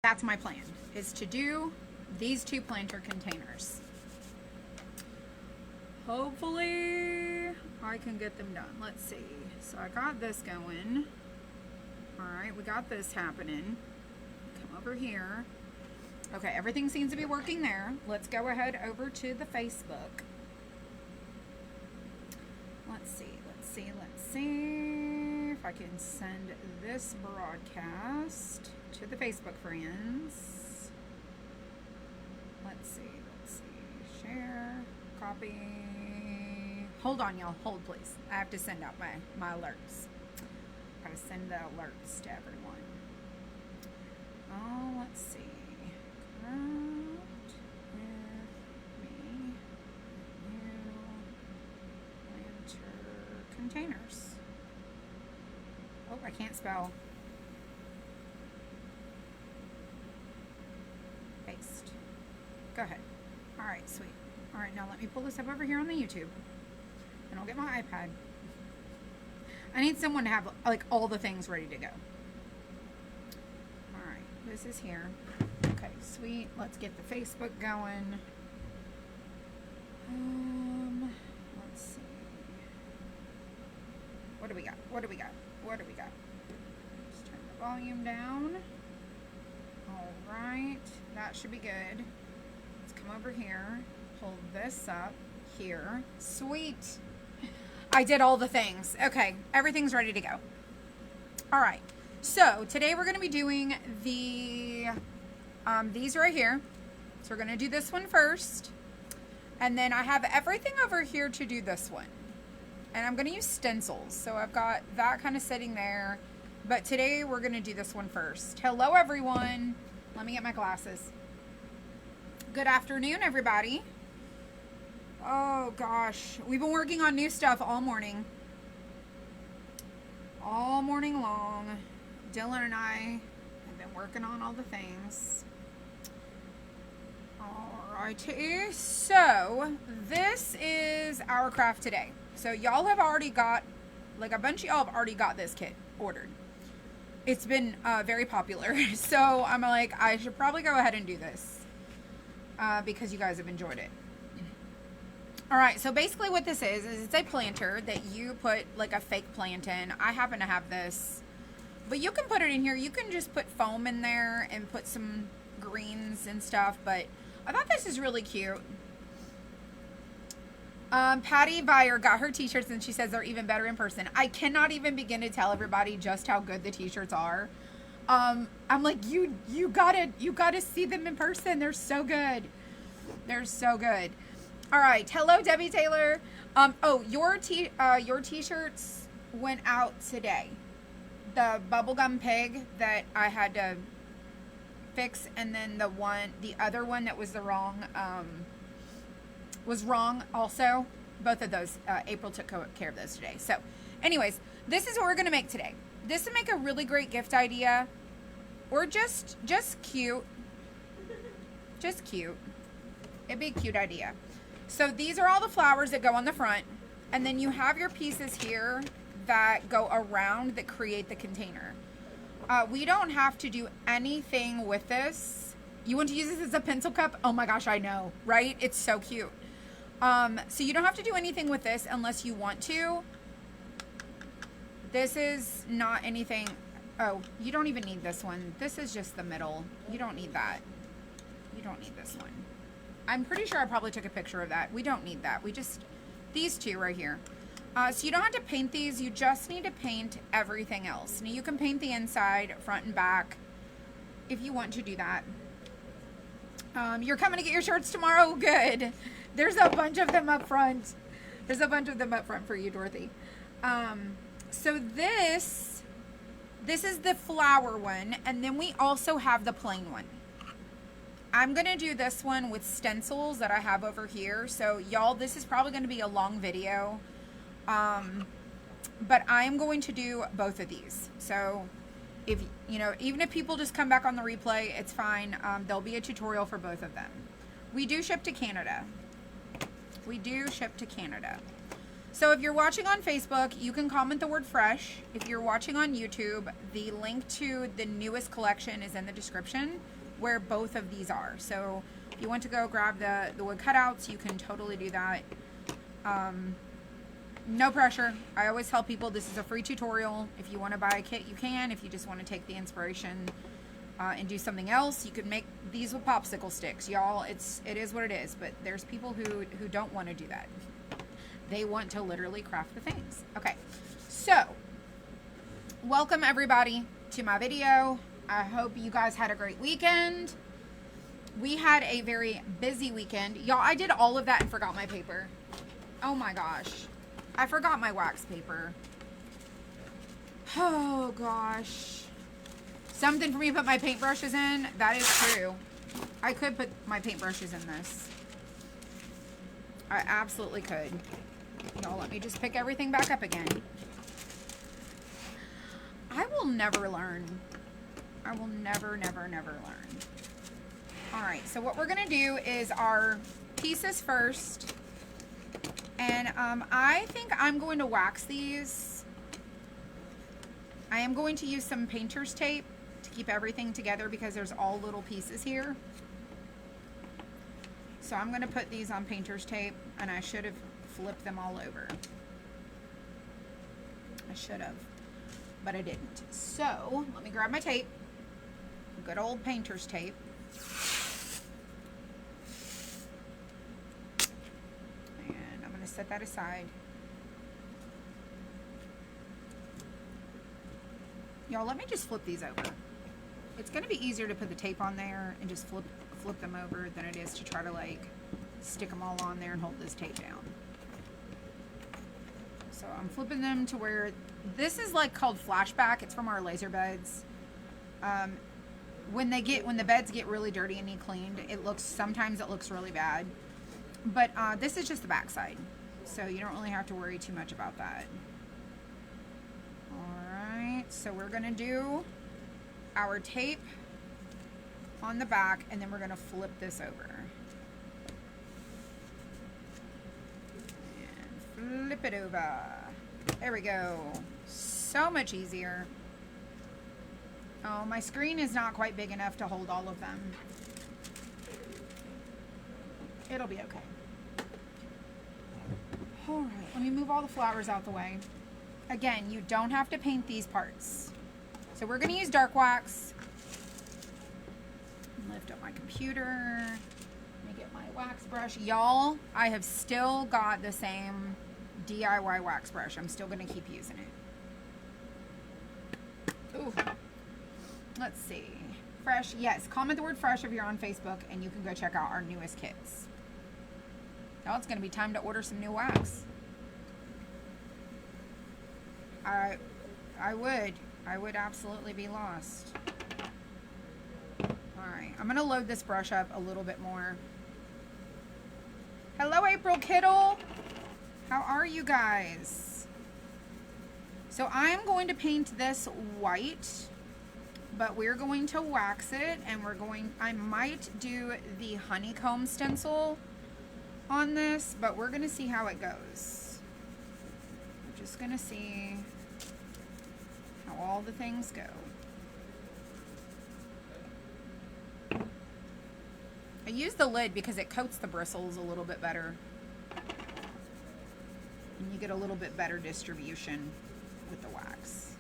That's my plan, is to do these 2 planter containers. Hopefully I can get them done. Let's see. So I got this going. All right, we got this happening. Come over here. Okay, everything seems to be working there. Let's go ahead over to the Facebook. Let's see if I can send this broadcast to the Facebook friends. Let's see. Share, copy. Hold on, y'all. Hold, please. I have to send out my alerts. Gotta send the alerts to everyone. Oh, let's see. Craft with me new planter containers. Oh, I can't spell. Paste. Go ahead. All right, sweet. All right, now let me pull this up over here on the YouTube, and I'll get my iPad. I need someone to have like all the things ready to go. All right, this is here. Okay, sweet. Let's get the Facebook going. Let's see. What do we got? Just turn the volume down. All right, that should be good. Let's come over here. Hold this up here. Sweet. I did all the things. Okay, everything's ready to go. All right, so today we're going to be doing the these right here. So we're going to do this one first, and then I have everything over here to do this one, and I'm going to use stencils. So I've got that kind of sitting there, but today we're going to do this one first. Hello everyone. Let me get my glasses. Good afternoon, everybody. Oh gosh, we've been working on new stuff all morning long. Dylan and I have been working on all the things. Alrighty, so this is our craft today. So y'all have already got, like a bunch of y'all have already got this kit ordered. It's been very popular, so I'm like, I should probably go ahead and do this because you guys have enjoyed it. All right, so basically what this is it's a planter that you put like a fake plant in. I happen to have this, but you can put it in here. You can just put foam in there and put some greens and stuff, but I thought this is really cute. Patty Vire got her t-shirts and she says they're even better in person. I cannot even begin to tell everybody just how good the t-shirts are. I'm like, you gotta see them in person. They're so good. They're so good. All right, hello Debbie Taylor. Oh, your t-shirts went out today. The bubblegum pig that I had to fix, and then the other one that was was wrong also. Both of those, April took care of those today. So, anyways, this is what we're gonna make today. This would make a really great gift idea, or just cute. Just cute. It'd be a cute idea. So these are all the flowers that go on the front, and then you have your pieces here that go around that create the container. We don't have to do anything with this. You want to use this as a pencil cup? Oh my gosh, I know, right? It's so cute. So you don't have to do anything with this unless you want to. This is not anything. Oh, you don't even need this one. This is just the middle. You don't need that. You don't need this one. I'm pretty sure I probably took a picture of that. We don't need that. We just, these two right here. So you don't have to paint these. You just need to paint everything else. Now you can paint the inside, front and back, if you want to do that. You're coming to get your shirts tomorrow? Good. There's a bunch of them up front. There's a bunch of them up front for you, Dorothy. So this is the flower one, and then we also have the plain one. I'm going to do this one with stencils that I have over here. So y'all, this is probably going to be a long video. But I'm going to do both of these. So if, you know, even if people just come back on the replay, it's fine. There'll be a tutorial for both of them. We do ship to Canada. We do ship to Canada. So if you're watching on Facebook, you can comment the word fresh. If you're watching on YouTube, the link to the newest collection is in the description where both of these are. So if you want to go grab the wood cutouts, you can totally do that. No pressure. I always tell people this is a free tutorial. If you want to buy a kit, you can. If you just want to take the inspiration and do something else, you could make these with popsicle sticks. Y'all, it is what it is. But there's people who don't want to do that. They want to literally craft the things. Okay, so welcome everybody to my video. I hope you guys had a great weekend. We had a very busy weekend. Y'all, I did all of that and forgot my paper. Oh my gosh. I forgot my wax paper. Oh gosh. Something for me to put my paintbrushes in. That is true. I could put my paintbrushes in this. I absolutely could. Y'all, let me just pick everything back up again. I will never learn. I will never learn. Alright, so what we're going to do is our pieces first. And I think I'm going to wax these. I am going to use some painter's tape to keep everything together because there's all little pieces here. So I'm going to put these on painter's tape, and I should have flipped them all over. I should have, but I didn't. So let me grab my tape. Good old painter's tape. And I'm going to set that aside. Y'all, let me just flip these over. It's going to be easier to put the tape on there and just flip them over than it is to try to like stick them all on there and hold this tape down. So I'm flipping them to where this is like called flashback. It's from our laser beds. When the beds get really dirty and need cleaned, sometimes it looks really bad. But this is just the back side, so you don't really have to worry too much about that. Alright, so we're gonna do our tape on the back, and then we're gonna flip this over. And flip it over. There we go. So much easier. Oh, my screen is not quite big enough to hold all of them. It'll be okay. Alright, let me move all the flowers out the way. Again, you don't have to paint these parts. So we're going to use dark wax. Lift up my computer. Let me get my wax brush. Y'all, I have still got the same DIY wax brush. I'm still going to keep using it. Ooh. Let's see. Fresh. Yes, comment the word fresh if you're on Facebook, and you can go check out our newest kits. Now it's going to be time to order some new wax. I would absolutely be lost. Alright, I'm going to load this brush up a little bit more. Hello, April Kittle. How are you guys? So I'm going to paint this white, but we're going to wax it, and I might do the honeycomb stencil on this, but we're going to see how it goes. We're just going to see how all the things go. I use the lid because it coats the bristles a little bit better. And you get a little bit better distribution with the wax.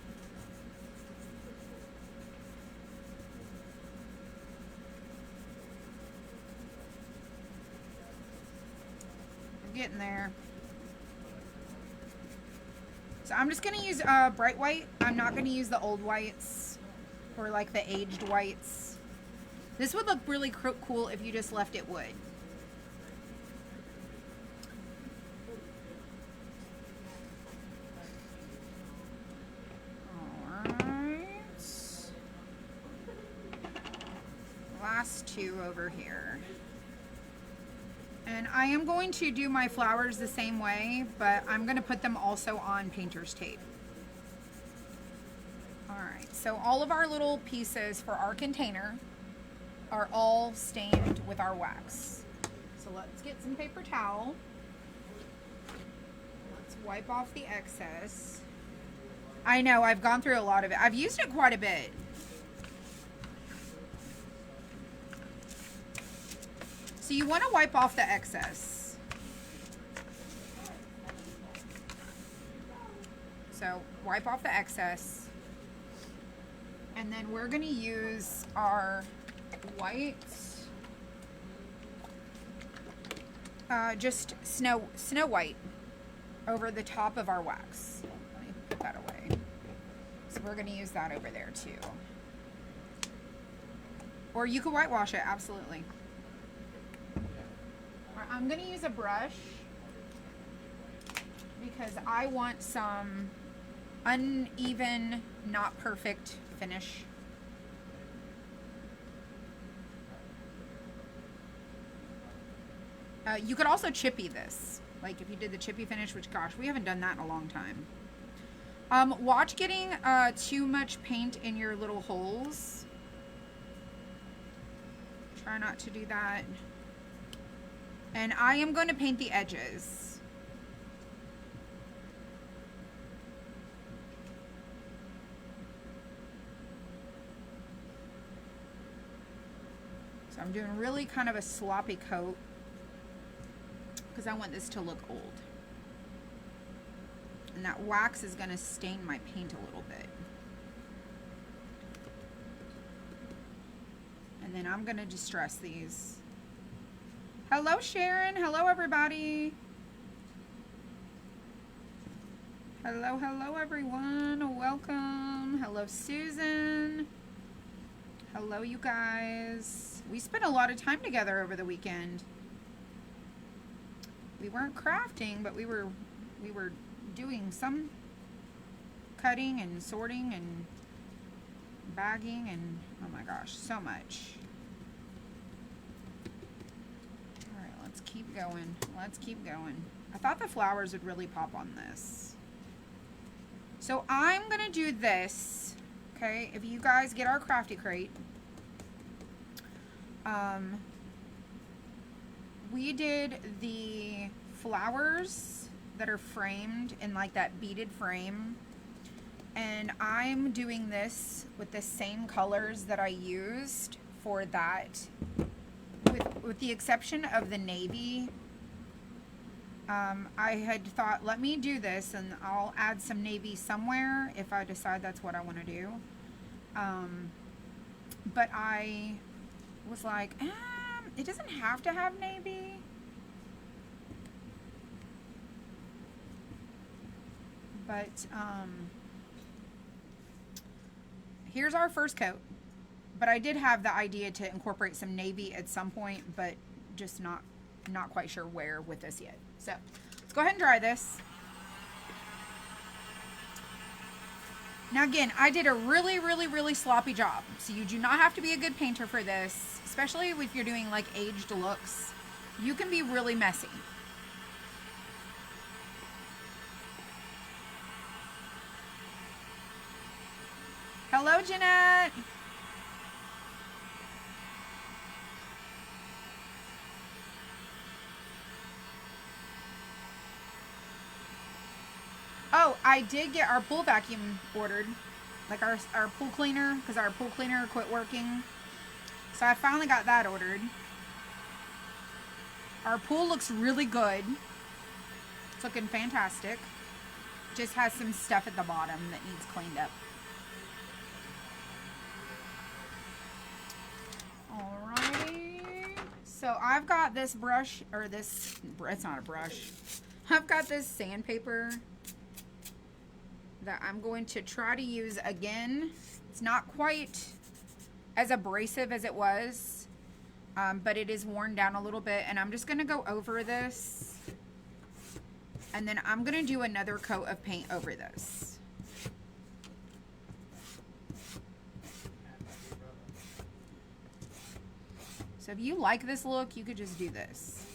We're getting there. So I'm just going to use bright white. I'm not going to use the old whites or like the aged whites. This would look really cool if you just left it wood. Alright. Last two over here. And I am going to do my flowers the same way, but I'm going to put them also on painter's tape. Alright, so all of our little pieces for our container are all stained with our wax. So let's get some paper towel. Let's wipe off the excess. I know, I've gone through a lot of it. I've used it quite a bit. So you want to wipe off the excess. So wipe off the excess. And then we're going to use our white, just snow white over the top of our wax. Let me put that away. So we're going to use that over there too. Or you could whitewash it, absolutely. I'm going to use a brush because I want some uneven, not perfect finish. You could also chippy this, like if you did the chippy finish, which gosh, we haven't done that in a long time. Watch getting too much paint in your little holes. Try not to do that. And I am going to paint the edges. So I'm doing really kind of a sloppy coat because I want this to look old. And that wax is going to stain my paint a little bit. And then I'm going to distress these. Hello, Sharon. Hello, everybody. Hello, hello, everyone. Welcome. Hello, Susan. Hello, you guys. We spent a lot of time together over the weekend. We weren't crafting, but we were doing some cutting and sorting and bagging and oh my gosh, so much. Keep going. Let's keep going. I thought the flowers would really pop on this. So I'm going to do this. Okay. If you guys get our crafty crate, we did the flowers that are framed in like that beaded frame. And I'm doing this with the same colors that I used for that. With the exception of the navy, I had thought, let me do this and I'll add some navy somewhere if I decide that's what I want to do. But I was like, it doesn't have to have navy. But here's our first coat. But I did have the idea to incorporate some navy at some point, but just not quite sure where with this yet. So let's go ahead and dry this. Now again, I did a really sloppy job. So you do not have to be a good painter for this, especially if you're doing like aged looks. You can be really messy. Hello, Jeanette. Oh, I did get our pool vacuum ordered, like our pool cleaner, because our pool cleaner quit working. So I finally got that ordered. Our pool looks really good. It's looking fantastic. Just has some stuff at the bottom that needs cleaned up. Alrighty. So I've got this brush, or this, it's not a brush. I've got this sandpaper that I'm going to try to use again. It's not quite as abrasive as it was, but it is worn down a little bit, and I'm just going to go over this, and then I'm going to do another coat of paint over this. So if you like this look, you could just do this.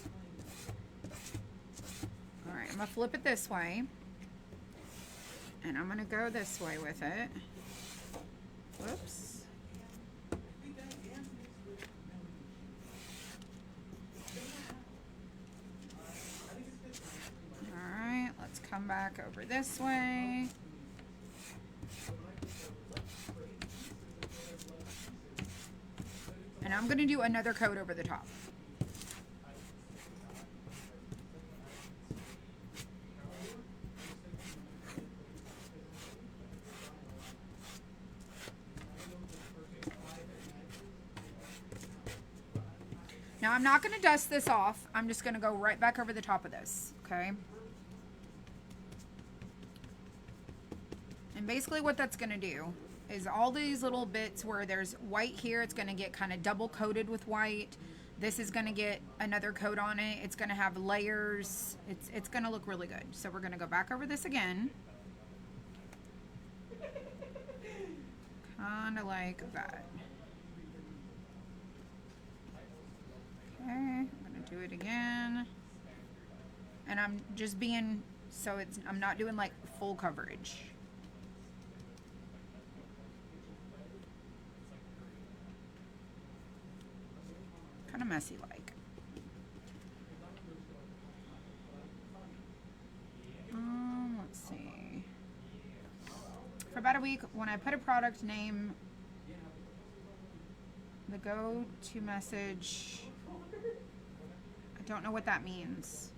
All right, I'm going to flip it this way. And I'm going to go this way with it. Whoops. Alright, let's come back over this way. And I'm going to do another coat over the top. Now I'm not going to dust this off. I'm just going to go right back over the top of this, okay? And basically what that's going to do is all these little bits where there's white here, it's going to get kind of double coated with white. This is going to get another coat on it. It's going to have layers. It's going to look really good. So we're going to go back over this again. Kind of like that. Okay, I'm going to do it again. And I'm just being, so I'm not doing like full coverage. Kind of messy like. Let's see. For about a week, when I put a product name, the go-to message, I don't know what that means.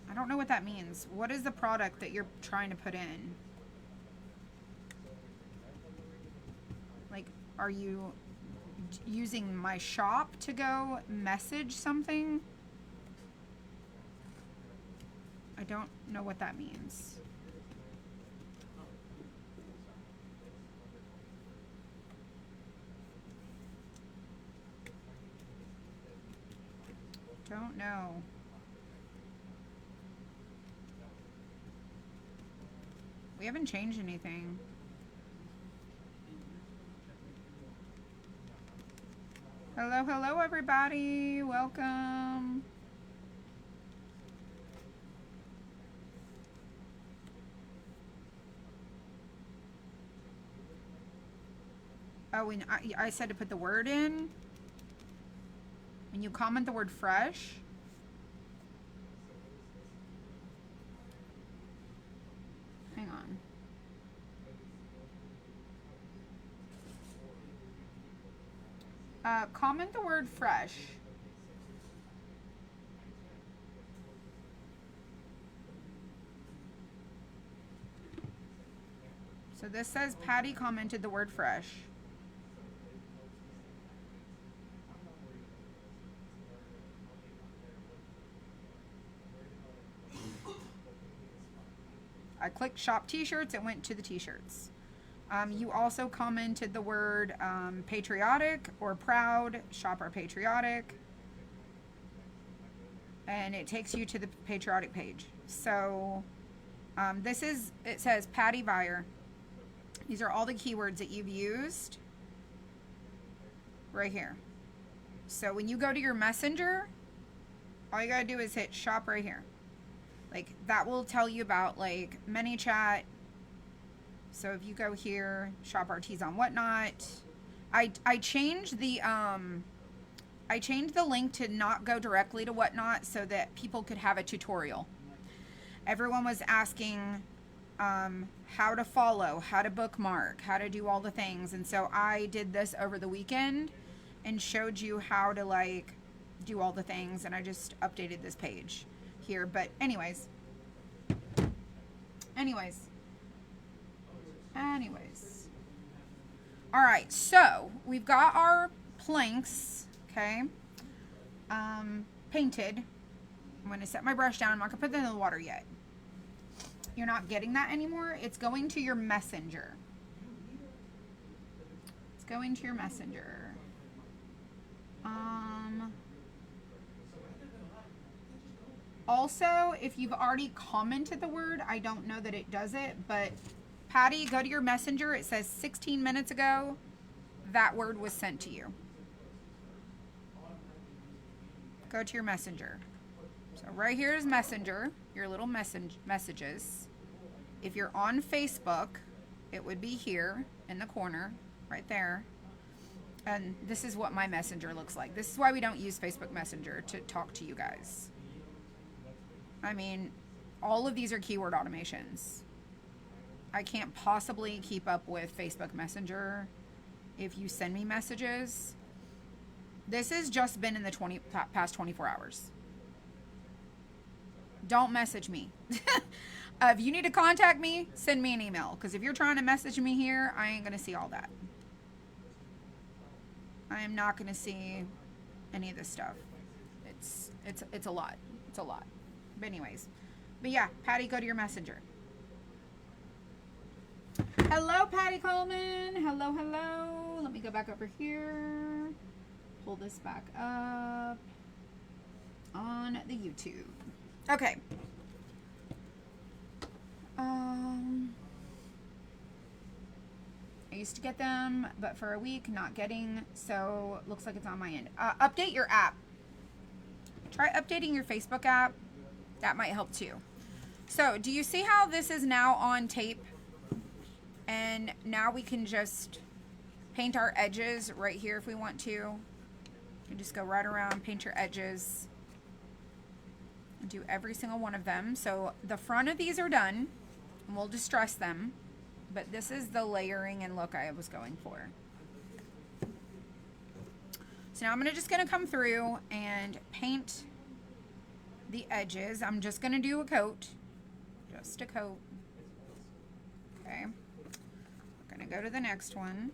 I don't know what that means. What is the product that you're trying to put in? Like, are you using my shop to go message something? I don't know what that means. Don't know. We haven't changed anything. Hello, hello everybody. Welcome. Oh, and I said to put the word in. When you comment the word fresh. Hang on. Comment the word fresh. So this says Patty commented the word fresh. I clicked shop t-shirts, it went to the t-shirts. You also commented the word patriotic or proud, shop our patriotic. And it takes you to the patriotic page. So it says Patty Buyer. These are all the keywords that you've used right here. So when you go to your messenger, all you gotta do is hit shop right here. Like that will tell you about like ManyChat. So if you go here, shop our teas on Whatnot. I changed the link to not go directly to Whatnot so that people could have a tutorial. Everyone was asking how to follow, how to bookmark, how to do all the things. And so I did this over the weekend and showed you how to like do all the things. And I just updated this page here. But anyways. All right, so we've got our planks, okay, painted. I'm going to set my brush down. I'm not going to put them in the water yet. You're not getting that anymore. It's going to your messenger. It's going to your messenger. Also, if you've already commented the word, I don't know that it does it, but Patty, go to your messenger. It says 16 minutes ago, that word was sent to you. Go to your messenger. So right here is messenger, your little messages. If you're on Facebook, it would be here in the corner, right there. And this is what my messenger looks like. This is why we don't use Facebook Messenger to talk to you guys. I mean, all of these are keyword automations. I can't possibly keep up with Facebook Messenger if you send me messages. This has just been in the past 24 hours. Don't message me. If you need to contact me, send me an email. Because if you're trying to message me here, I ain't going to see all that. I am not going to see any of this stuff. It's a lot. It's a lot. But anyways. But yeah, Patty, go to your messenger. Hello, Patty Coleman. Hello, hello. Let me go back over here. Pull this back up on the YouTube. Okay. I used to get them, but for a week, not getting, so looks like it's on my end. Update your app. Try updating your Facebook app. That might help too. So, do you see how this is now on tape? And now we can just paint our edges right here if we want to. You can just go right around, paint your edges. And do every single one of them. So, the front of these are done. And we'll distress them. But this is the layering and look I was going for. So now I'm just going to come through and paint the edges. I'm just going to do a coat. Just a coat. Okay. We're going to go to the next one.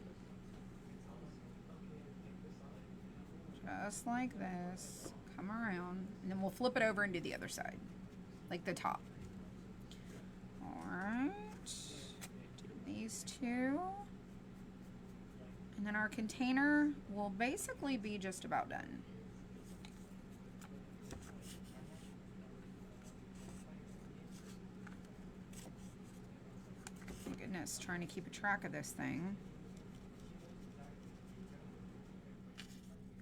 Just like this. Come around. And then we'll flip it over and do the other side. Like the top. Alright. These two, and then our container will basically be just about done. My goodness, trying to keep a track of this thing.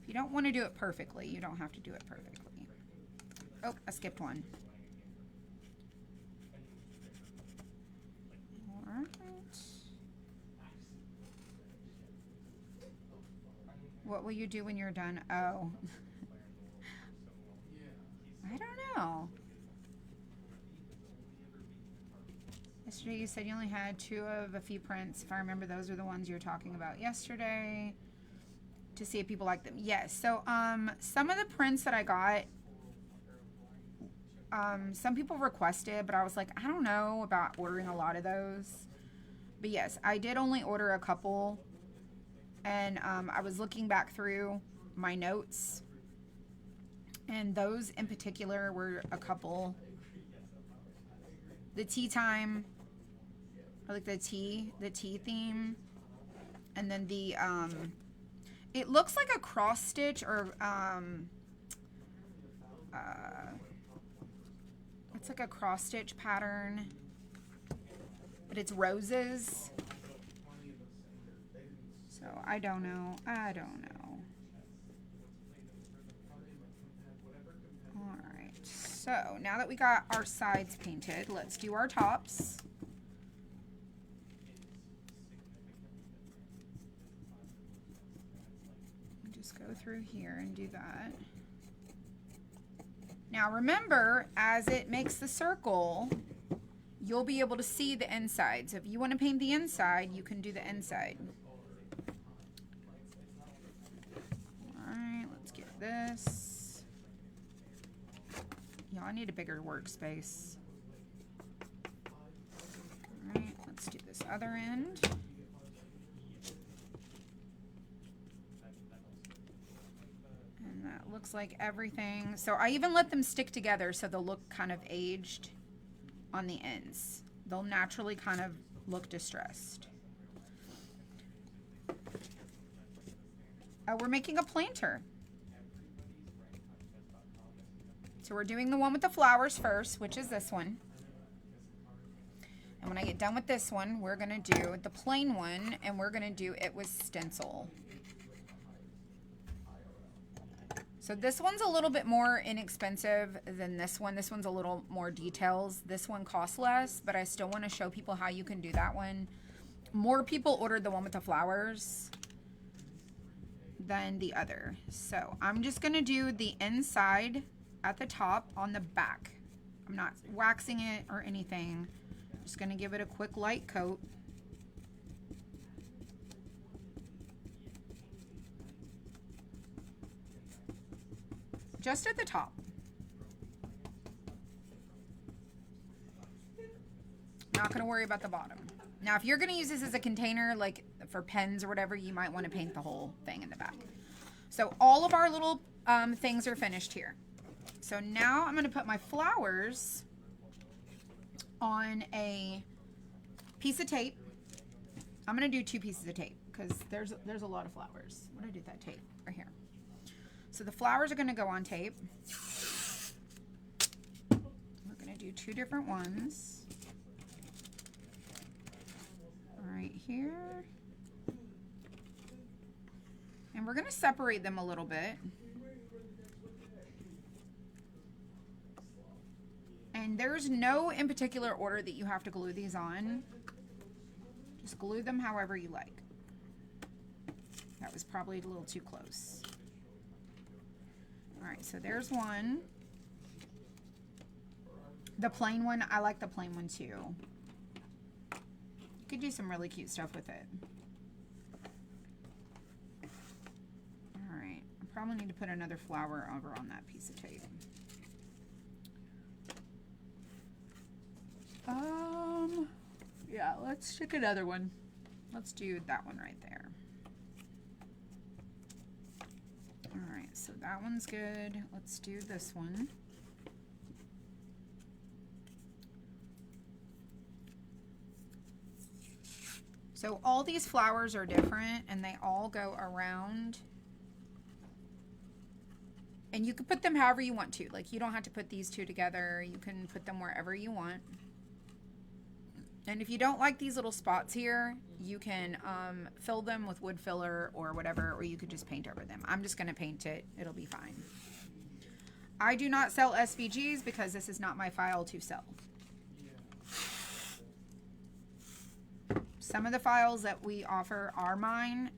If you don't want to do it perfectly, you don't have to do it perfectly. Oh, I skipped one. What will you do when you're done? Oh. I don't know. Yesterday you said you only had 2 of a few prints. If I remember, those are the ones you were talking about yesterday. To see if people like them. Yes. So, some of the prints that I got, some people requested, but I was like, I don't know about ordering a lot of those. But yes, I did only order a couple. And I was looking back through my notes, and those in particular were a couple. The tea time, I like the tea theme, and then the it looks like a cross stitch or it's like a cross stitch pattern, but it's roses. So I don't know. All right. So now that we got our sides painted, let's do our tops. Just go through here and do that. Now remember, as it makes the circle, you'll be able to see the inside. So if you want to paint the inside, you can do the inside. Alright, let's get this. Yeah, I need a bigger workspace. Alright, let's do this other end. And that looks like everything. So I even let them stick together so they'll look kind of aged on the ends. They'll naturally kind of look distressed. We're making a planter. So we're doing the one with the flowers first, which is this one. And when I get done with this one, we're going to do the plain one, and we're going to do it with stencil. So this one's a little bit more inexpensive than this one. This one's a little more details. This one costs less, but I still want to show people how you can do that one. More people ordered the one with the flowers than the other. So I'm just going to do the inside at the top on the back. I'm not waxing it or anything. Just gonna give it a quick light coat. Just at the top. Not gonna worry about the bottom. Now, if you're gonna use this as a container, like for pens or whatever, you might wanna paint the whole thing in the back. So all of our little things are finished here. So now I'm gonna put my flowers on a piece of tape. I'm gonna do 2 pieces of tape because there's a lot of flowers. I'm gonna do that tape right here. So the flowers are gonna go on tape. We're gonna do 2 different ones. Right here. And we're gonna separate them a little bit. And there's no in particular order that you have to glue these on. Just glue them however you like. That was probably a little too close. All right, so there's one. The plain one, I like the plain one too. You could do some really cute stuff with it. All right, I probably need to put another flower over on that piece of tape. Yeah, let's stick another one. Let's do that one right there. All right, so that one's good. Let's do this one. So all these flowers are different and they all go around. And you can put them however you want to. Like, you don't have to put these 2 together. You can put them wherever you want. And if you don't like these little spots here, you can fill them with wood filler or whatever, or you could just paint over them. I'm just going to paint it. It'll be fine. I do not sell SVGs because this is not my file to sell. Some of the files that we offer are mine,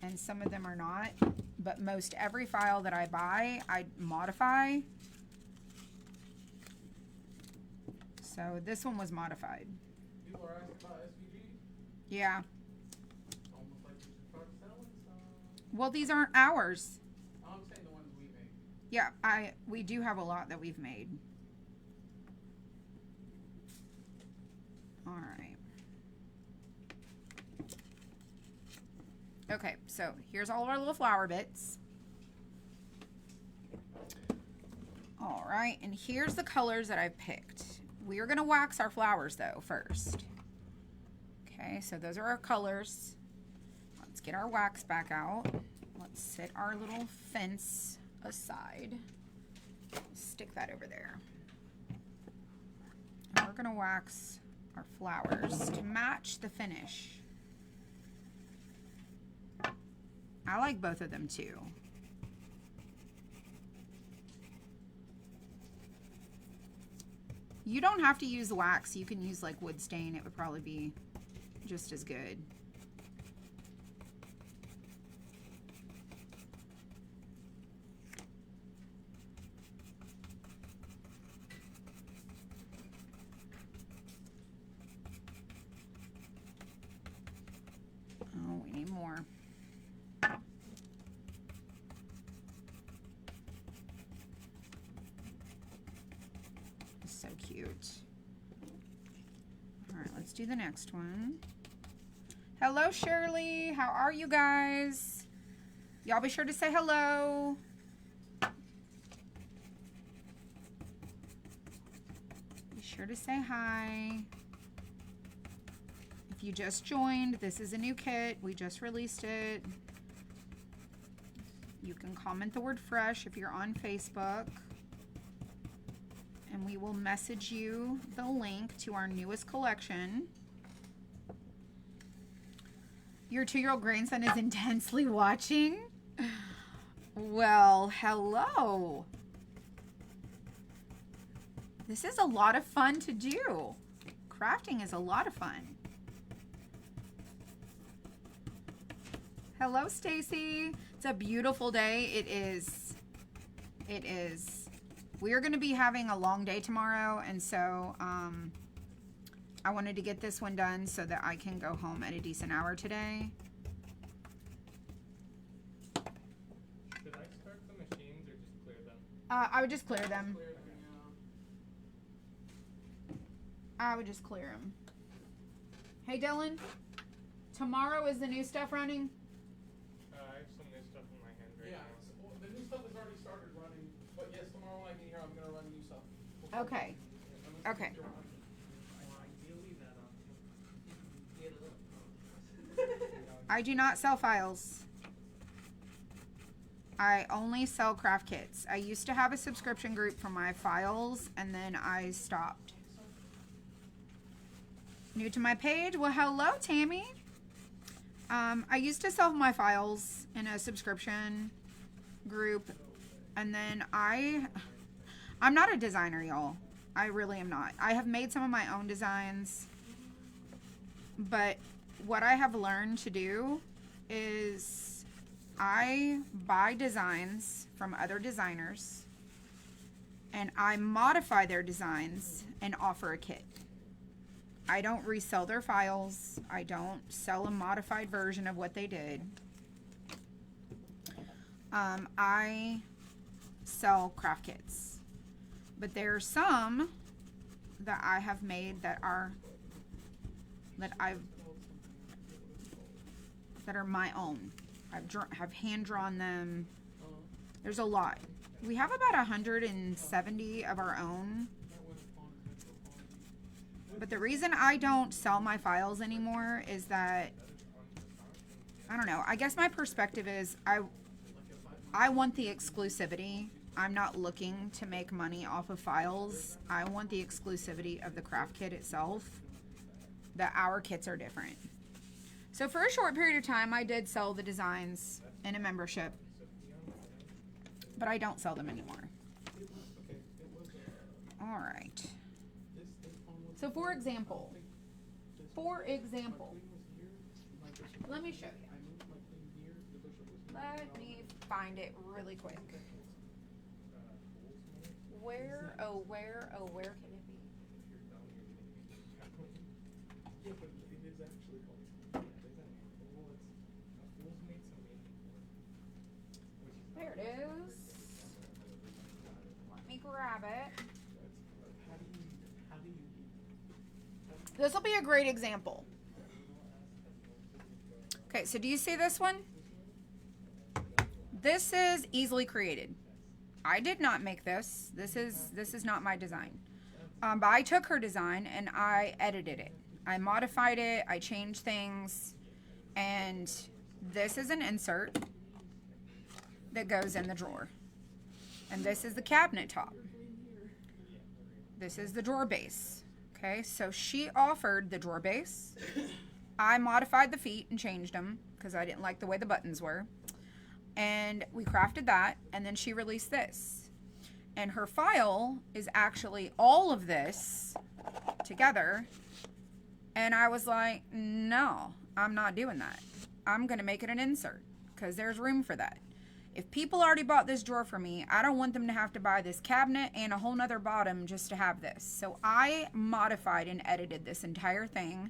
and some of them are not. But most every file that I buy, I modify. So this one was modified. People are asking about SVG? Yeah. Almost like you should start selling some. Well, these aren't ours. I'm saying the ones we make. Yeah, we do have a lot that we've made. All right. Okay, so here's all of our little flower bits. All right, and here's the colors that I've picked. We are gonna wax our flowers though first. Okay, so those are our colors. Let's get our wax back out. Let's set our little fence aside. Stick that over there. And we're gonna wax our flowers to match the finish. I like both of them too. You don't have to use wax. You can use like wood stain. It would probably be just as good. Oh, we need more. So cute. All right, let's do the next one. Hello, Shirley. How are you guys? Y'all be sure to say hello. Be sure to say hi. If you just joined, this is a new kit. We just released it. You can comment the word fresh if you're on Facebook. And we will message you the link to our newest collection. Your 2-year-old grandson is intensely watching. Well, hello. This is a lot of fun to do. Crafting is a lot of fun. Hello, Stacy. It's a beautiful day. It is. It is. We are going to be having a long day tomorrow, and so I wanted to get this one done so that I can go home at a decent hour today. Should I start the machines or just clear them? I would just clear them. Clear them, I would just clear them. Hey, Dylan. Tomorrow is the new stuff running? I have some new stuff in my hand right Yeah, now. well, the new stuff has already started running, but yes, tomorrow when I get here, I'm gonna run new stuff. Okay. Okay. Ideally that I do not sell files. I only sell craft kits. I used to have a subscription group for my files, and then I stopped. New to my page? Well, hello, Tammy. I used to sell my files in a subscription group, and then I'm not a designer, y'all. I really am not. I have made some of my own designs, but what I have learned to do is I buy designs from other designers, and I modify their designs and offer a kit. I don't resell their files. I don't sell a modified version of what they did. I sell craft kits. But there are some that I have made that are my own. Have hand drawn them. There's a lot. We have about 170 of our own. But the reason I don't sell my files anymore is that, I don't know, I guess my perspective is I want the exclusivity. I'm not looking to make money off of files. I want the exclusivity of the craft kit itself. That our kits are different. So for a short period of time, I did sell the designs in a membership, but I don't sell them anymore. All right. So for example, let me show you. Let me find it really quick. Where can it be? Yeah, but it is actually called. There it is. Let me grab it. This will be a great example. Okay, so do you see this one? This is easily created. I did not make this. This is not my design. But I took her design and I edited it. I modified it. I changed things. And this is an insert that goes in the drawer. And this is the cabinet top. This is the drawer base. Okay, so she offered the drawer base. I modified the feet and changed them because I didn't like the way the buttons were. And we crafted that, and then she released this. And her file is actually all of this together. And I was like, no, I'm not doing that. I'm going to make it an insert because there's room for that. If people already bought this drawer for me, I don't want them to have to buy this cabinet and a whole nother bottom just to have this. So I modified and edited this entire thing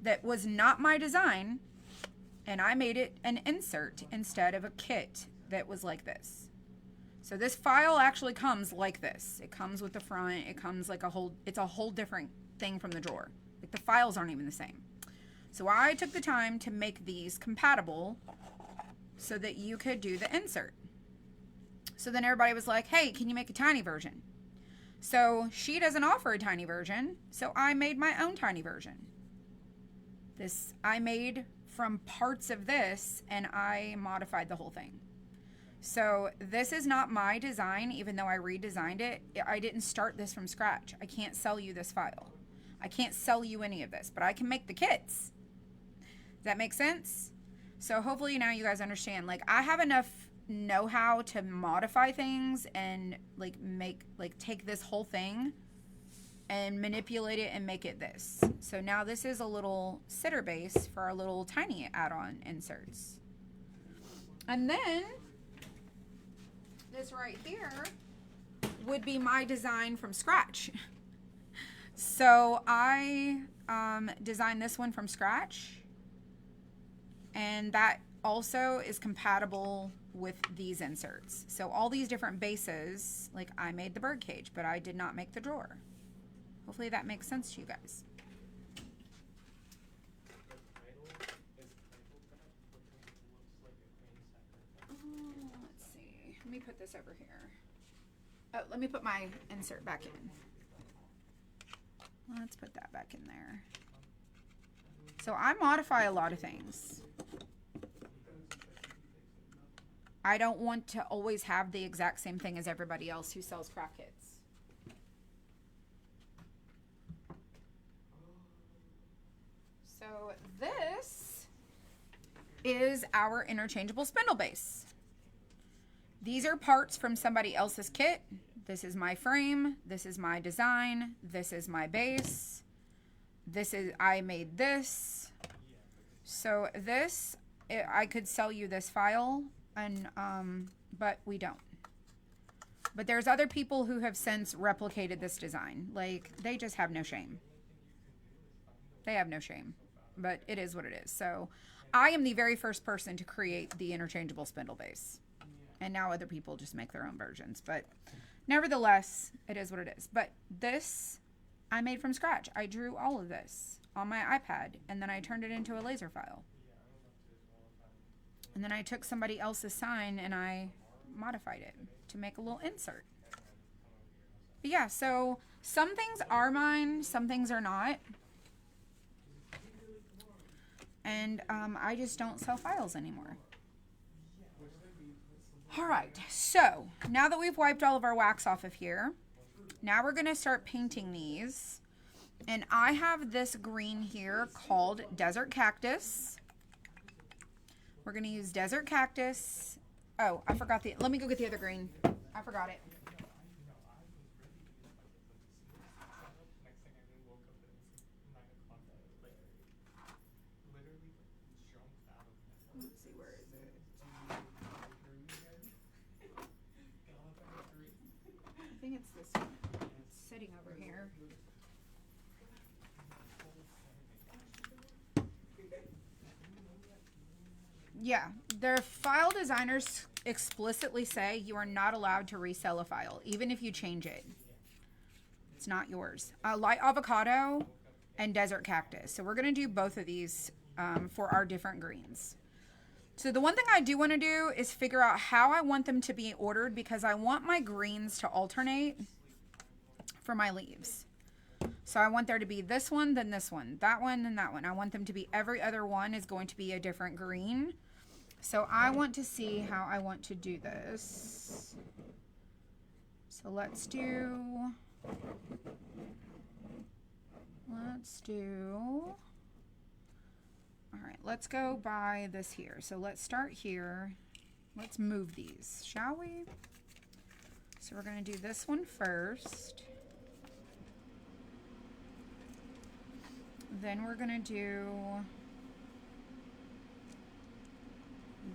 that was not my design, and I made it an insert instead of a kit that was like this. So this file actually comes like this. It comes with the front. It comes like it's a whole different thing from the drawer. Like the files aren't even the same. So I took the time to make these compatible so that you could do the insert. So then everybody was like, hey, can you make a tiny version? So she doesn't offer a tiny version, so I made my own tiny version. This I made from parts of this, and I modified the whole thing. So this is not my design, even though I redesigned it. I didn't start this from scratch. I can't sell you this file. I can't sell you any of this, but I can make the kits. Does that make sense? So hopefully now you guys understand, like, I have enough know-how to modify things and take this whole thing and manipulate it and make it this. So now this is a little sitter base for our little tiny add-on inserts. And then this right here would be my design from scratch. So I designed this one from scratch, and that also is compatible with these inserts. So all these different bases, like I made the bird cage, but I did not make the drawer. Hopefully that makes sense to you guys. Let's see. Let me put this over here. Oh, let me put my insert back in. Let's put that back in there. So I modify a lot of things. I don't want to always have the exact same thing as everybody else who sells craft kits. So this is our interchangeable spindle base. These are parts from somebody else's kit. This is my frame. This is my design. This is my base. I made this. So this, I could sell you this file, and but we don't. But there's other people who have since replicated this design. Like, they just have no shame. They have no shame. But it is what it is. So I am the very first person to create the interchangeable spindle base. And now other people just make their own versions. But nevertheless, it is what it is. But this, I made from scratch. I drew all of this on my iPad, and then I turned it into a laser file. And then I took somebody else's sign and I modified it to make a little insert. But yeah, so some things are mine, some things are not. And I just don't sell files anymore. All right, so now that we've wiped all of our wax off of here, now we're gonna start painting these. And I have this green here called Desert Cactus. We're gonna use Desert Cactus. Oh, I forgot let me go get the other green. I forgot it. Let's see, where is it? I think it's this one. It's sitting over here. Yeah, their file designers explicitly say you are not allowed to resell a file, even if you change it. It's not yours. Light avocado and desert cactus. So we're going to do both of these for our different greens. So the one thing I do want to do is figure out how I want them to be ordered, because I want my greens to alternate for my leaves. So I want there to be this one, then this one, that one, then that one. I want them to be, every other one is going to be a different green. So I want to see how I want to do this. So let's do, all right, let's go by this here. So let's start here. Let's move these, shall we? So we're going to do this one first. Then we're going to do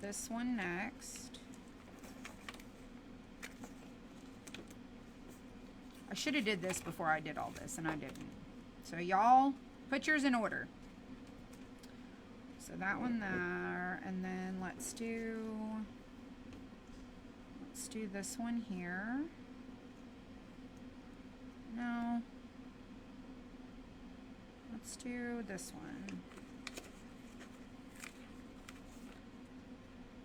this one next. I should have did this before I did all this, and I didn't. So y'all put yours in order. So that one there, and then let's do this one here. No. Let's do this one.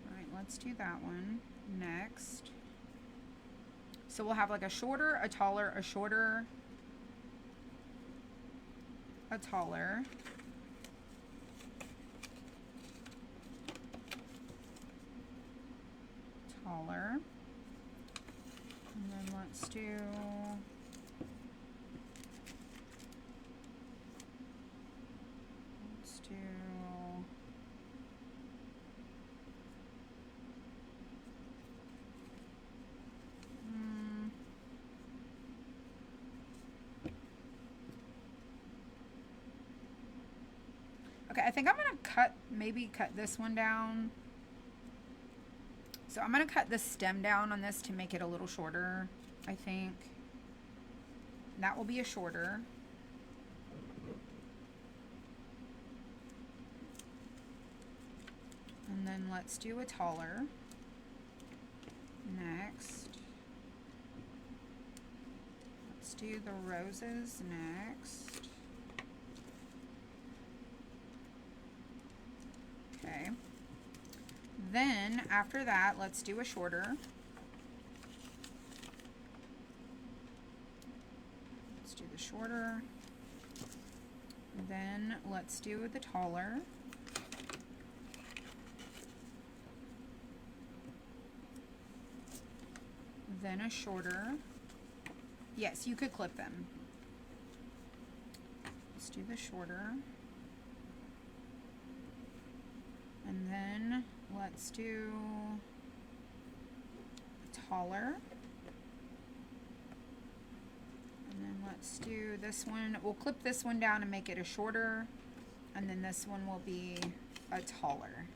All right, let's do that one next. So we'll have like a shorter, a taller, a shorter, a taller. Taller. And then let's do okay, I think I'm gonna maybe cut this one down. So I'm gonna cut the stem down on this to make it a little shorter. I think. That will be a shorter. And then let's do a taller. Next. Let's do the roses next. Okay. Then after that, let's do a shorter. Let's do the shorter. Then let's do the taller. Then a shorter. Yes, you could clip them. Let's do the shorter. And then let's do a taller. And then let's do this one. We'll clip this one down and make it a shorter. And then this one will be a taller.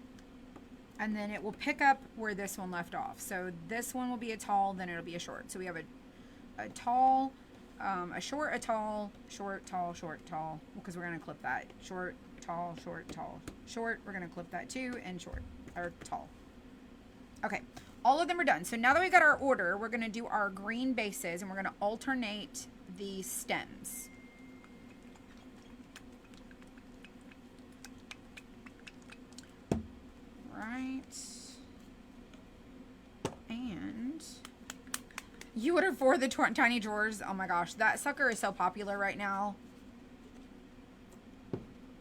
And then it will pick up where this one left off. So this one will be a tall, then it'll be a short. So we have a tall, a short, a tall, short, tall, short, tall. Because we're going to clip that. Short, tall, short, tall, short. We're going to clip that too, and short, or tall. Okay, all of them are done. So now that we got our order, we're going to do our green bases, and we're going to alternate the stems. Right. And you ordered for the tiny drawers. Oh my gosh, that sucker is so popular right now.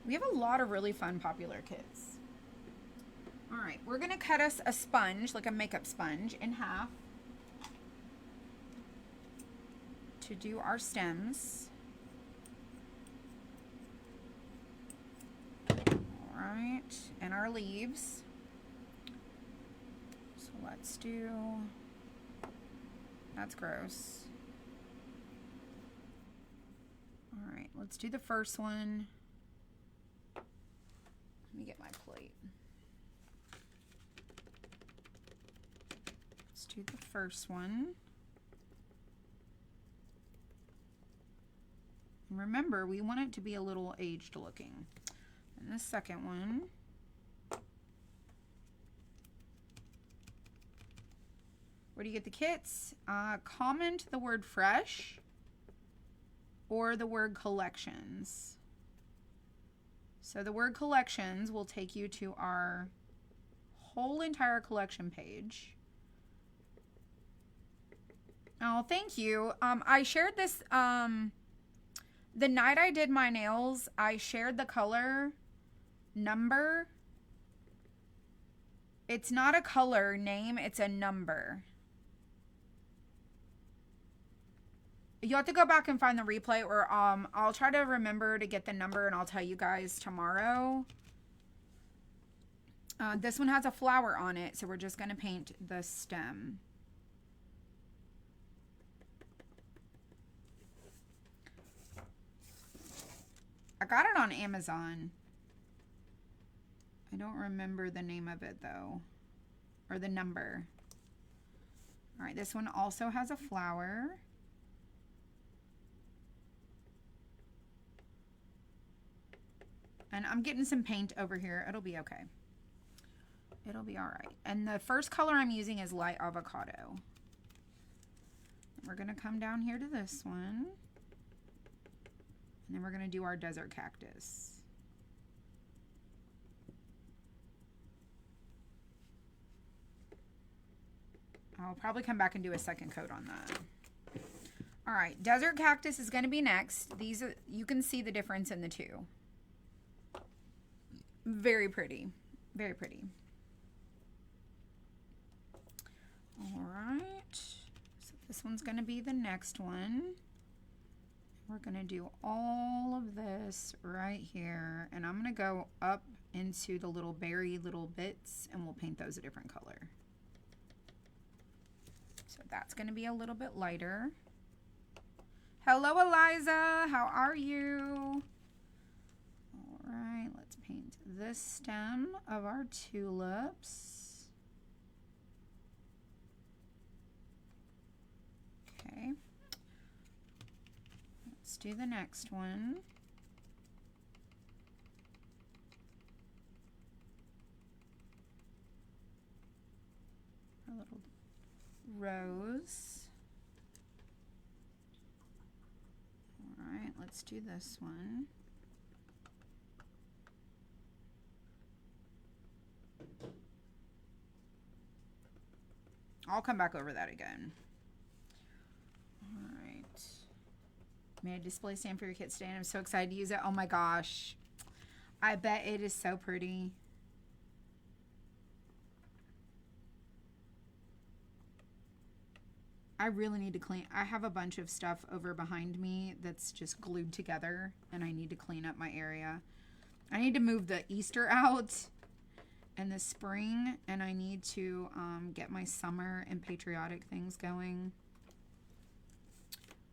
We have a lot of really fun popular kits. All right, we're gonna cut us a sponge, like a makeup sponge, in half to do our stems. All right, and our leaves. So let's do, that's gross. All right, let's do the first one. Let me get my plate. Let's do the first one. And remember, we want it to be a little aged looking. And the second one. Where do you get the kits? Comment the word fresh or the word collections. So the word collections will take you to our whole entire collection page. Oh, thank you. I shared this, the night I did my nails, I shared the color number. It's not a color name, it's a number. You have to go back and find the replay, or I'll try to remember to get the number and I'll tell you guys tomorrow. This one has a flower on it, so we're just going to paint the stem. I got it on Amazon. I don't remember the name of it though, or the number. All right, this one also has a flower. And I'm getting some paint over here. It'll be okay. It'll be all right. And the first color I'm using is light avocado. We're going to come down here to this one. And then we're going to do our desert cactus. I'll probably come back and do a second coat on that. All right, desert cactus is going to be next. These are, you can see the difference in the two. Very pretty. Very pretty. All right. So this one's going to be the next one. We're going to do all of this right here. And I'm going to go up into the little berry little bits and we'll paint those a different color. So that's going to be a little bit lighter. Hello, Eliza. How are you? All right, let's paint this stem of our tulips. Okay. do the next one. A little rose. All right, let's do this one. I'll come back over that again. All right. Made a display stand for your kit today, and I'm so excited to use it. Oh my gosh. I bet it is so pretty. I really need to clean. I have a bunch of stuff over behind me that's just glued together, and I need to clean up my area. I need to move the Easter out and the spring, and I need to get my summer and patriotic things going.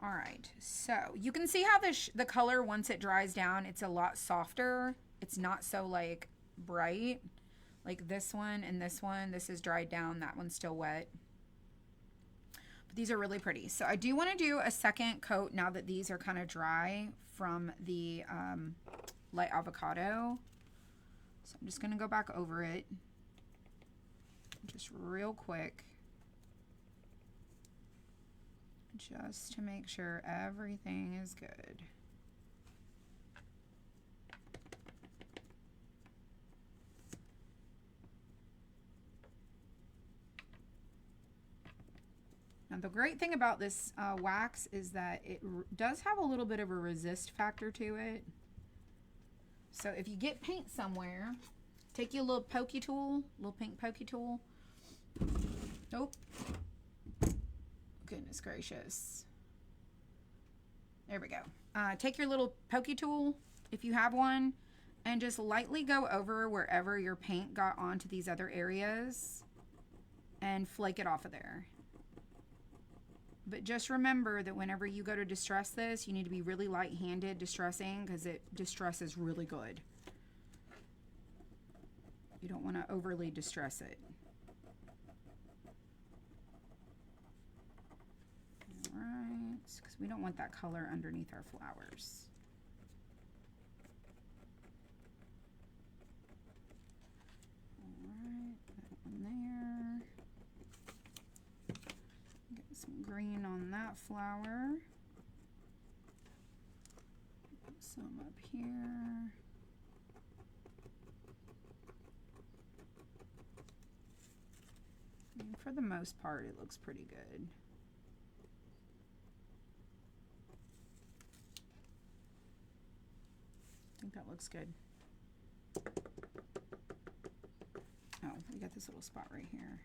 All right, so you can see how the color, once it dries down, it's a lot softer. It's not so like bright like this one and this one. This is dried down, that one's still wet. But these are really pretty. So I do want to do a second coat now that these are kind of dry from the light avocado. So I'm just going to go back over it just real quick, just to make sure everything is good. Now the great thing about this wax is that it does have a little bit of a resist factor to it. So if you get paint somewhere, take your little pokey tool, little pink pokey tool. Nope. Goodness gracious. There we go. Take your little pokey tool, if you have one, and just lightly go over wherever your paint got onto these other areas and flake it off of there. But just remember that whenever you go to distress this, you need to be really light-handed distressing, because it distresses really good. You don't want to overly distress it. All right, because we don't want that color underneath our flowers. All right, that one there. Get some green on that flower. Some up here. And for the most part, it looks pretty good. I think that looks good. Oh, we got this little spot right here.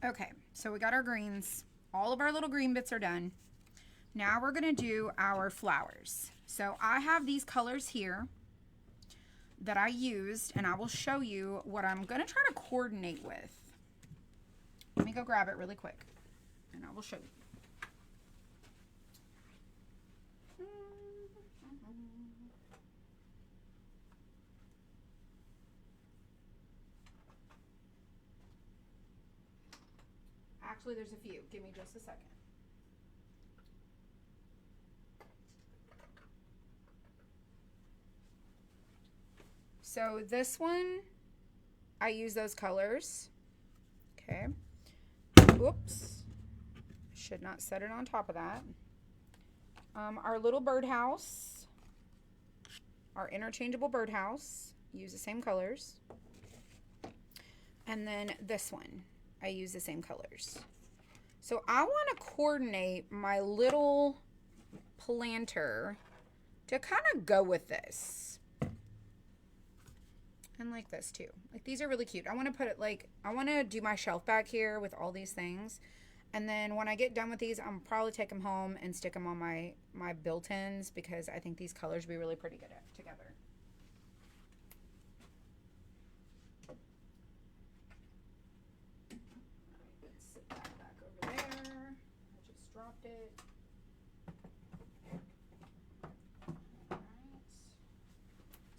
Okay, so we got our greens. All of our little green bits are done. Now we're gonna do our flowers. So I have these colors here that I used, and I will show you what I'm gonna try to coordinate with. Let me go grab it really quick, and I will show you. Actually, there's a few. Give me just a second. So this one, I use those colors. Okay. Whoops. Should not set it on top of that. Our little birdhouse, our interchangeable birdhouse, use the same colors. And then this one, I use the same colors. So I want to coordinate my little planter to kind of go with this. And like this too. Like these are really cute. I want to put it like, I want to do my shelf back here with all these things. And then when I get done with these, I'm probably take them home and stick them on my built-ins, because I think these colors would be really pretty good together. Let's sit that back over there. I just dropped it. All right.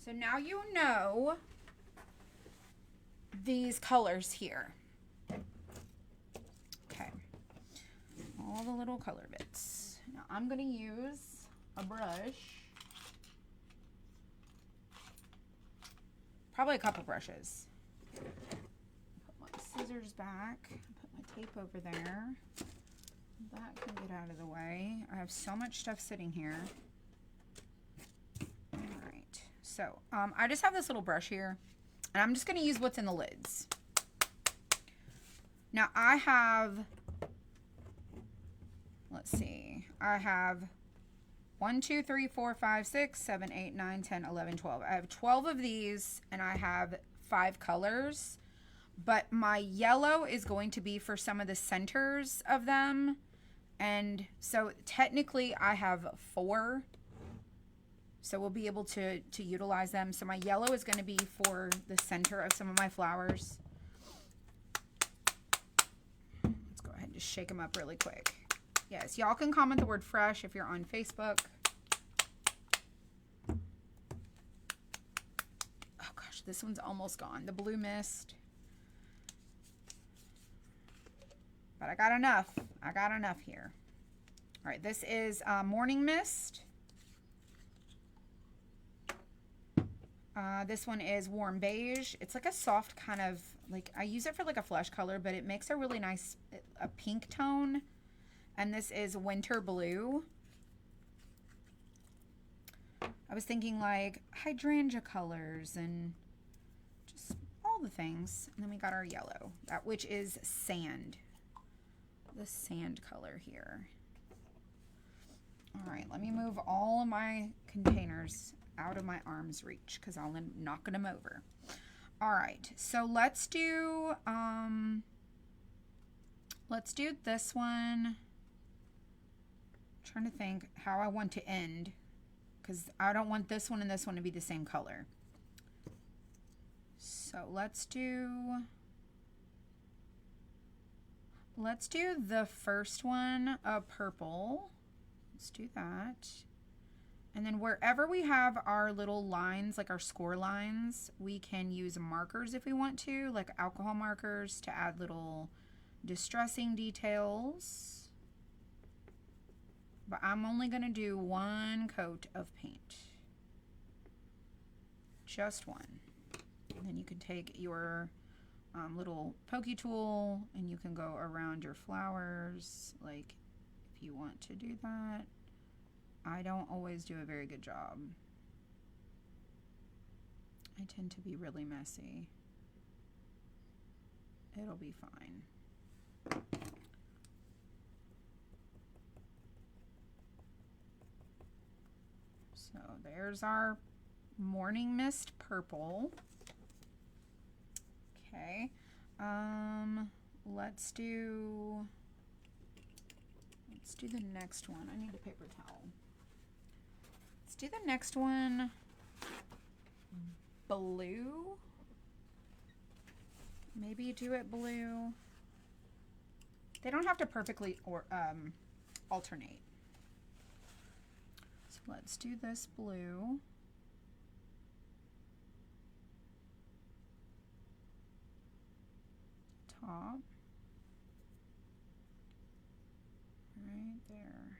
So now you know these colors here. Okay. all the little color bits. Now I'm going to use a brush. Probably a couple brushes. Put my scissors back. Put my tape over there. That can get out of the way. I have so much stuff sitting here. All right. So I just have this little brush here. And I'm just going to use what's in the lids. Now I have, let's see. I have 1, 2, 3, 4, 5, 6, 7, 8, 9, 10, 11, 12. I have 12 of these and I have 5 colors. But my yellow is going to be for some of the centers of them. And so technically I have 4. So we'll be able to utilize them. So my yellow is going to be for the center of some of my flowers. Let's go ahead and just shake them up really quick. Yes, y'all can comment the word fresh if you're on Facebook. Oh gosh, this one's almost gone. The blue mist. But I got enough. I got enough here. All right, this is Morning Mist. This one is Warm Beige. It's like a soft kind of, like, I use it for like a flesh color, but it makes a really nice, a pink tone. And this is Winter Blue. I was thinking like hydrangea colors and just all the things. And then we got our yellow, that which is Sand. The sand color here. All right, let me move all of my containers out of my arm's reach because I'll end up knocking them over. All right, so let's do this one. Trying to think how I want to end because I don't want this one and this one to be the same color. So let's do the first one of purple. Let's do that. And then wherever we have our little lines, like our score lines, we can use markers if we want to, like alcohol markers to add little distressing details. But I'm only going to do 1 coat of paint. Just one. And then you can take your little pokey tool and you can go around your flowers, like if you want to do that. I don't always do a very good job. I tend to be really messy. It'll be fine. So there's our Morning Mist purple. Okay. Let's do the next one. I need a paper towel. Let's do the next one. Blue. Maybe do it blue. They don't have to perfectly alternate. So let's do this blue. Top. Right there.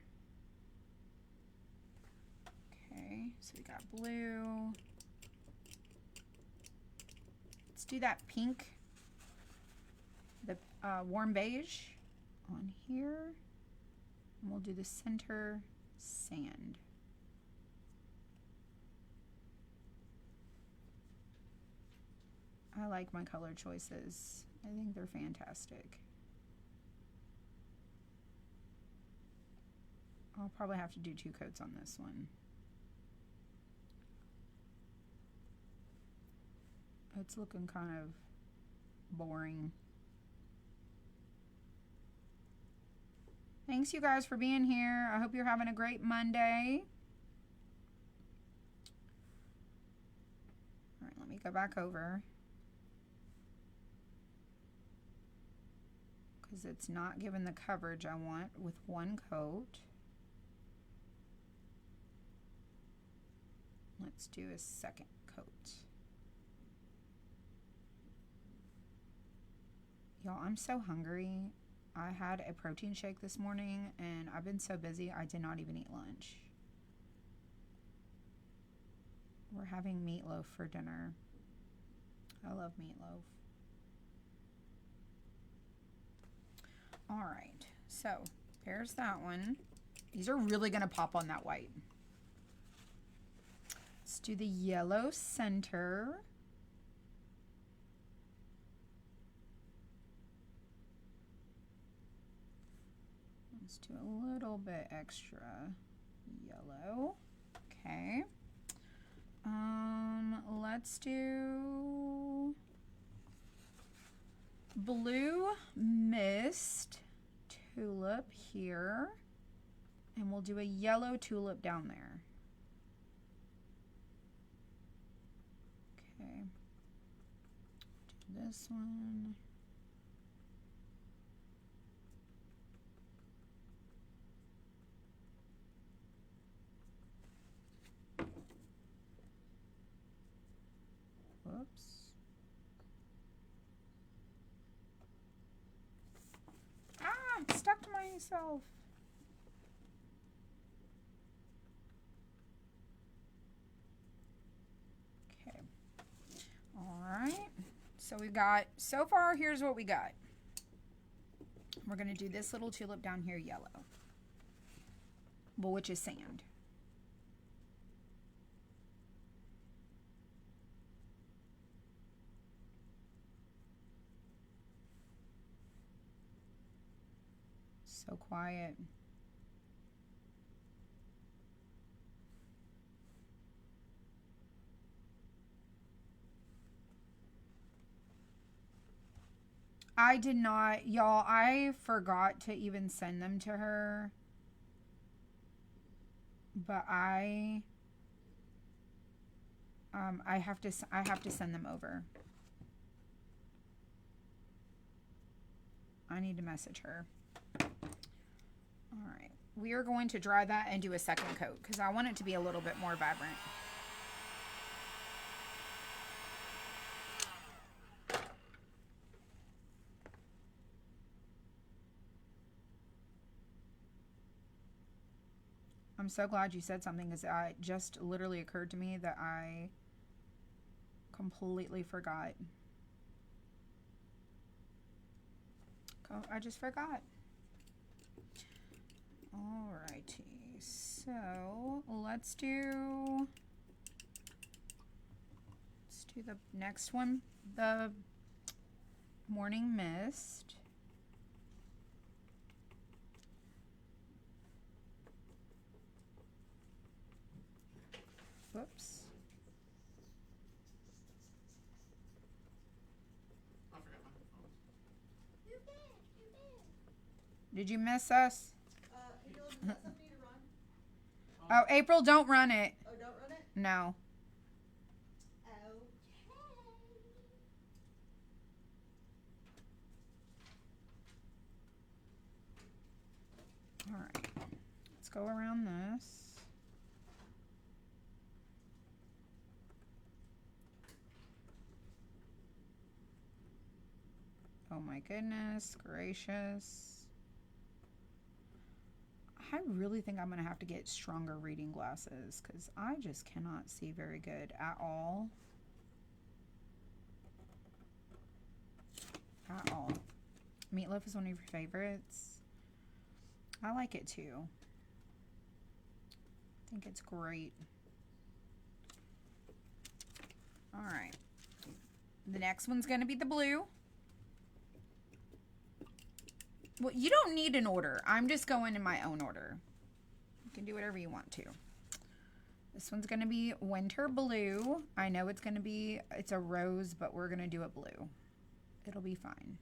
Okay, so we got blue. Let's do that pink, the warm beige on here. And we'll do the center sand. I like my color choices. I think they're fantastic. I'll probably have to do 2 coats on this one. It's looking kind of boring. Thanks you guys for being here. I hope you're having a great Monday. All right, let me go back over. Because it's not giving the coverage I want with 1 coat. Let's do a 2nd coat. Y'all, I'm so hungry. I had a protein shake this morning and I've been so busy I did not even eat lunch. We're having meatloaf for dinner. I love meatloaf. All right, so there's that one. These are really gonna pop on that white. Let's do the yellow center. Let's do a little bit extra yellow. Okay. Let's do blue mist tulip here. And we'll do a yellow tulip down there. Okay. Do this one. Whoops. Ah, I'm stuck to myself. Okay. All right. So we got, so far, here's what we got. We're going to do this little tulip down here yellow. Well, which is sand. So quiet. I did not, y'all, I forgot to even send them to her. But I have to send them over. I need to message her. All right. We are going to dry that and do a second coat because I want it to be a little bit more vibrant. I'm so glad you said something because it just literally occurred to me that I completely forgot. I just forgot. Alrighty, so let's do the next one, the morning mist. Whoops. I forgot my headphones. You're back. You're back. Did you miss us? April, is that something to run? Oh, April, don't run it. Oh, don't run it? No. Okay. All right. Let's go around this. Oh my goodness gracious. I really think I'm going to have to get stronger reading glasses because I just cannot see very good at all. At all. Meatloaf is one of your favorites. I like it too. I think it's great. All right. The next one's going to be the blue. Well, you don't need an order. I'm just going in my own order. You can do whatever you want to. This one's going to be winter blue. I know it's going to be, it's a rose, but we're going to do it blue. It'll be fine.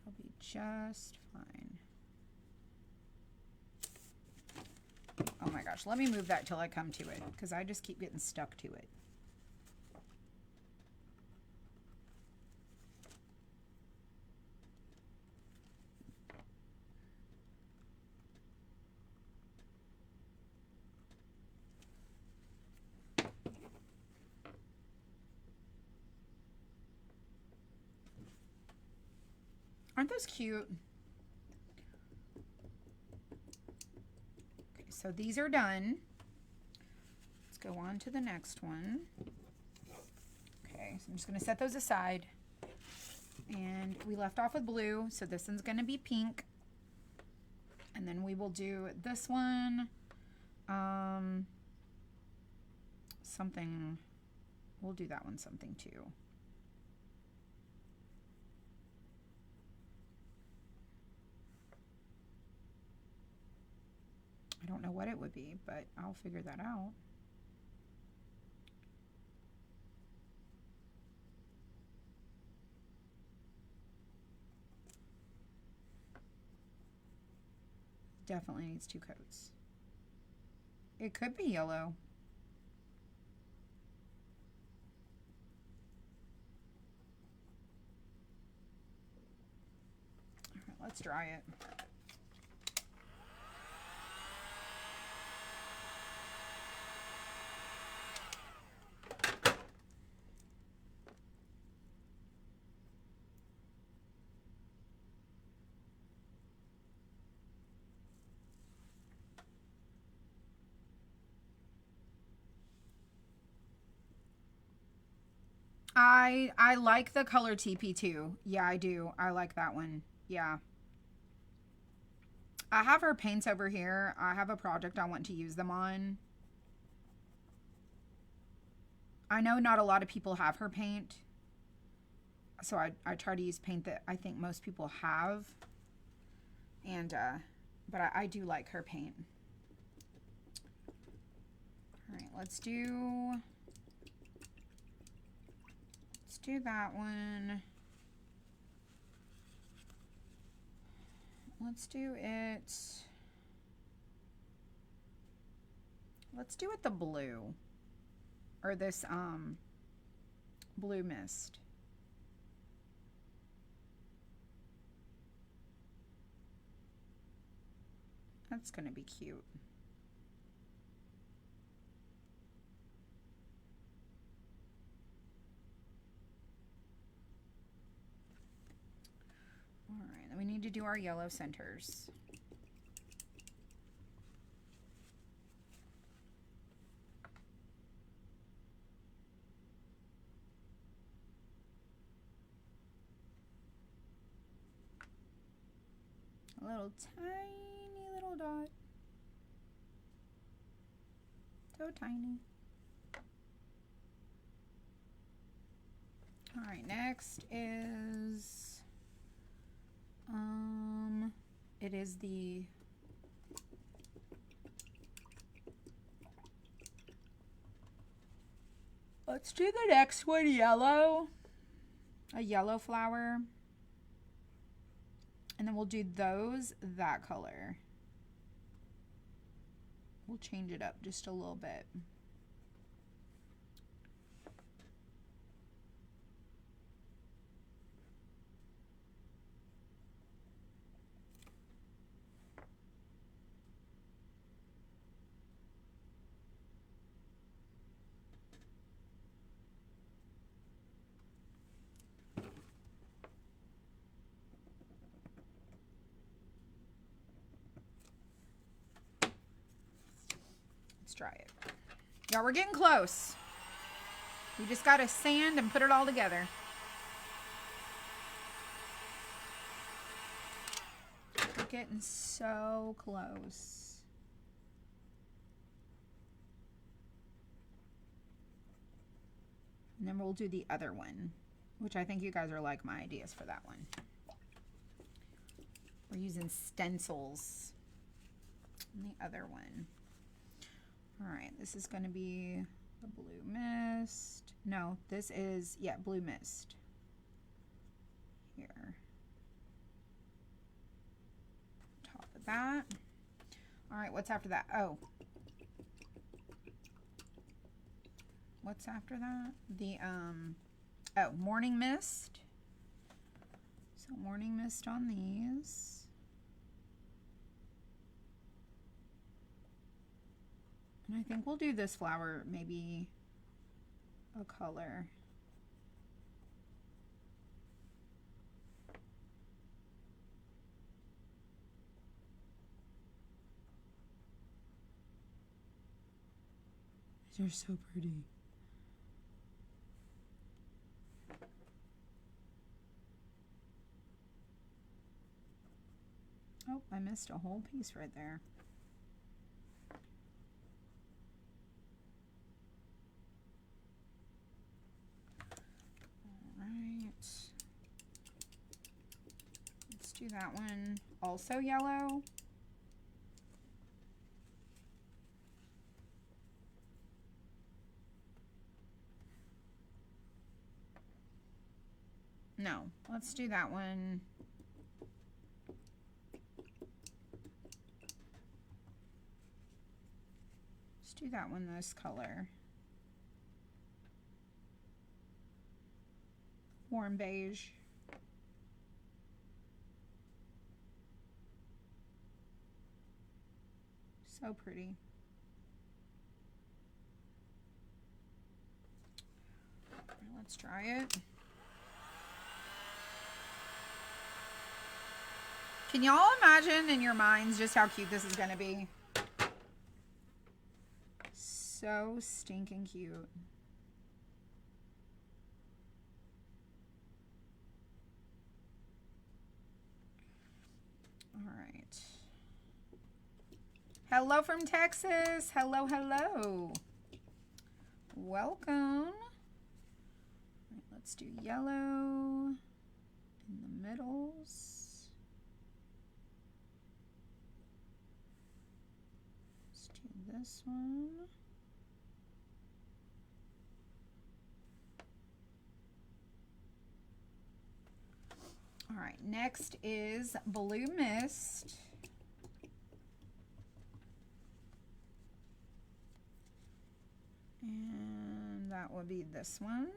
It'll be just fine. Oh my gosh, let me move that till I come to it because I just keep getting stuck to it. Aren't those cute? Okay, so these are done. Let's go on to the next one. Okay, so I'm just going to set those aside. And we left off with blue, so this one's going to be pink. And then we will do this one. Something, we'll do that one something too. I don't know what it would be, but I'll figure that out. Definitely needs 2 coats. It could be yellow. All right, let's dry it. I like the color TP2. Yeah, I do. I like that one. Yeah. I have her paints over here. I have a project I want to use them on. I know not a lot of people have her paint. So I try to use paint that I think most people have. And, but I do like her paint. All right, let's do that one. Let's do it the blue, or this blue mist. That's gonna be cute. All right, then we need to do our yellow centers. A little tiny little dot. So tiny. All right, next is it is the let's do the next one yellow. A yellow flower. And then we'll do those that color. We'll change it up just a little bit. Let's try it. Yeah, we're getting close. We just got to sand and put it all together. We're getting so close. And then we'll do the other one, which I think you guys are like my ideas for that one. We're using stencils. And the other one. All right, this is going to be the blue mist. No, this is, yeah, blue mist. Here. Top of that. All right, what's after that? Oh. What's after that? The, oh, morning mist. So morning mist on these. And I think we'll do this flower, maybe a color. They're so pretty. Oh, I missed a whole piece right there. All right. Let's do that one. Also yellow. No, let's do that one. Let's do that one this color. Warm beige. So pretty. All right, let's try it. Can y'all imagine in your minds just how cute this is going to be? So stinking cute. All right. Hello from Texas. Hello, hello. Welcome. All right, let's do yellow in the middles. This one. All right, next is Blue Mist. And that would be this one.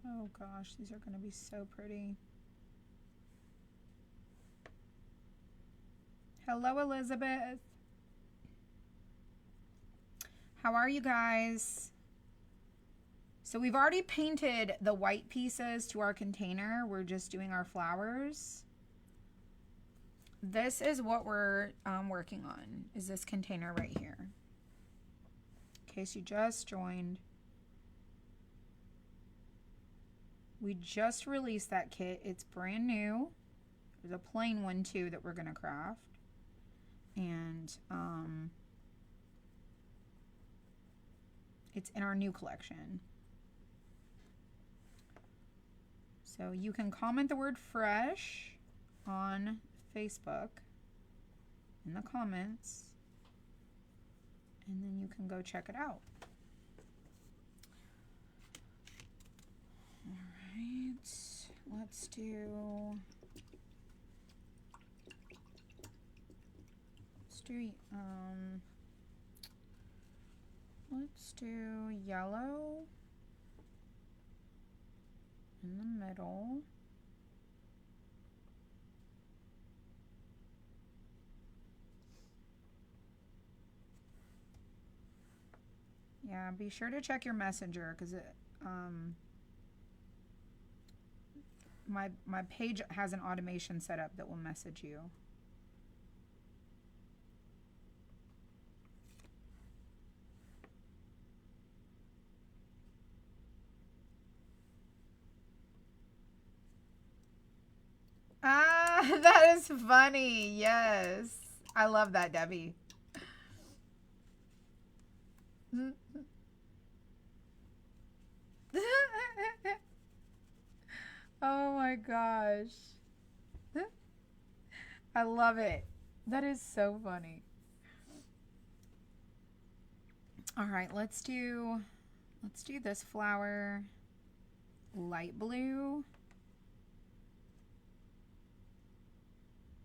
Oh gosh, these are going to be so pretty. Hello, Elizabeth. How are you guys? So we've already painted the white pieces to our container. We're just doing our flowers. This is what we're working on, is this container right here. In case you just joined. We just released that kit. It's brand new. There's a plain one too that we're gonna craft. And it's in our new collection. So you can comment the word fresh on Facebook in the comments, and then you can go check it out. All right, let's do yellow in the middle. Yeah, be sure to check your messenger because it my page has an automation set up that will message you. Ah, that is funny. Yes. I love that, Debbie. Oh my gosh. I love it. That is so funny. All right, let's do this flower light blue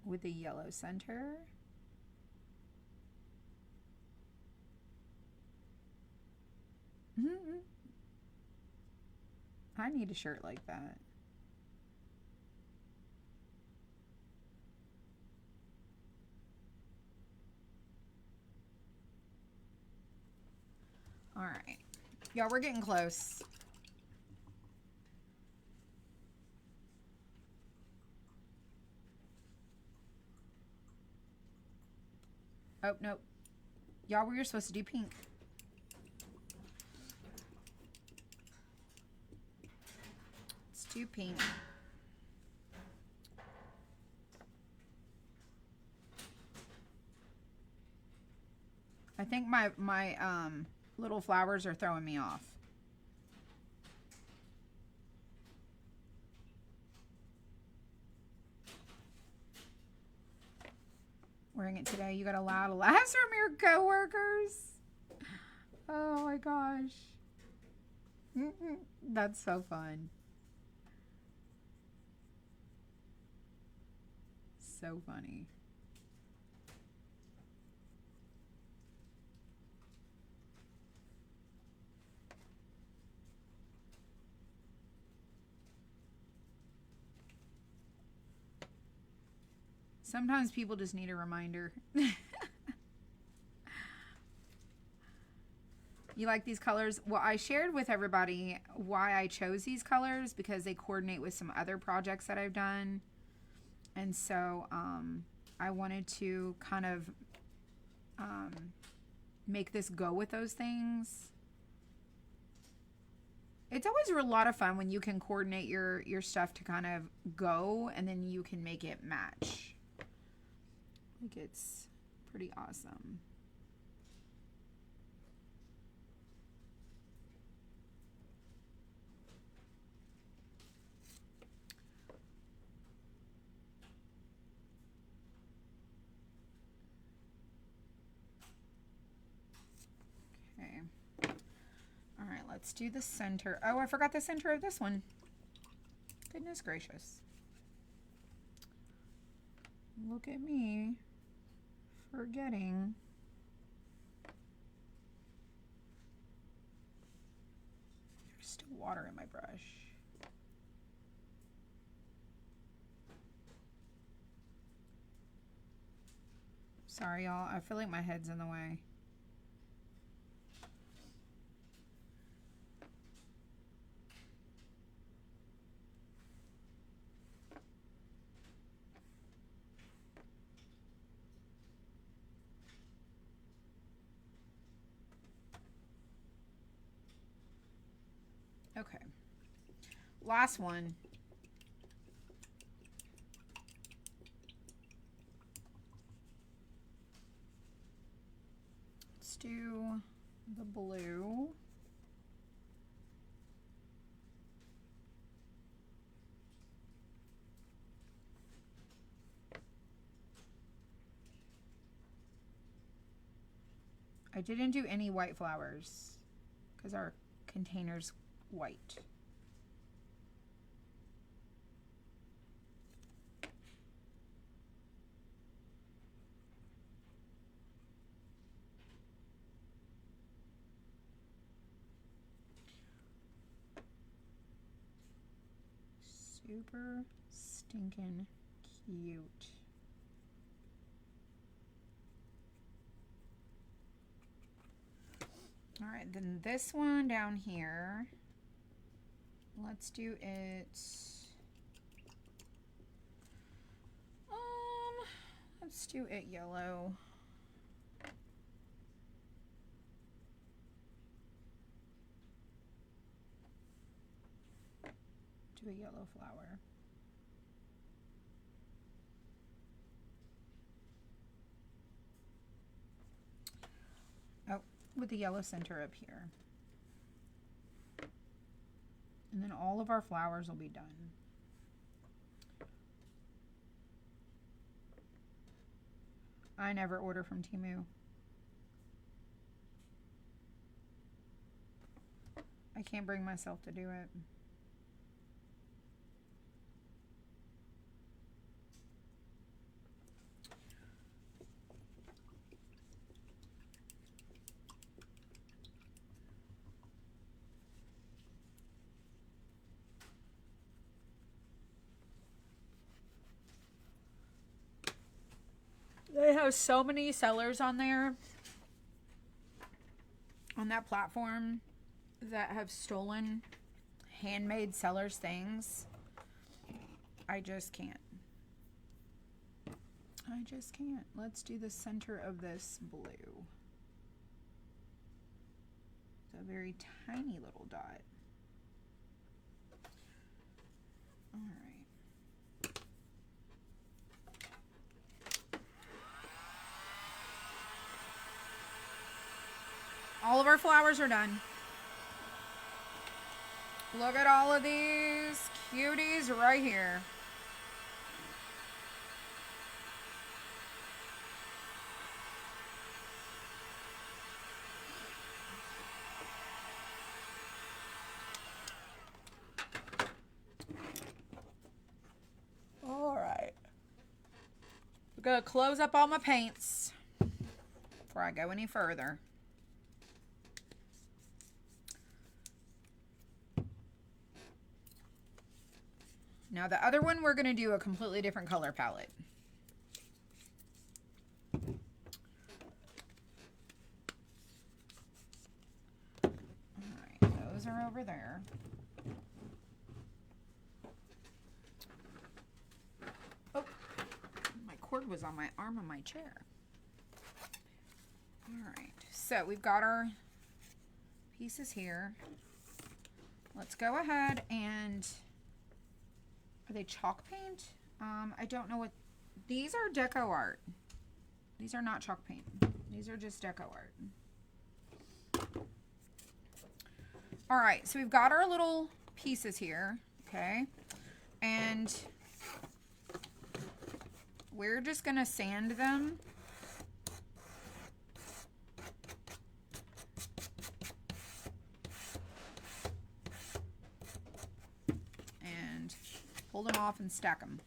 with a yellow center. I need a shirt like that. All right. Y'all, we're getting close. Oh, nope. Y'all, we were supposed to do pink. Let's do pink. I think my little flowers are throwing me off. Wearing it today. You got a lot of laughs from your coworkers. Oh my gosh. That's so fun. So funny. Sometimes people just need a reminder. You like these colors? Well, I shared with everybody why I chose these colors because they coordinate with some other projects that I've done. And so I wanted to kind of make this go with those things. It's always a lot of fun when you can coordinate your stuff to kind of go and then you can make it match. I think it's pretty awesome. Okay. All right, let's do the center. Oh, I forgot the center of this one. Goodness gracious. Look at me forgetting. There's still water in my brush. Sorry, y'all. I feel like my head's in the way. Okay. Last one. Let's do the blue. I didn't do any white flowers because our container's white. Super stinking cute. All right, then this one down here, let's do it. Let's do it yellow. Do a yellow flower. Oh, with the yellow center up here. And then all of our flowers will be done. I never order from Temu. I can't bring myself to do it. They have so many sellers on there. on that platform that have stolen handmade sellers things. I just can't. I just can't. Let's do the center of this blue. It's a very tiny little dot. All right. All of our flowers are done. Look at all of these cuties right here. All right. I'm gonna close up all my paints before I go any further. Now the other one, we're gonna do a completely different color palette. All right, those are over there. Oh, my cord was on my arm of my chair. All right, so we've got our pieces here. Let's go ahead and, are they chalk paint? I don't know what, these are deco art. These are not chalk paint. These are just deco art. All right, so we've got our little pieces here, okay? And we're just gonna sand them. And pull them off and stack them.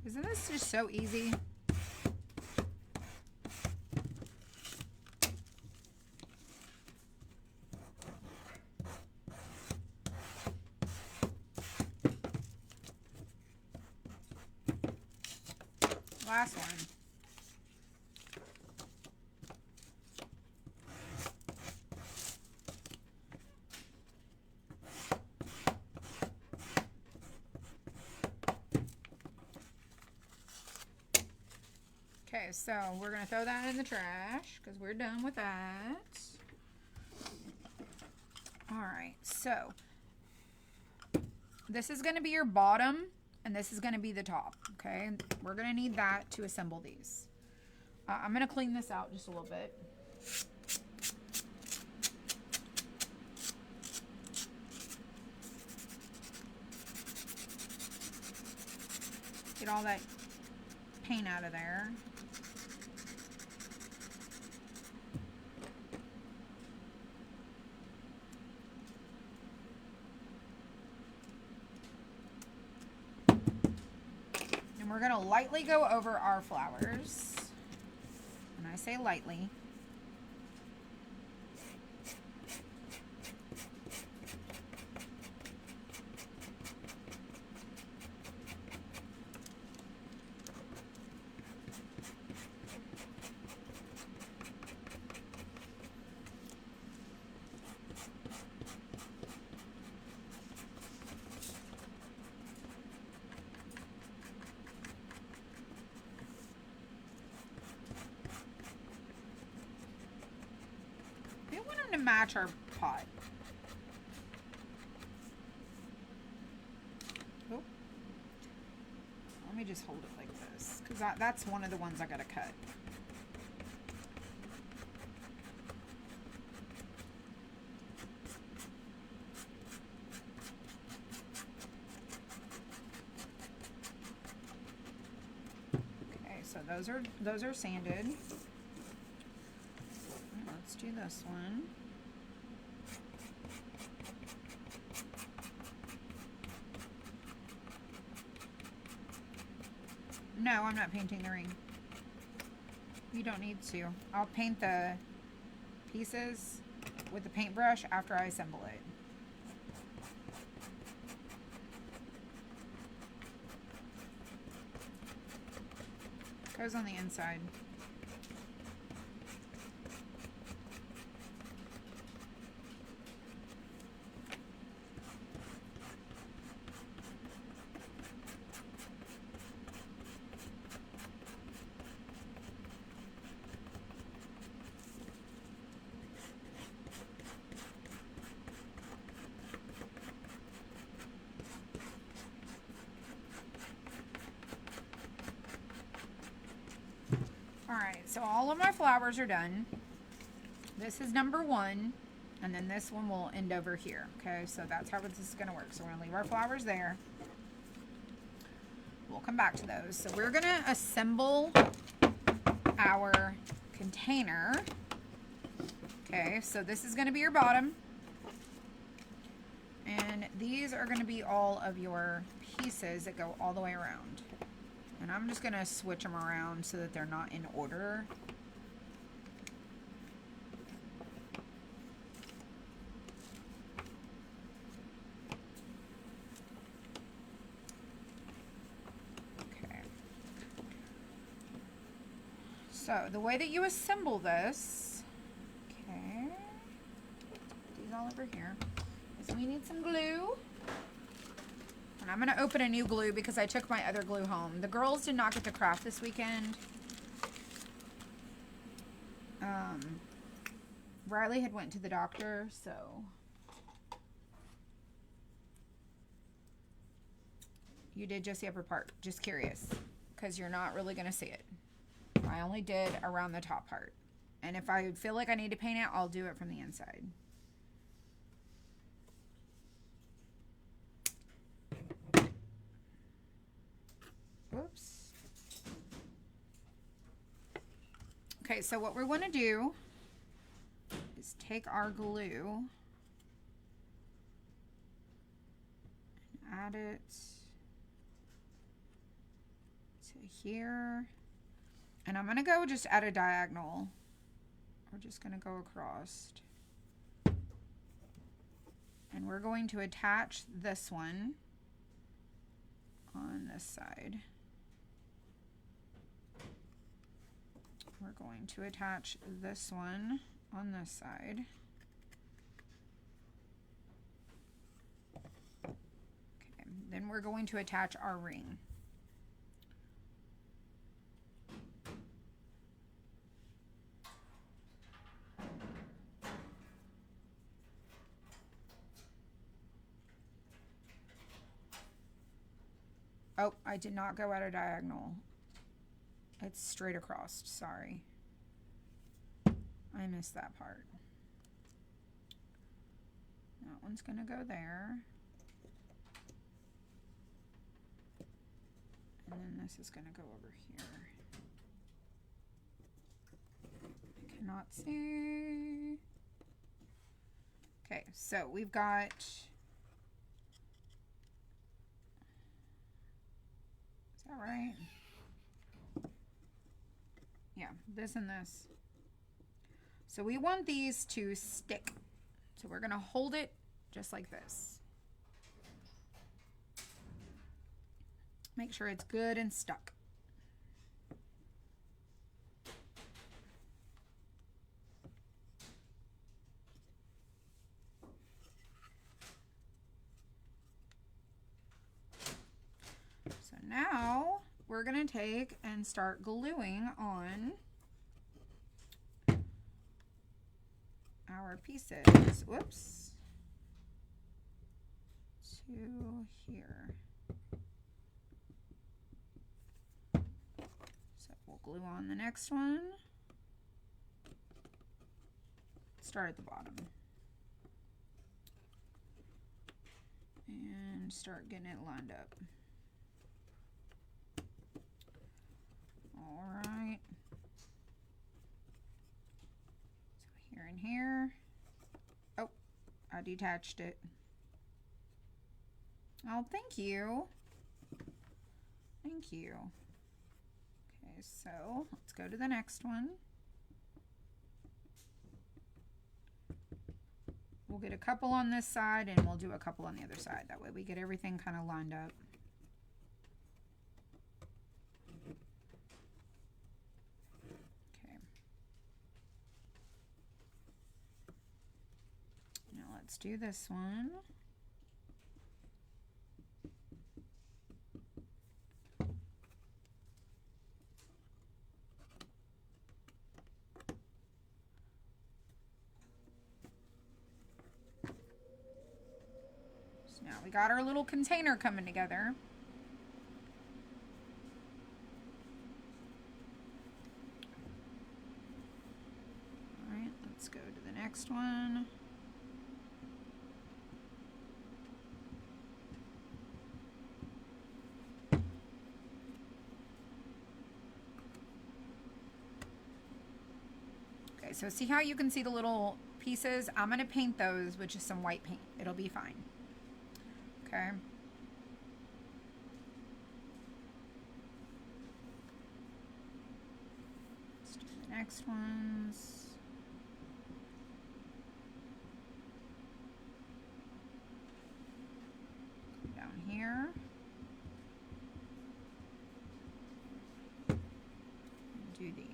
Isn't this just so easy? Last one. Okay, so we're gonna throw that in the trash because we're done with that. All right, so this is gonna be your bottom and this is gonna be the top, okay? We're gonna need that to assemble these. I'm gonna clean this out just a little bit. Get all that paint out of there. And we're gonna lightly go over our flowers. And I say lightly. match our pot. Oh. Let me just hold it like this, because that's one of the ones I gotta cut. Okay, so those are sanded. Let's do this one. No, I'm not painting the ring. You don't need to. I'll paint the pieces with the paintbrush after I assemble it. Goes on the inside. Alright, so all of my flowers are done. This is number 1, and then this one will end over here. Okay, so that's how this is going to work. So we're going to leave our flowers there. We'll come back to those. So we're going to assemble our container. Okay, so this is going to be your bottom. And these are going to be all of your pieces that go all the way around. And I'm just going to switch them around so that they're not in order. Okay. So the way that you assemble this, okay, put these all over here, is we need some glue. And I'm going to open a new glue because I took my other glue home. The girls did not get to craft this weekend. Riley had went to the doctor, so. You did just the upper part. Just curious. Because you're not really going to see it. I only did around the top part. And if I feel like I need to paint it, I'll do it from the inside. Whoops. Okay, so what we want to do is take our glue and add it to here. And I'm going to go just at a diagonal. We're just going to go across. And we're going to attach this one on this side. We're going to attach this one on this side. Okay, then we're going to attach our ring. Oh, I did not go at a diagonal. It's straight across, sorry. I missed that part. That one's gonna go there. And then this is gonna go over here. I cannot see. Okay, so we've got all right. Yeah, this and this. So we want these to stick. So we're going to hold it just like this. Make sure it's good and stuck. Now we're going to take and start gluing on our pieces. Whoops. To here. So we'll glue on the next one. Start at the bottom. And start getting it lined up. All right. So here and here. Oh, I detached it. Oh, thank you. Thank you. Okay, so let's go to the next one. We'll get a couple on this side and we'll do a couple on the other side. That way we get everything kind of lined up. Okay. Now let's do this one. Now we got our little container coming together. All right, let's go to the next one. Okay, so see how you can see the little pieces? I'm going to paint those with just some white paint. It'll be fine. Okay. Let's do the next ones. Down here. And do these.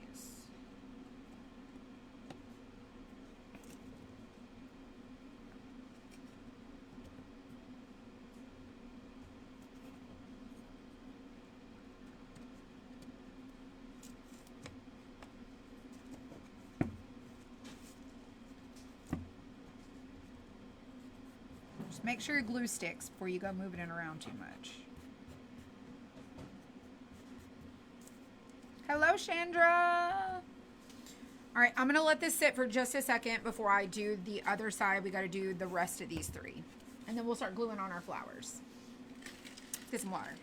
Just make sure your glue sticks before you go moving it around too much. Hello, Chandra. All right, I'm going to let this sit for just a second before I do the other side. We got to do the rest of these three. And then we'll start gluing on our flowers. Let's get some water.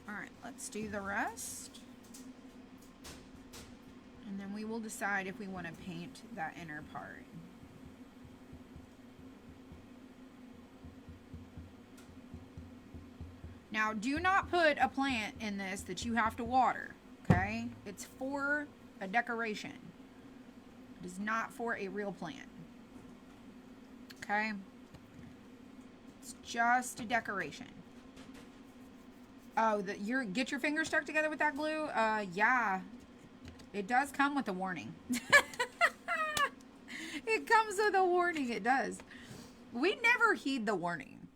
All right, let's do the rest. And then we will decide if we want to paint that inner part. Now, do not put a plant in this that you have to water, okay? It's for a decoration. It is not for a real plant, okay? It's just a decoration. Oh, get your fingers stuck together with that glue? Yeah. It does come with a warning. It comes with a warning, it does. We never heed the warning,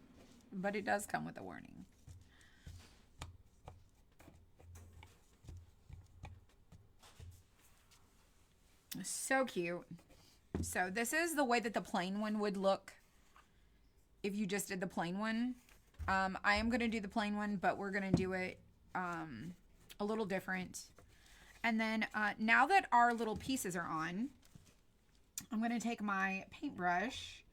but it does come with a warning. So cute. So this is the way that the plain one would look if you just did the plain one. I am going to do the plain one, but we're going to do it a little different. And then now that our little pieces are on, I'm going to take my paintbrush,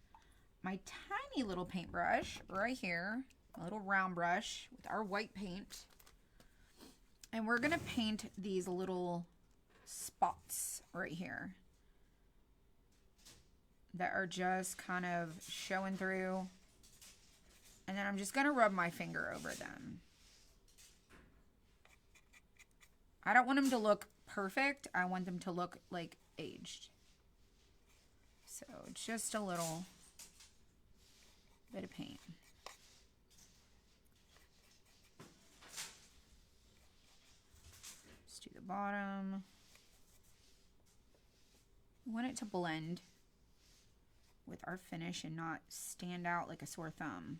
my tiny little paintbrush right here, a little round brush with our white paint. And we're going to paint these little spots right here that are just kind of showing through. And then I'm just going to rub my finger over them. I don't want them to look perfect. I want them to look like aged. So just a little bit of paint. Just do the bottom. want it to blend with our finish and not stand out like a sore thumb.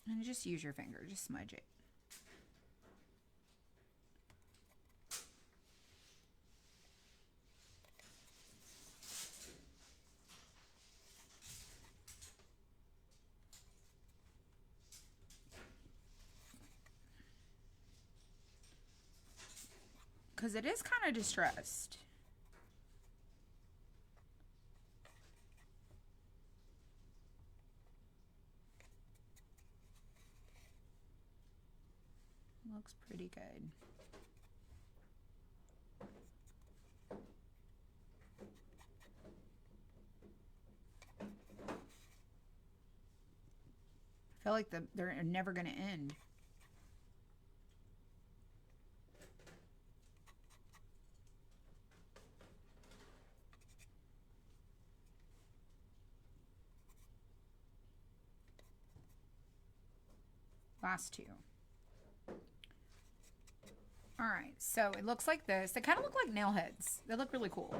And just use your finger, just smudge it. Because it is kind of distressed. Looks pretty good. I feel like they're never going to end. Last two. All right, so it looks like this. They kind of look like nail heads. They look really cool.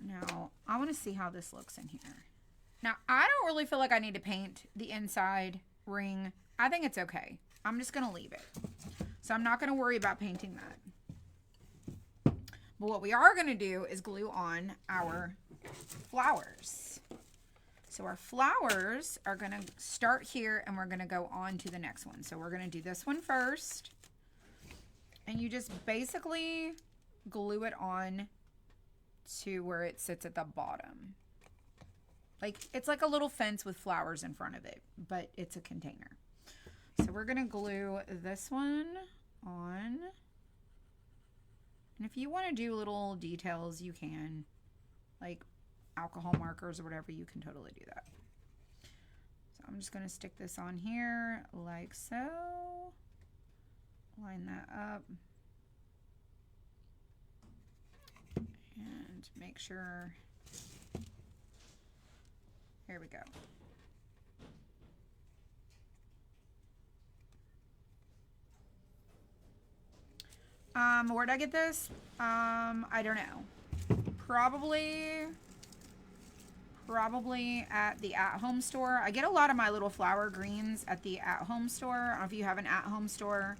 Now, I want to see how this looks in here. Now, I don't really feel like I need to paint the inside ring. I think it's okay. I'm just going to leave it. So I'm not going to worry about painting that. But what we are going to do is glue on our flowers. So our flowers are going to start here and we're going to go on to the next one. So we're going to do this one first. And you just basically glue it on to where it sits at the bottom. Like, it's like a little fence with flowers in front of it, but it's a container. So we're going to glue this one on. And if you want to do little details, you can. Like alcohol markers or whatever, you can totally do that. So I'm just going to stick this on here like so. Line that up. And make sure. Here we go. Where'd I get this? I don't know. Probably at the at-home store. I get a lot of my little flower greens at the at-home store. I don't know if you have an at-home store.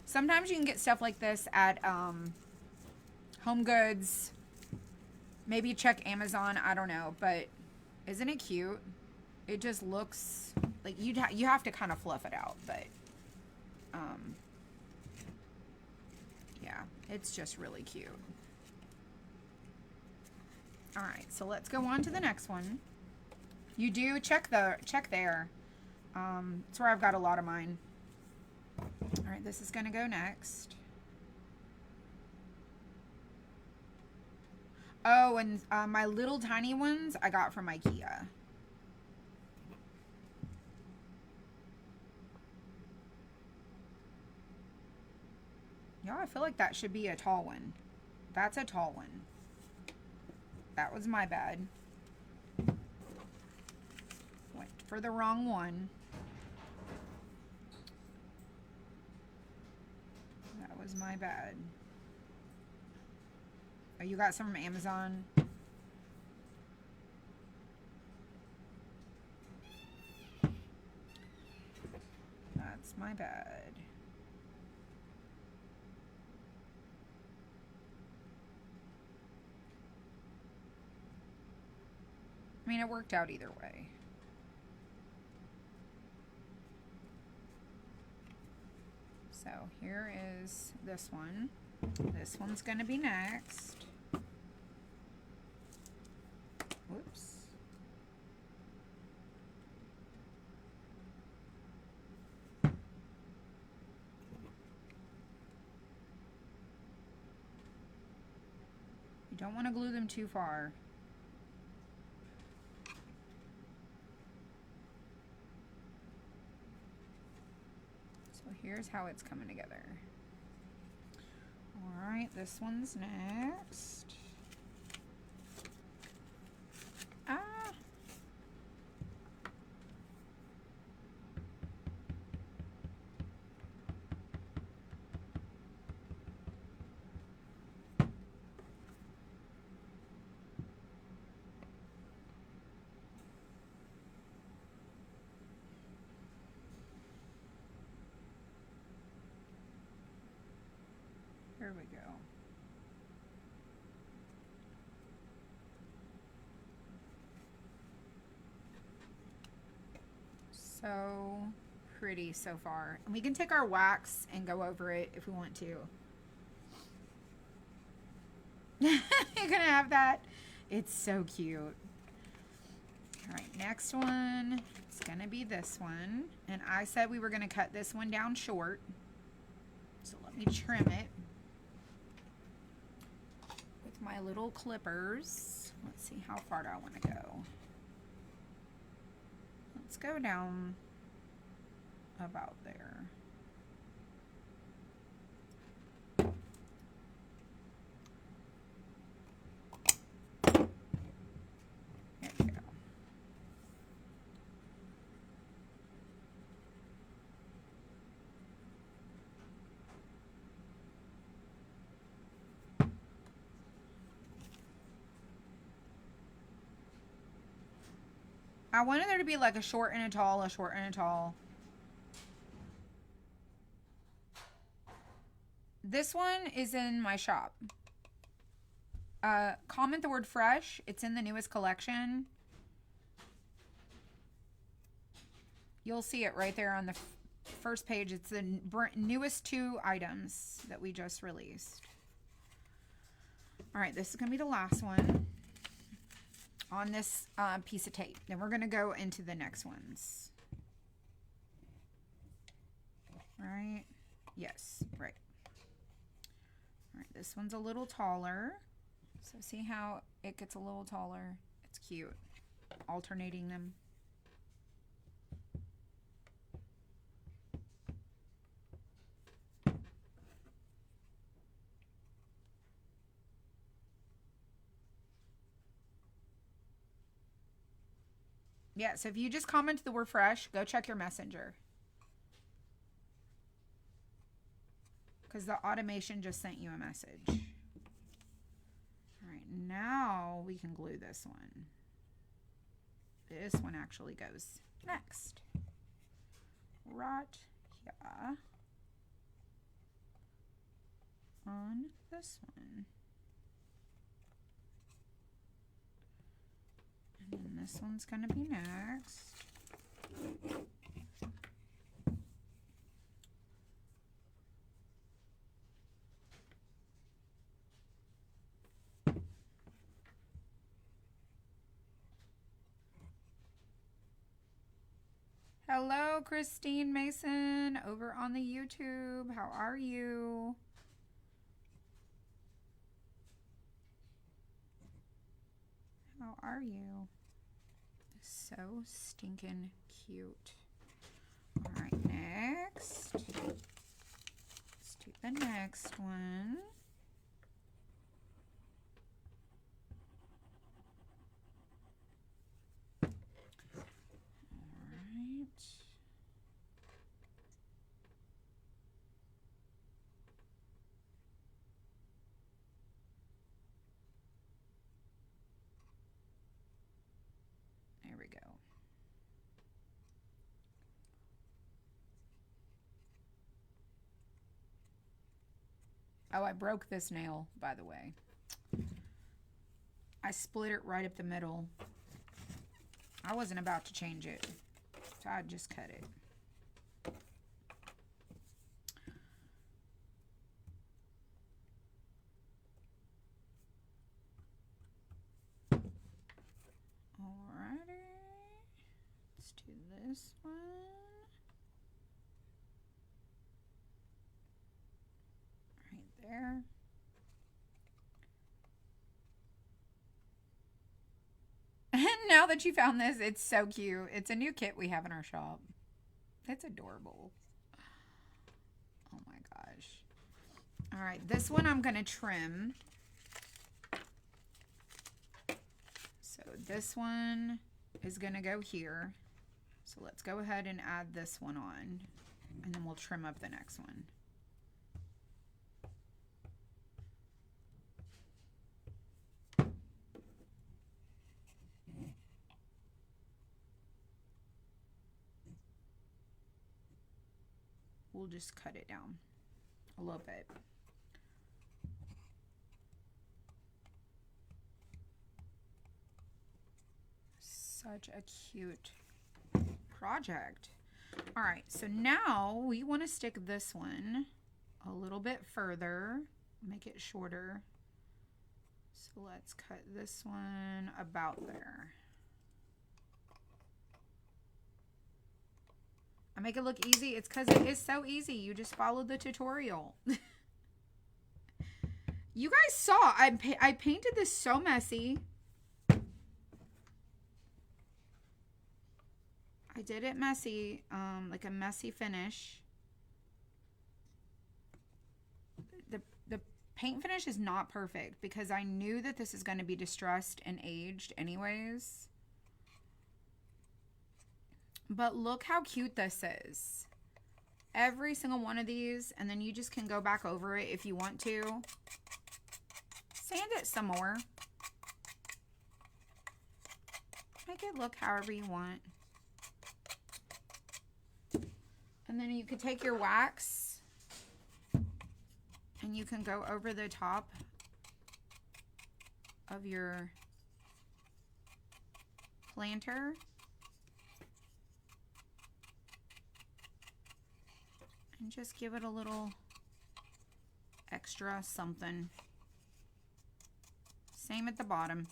Sometimes you can get stuff like this at Home Goods. Maybe check Amazon. I don't know, but isn't it cute? It just looks like you have to kind of fluff it out, but yeah, it's just really cute. All right, so let's go on to the next one. You do check there. It's where I've got a lot of mine. All right, this is gonna go next. Oh, and my little tiny ones I got from IKEA. Yeah, I feel like that should be a tall one. That's a tall one. That was my bad. Went for the wrong one. That was my bad. Oh, you got some from Amazon? That's my bad. I mean, it worked out either way. So here is this one. This one's going to be next. Whoops. You don't want to glue them too far. So here's how it's coming together. All right, this one's next. Here we go. So pretty so far. And we can take our wax and go over it if we want to. You're gonna have that? It's so cute. All right, next one. It's gonna be this one. And I said we were gonna cut this one down short. So let me trim it with my little clippers. Let's see, how far do I want to go? Let's go down about there. There we go. I wanted there to be like a short and a tall, a short and a tall. This one is in my shop. Comment the word fresh. It's in the newest collection. You'll see it right there on the first page. It's the newest 2 items that we just released. All right, this is going to be the last one on this piece of tape. Then we're going to go into the next ones. Right? Yes, right. All right, this one's a little taller. So see how it gets a little taller? It's cute. Alternating them. Yeah, so if you just comment the word fresh, go check your messenger. Because the automation just sent you a message. All right, now we can glue this one. This one actually goes next. Right here. On this one. And then this one's going to be next. Hello, Christine Mason over on the YouTube. How are you? How are you? So stinking cute. All right, next. Let's do the next one. There we go. Oh, I broke this nail, by the way. I split it right up the middle. I wasn't about to change it, so I just cut it. Alrighty. Let's do this one. Right there. Now that you found this, it's so cute. It's a new kit we have in our shop. It's adorable. Oh my gosh. All right, this one I'm going to trim. So this one is going to go here. So let's go ahead and add this one on, and then we'll trim up the next one. We'll just cut it down a little bit. Such a cute project. All right, so now we want to stick this one a little bit further, make it shorter. So let's cut this one about there. I make it look easy. It's because it is so easy. You just follow the tutorial. You guys saw, I painted this so messy. I did it messy, like a messy finish. The paint finish is not perfect because I knew that this is going to be distressed and aged anyways. But look how cute this is. Every single one of these, and then you just can go back over it if you want to. Sand it some more. Make it look however you want. And then you could take your wax and you can go over the top of your planter. And just give it a little extra something. Same at the bottom.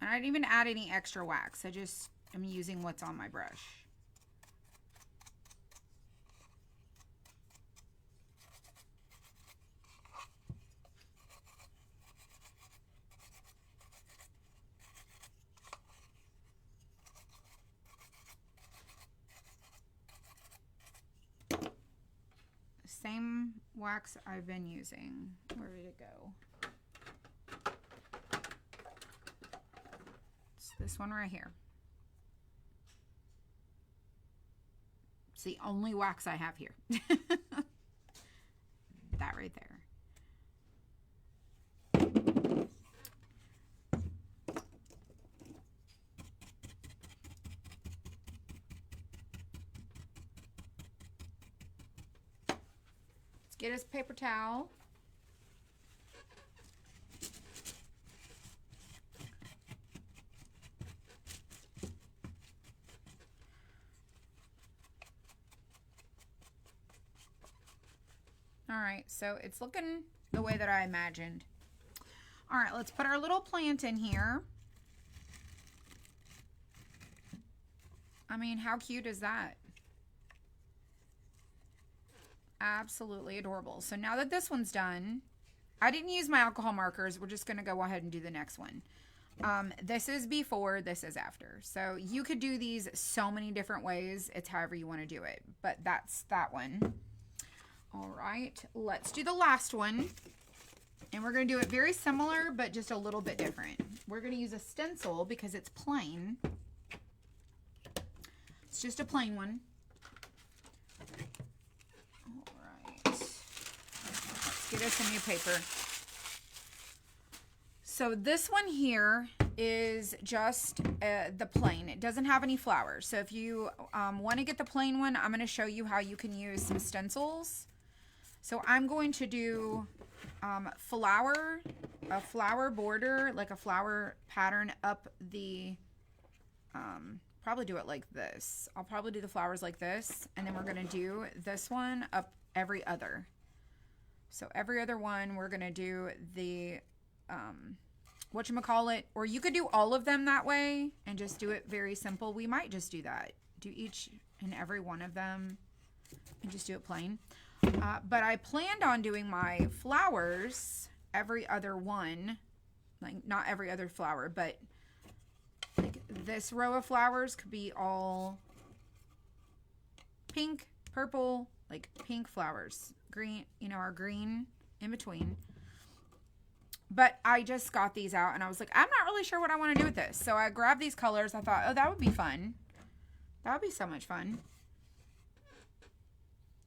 And I didn't even add any extra wax. I just am using what's on my brush. Same wax I've been using. Where did it go? It's this one right here. It's the only wax I have here. That right there. Get us a paper towel. All right, so it's looking the way that I imagined. All right, let's put our little plant in here. I mean, how cute is that? Absolutely adorable. So now that this one's done, I didn't use my alcohol markers. We're just going to go ahead and do the next one. This is before, this is after. So you could do these so many different ways. It's however you want to do it. But that's that one. All right, let's do the last one. And we're going to do it very similar, but just a little bit different. We're going to use a stencil because it's plain. It's just a plain one. Get us a new paper. So this one here is just the plain. It doesn't have any flowers. So if you want to get the plain one, I'm going to show you how you can use some stencils. So I'm going to do a flower border, like a flower pattern up the, probably do it like this. I'll probably do the flowers like this. And then we're going to do this one up every other. So every other one, we're going to do the, whatchamacallit, or you could do all of them that way and just do it very simple. We might just do that. Do each and every one of them and just do it plain. But I planned on doing my flowers every other one, like not every other flower, but like this row of flowers could be all pink, purple, like pink flowers. Green, you know, our green in between. But I just got these out and I was like, I'm not really sure what I want to do with this. So I grabbed these colors. I thought, oh, that would be fun. That would be so much fun.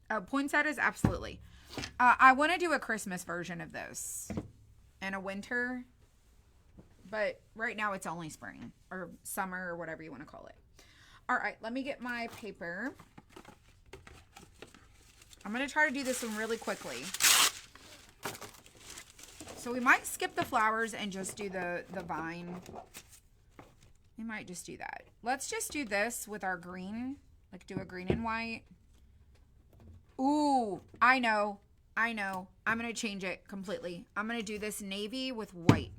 Oh, poinsettias, absolutely. I want to do a Christmas version of this and a winter. But right now it's only spring or summer or whatever you want to call it. All right, let me get my paper. I'm going to try to do this one really quickly. So we might skip the flowers and just do the vine. We might just do that. Let's just do this with our green. Like do a green and white. Ooh, I know. I'm going to change it completely. I'm going to do this navy with white.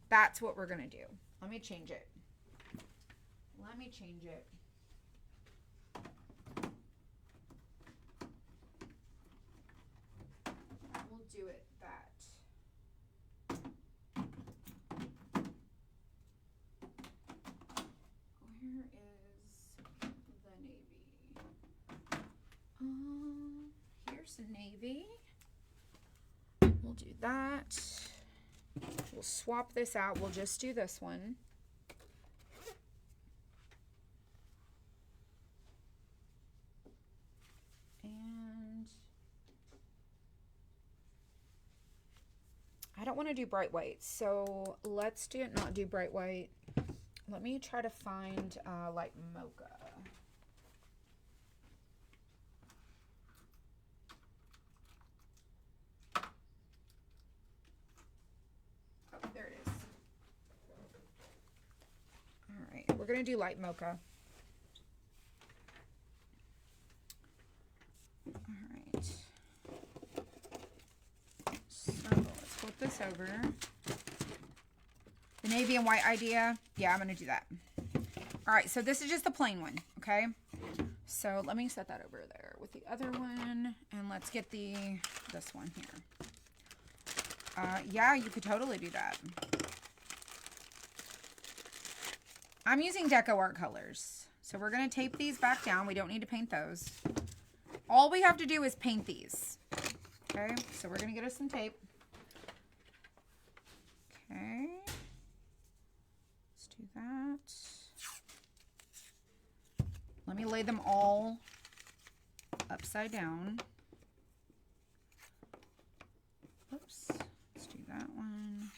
That's what we're going to do. Let me change it. We'll do it that. Where is the navy? Here's the navy. We'll do that. We'll swap this out. We'll just do this one. And I don't want to do bright white, so let's not do bright white. Let me try to find like mocha. Oh, there it is. All right, we're gonna do light mocha. All right. So let's flip this over. The navy and white idea. Yeah, I'm going to do that. All right, so this is just the plain one, okay? So let me set that over there with the other one. And let's get this one here. Yeah, you could totally do that. I'm using Decor colors. So we're going to tape these back down. We don't need to paint those. All we have to do is paint these. Okay, so we're going to get us some tape. Okay. Let's do that. Let me lay them all upside down. Oops. Let's do that one.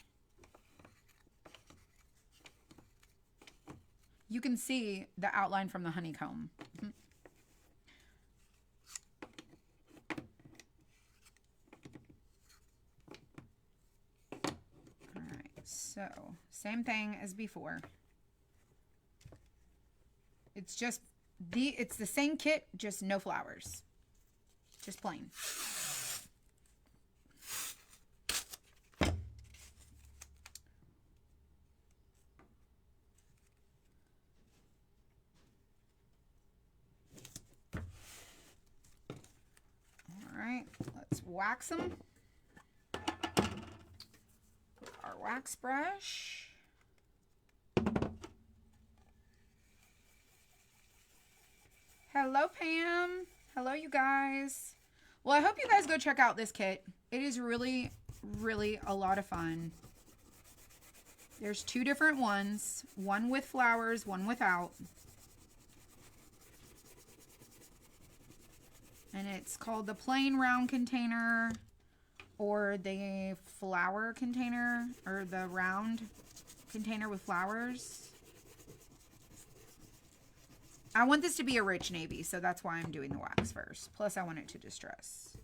You can see the outline from the honeycomb. So, same thing as before. It's just it's the same kit, just no flowers. Just plain. All right, let's wax them. Our wax brush. Hello, Pam. Hello, you guys. Well, I hope you guys go check out this kit. It is really, really a lot of fun. There's two different ones. One with flowers, one without. And it's called the plain round container, or the flower container, or the round container with flowers. I want this to be a rich navy, so that's why I'm doing the wax first. Plus, I want it to distress.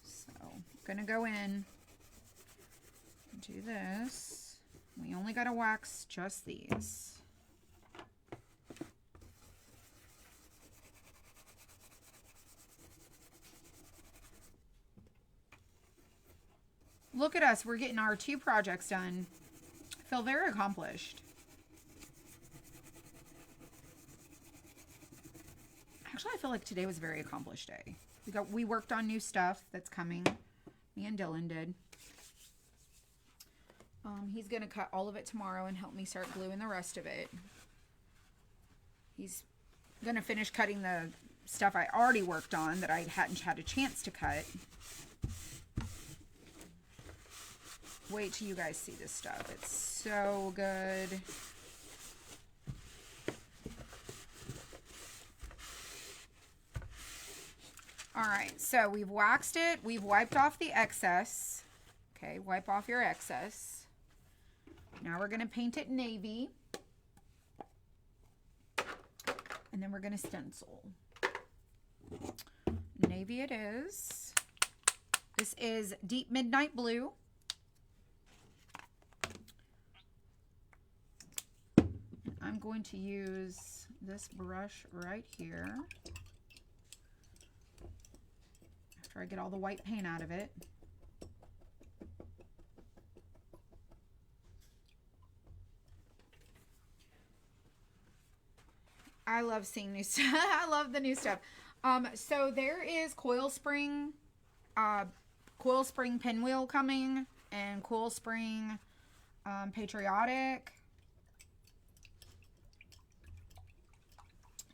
So, I'm going to go in and do this. We only got to wax just these. Look at us. We're getting our 2 projects done. I feel very accomplished. Actually, I feel like today was a very accomplished day. We worked on new stuff that's coming. Me and Dylan did. He's going to cut all of it tomorrow and help me start gluing the rest of it. He's going to finish cutting the stuff I already worked on that I hadn't had a chance to cut. Wait till you guys see this stuff. It's so good. All right, so we've waxed it. We've wiped off the excess. Okay, wipe off your excess. Now we're going to paint it navy. And then we're going to stencil. Navy it is. This is Deep Midnight Blue. I'm going to use this brush right here after I get all the white paint out of it. I love seeing new stuff. I love the new stuff. So there is coil spring pinwheel coming, and coil spring patriotic.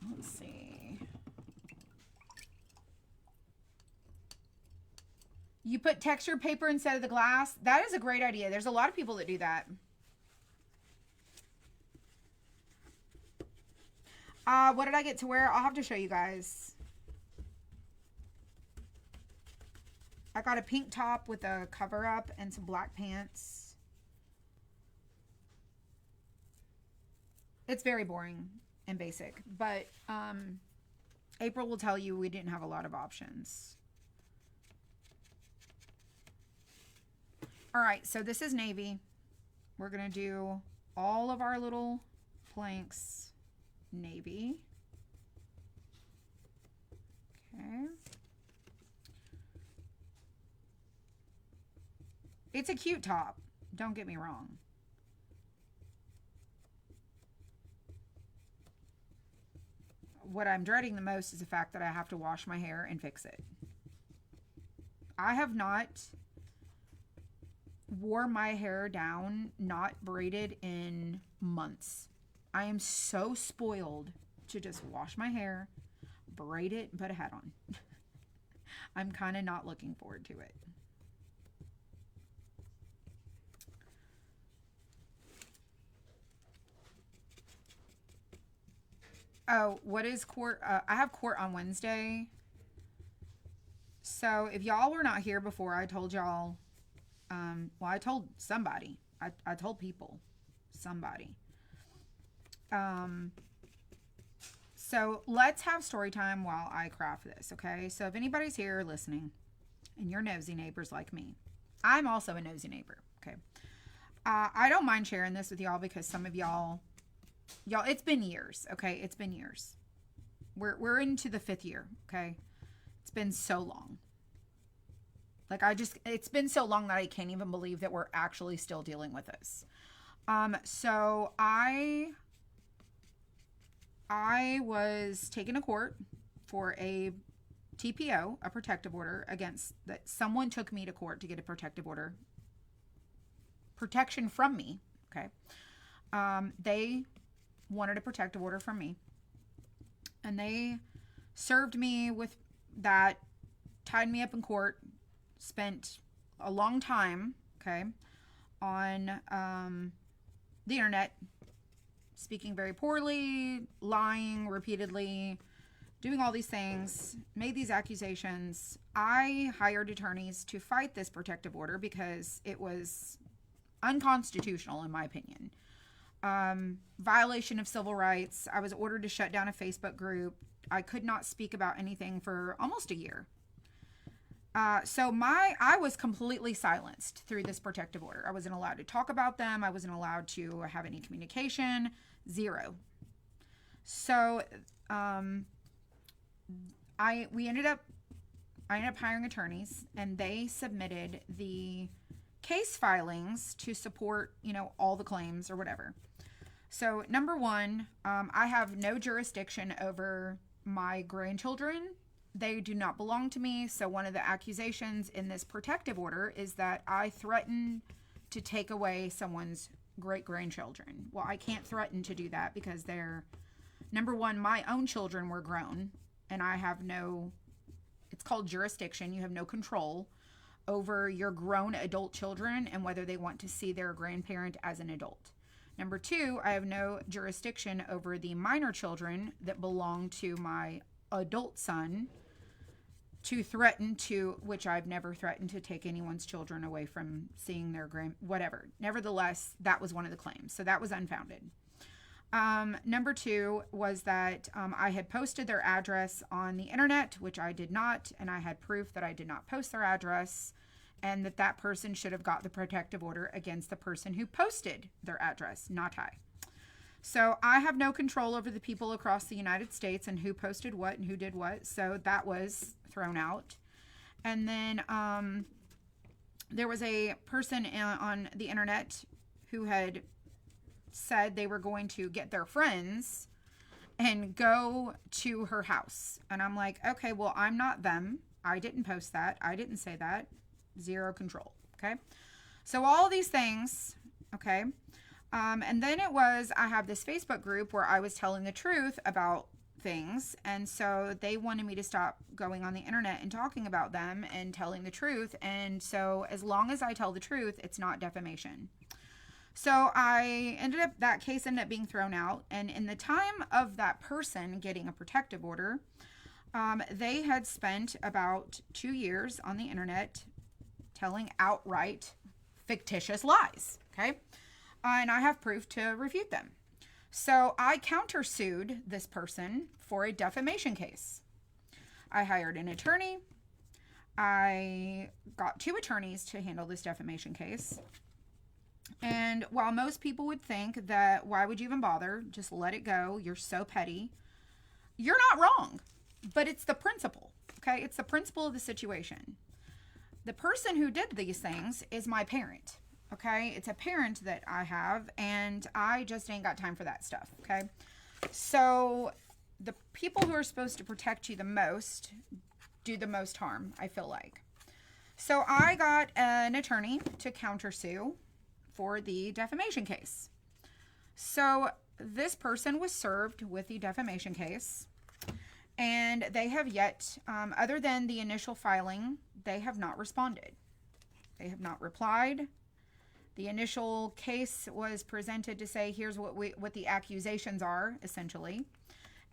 Let's see. You put texture paper instead of the glass. That is a great idea. There's a lot of people that do that. What did I get to wear? I'll have to show you guys. I got a pink top with a cover up and some black pants. It's very boring and basic, but April will tell you we didn't have a lot of options. All right, so this is navy. We're gonna do all of our little planks navy. Okay. It's a cute top, don't get me wrong. What I'm dreading the most is the fact that I have to wash my hair and fix it. I have not wore my hair down, not braided, in months. I am so spoiled to just wash my hair, braid it, and put a hat on. I'm kind of not looking forward to it. Oh, what is court? I have court on Wednesday. So if y'all were not here before, I told y'all, well, I told somebody. I told people. Somebody. So let's have story time while I craft this, okay? So if anybody's here listening and you're nosy neighbors like me, I'm also a nosy neighbor, okay? I don't mind sharing this with y'all because some of y'all, it's been years, okay? It's been years. We're into the 5th year, okay? It's been so long. Like it's been so long that I can't even believe that we're actually still dealing with this. So I was taken to court for a TPO, a protective order against that. Someone took me to court to get a protective order, protection from me. Okay. They wanted a protective order from me, and they served me with that, tied me up in court, spent a long time, okay, on the internet, speaking very poorly, lying repeatedly, doing all these things, made these accusations. I hired attorneys to fight this protective order because it was unconstitutional, in my opinion. Violation of civil rights. I was ordered to shut down a Facebook group. I could not speak about anything for almost a year. So I was completely silenced through this protective order. I wasn't allowed to talk about them. I wasn't allowed to have any communication. Zero. So, I ended up hiring attorneys, and they submitted the case filings to support, all the claims or whatever. So number one, I have no jurisdiction over my grandchildren. They do not belong to me. So one of the accusations in this protective order is that I threaten to take away someone's great-grandchildren. Well, I can't threaten to do that because number one, my own children were grown, and I have it's called jurisdiction. You have no control over your grown adult children and whether they want to see their grandparent as an adult. Number two, I have no jurisdiction over the minor children that belong to my adult son to threaten to, which I've never threatened to take anyone's children away from seeing their whatever. Nevertheless, that was one of the claims. So that was unfounded. Number two was that I had posted their address on the internet, which I did not, and I had proof that I did not post their address, and that that person should have got the protective order against the person who posted their address, not I. So I have no control over the people across the United States and who posted what and who did what, so that was thrown out. And then there was a person on the internet who had said they were going to get their friends and go to her house. And I'm like, okay, well, I'm not them. I didn't post that. I didn't say that. Zero control. Okay. So all these things. Okay. And then I have this Facebook group where I was telling the truth about things. And so they wanted me to stop going on the internet and talking about them and telling the truth. And so as long as I tell the truth, it's not defamation. So that case ended up being thrown out. And in the time of that person getting a protective order, they had spent about 2 years on the internet telling outright fictitious lies. Okay. And I have proof to refute them. So I countersued this person for a defamation case. I hired an attorney. I got 2 attorneys to handle this defamation case. And while most people would think that, why would you even bother? Just let it go. You're so petty. You're not wrong, but it's the principle. Okay. It's the principle of the situation. The person who did these things is my parent. Okay. It's a parent that I have, and I just ain't got time for that stuff. Okay. So the people who are supposed to protect you the most do the most harm, I feel like. So I got an attorney to countersue for the defamation case. So this person was served with the defamation case, and they have yet, other than the initial filing, they have not responded. They have not replied. The initial case was presented to say, here's what the accusations are, essentially.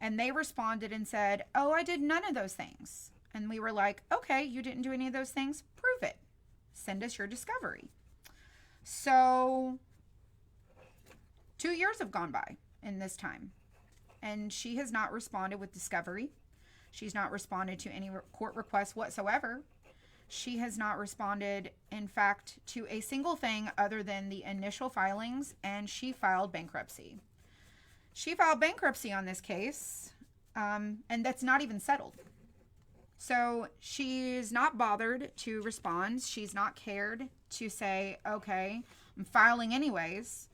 And they responded and said, oh, I did none of those things. And we were like, okay, you didn't do any of those things? Prove it. Send us your discovery. So 2 years have gone by in this time, and she has not responded with discovery. She's not responded to any court requests whatsoever. She has not responded, in fact, to a single thing other than the initial filings, and she filed bankruptcy. She filed bankruptcy on this case, and that's not even settled. So she's not bothered to respond. She's not cared to say, okay, I'm filing anyways.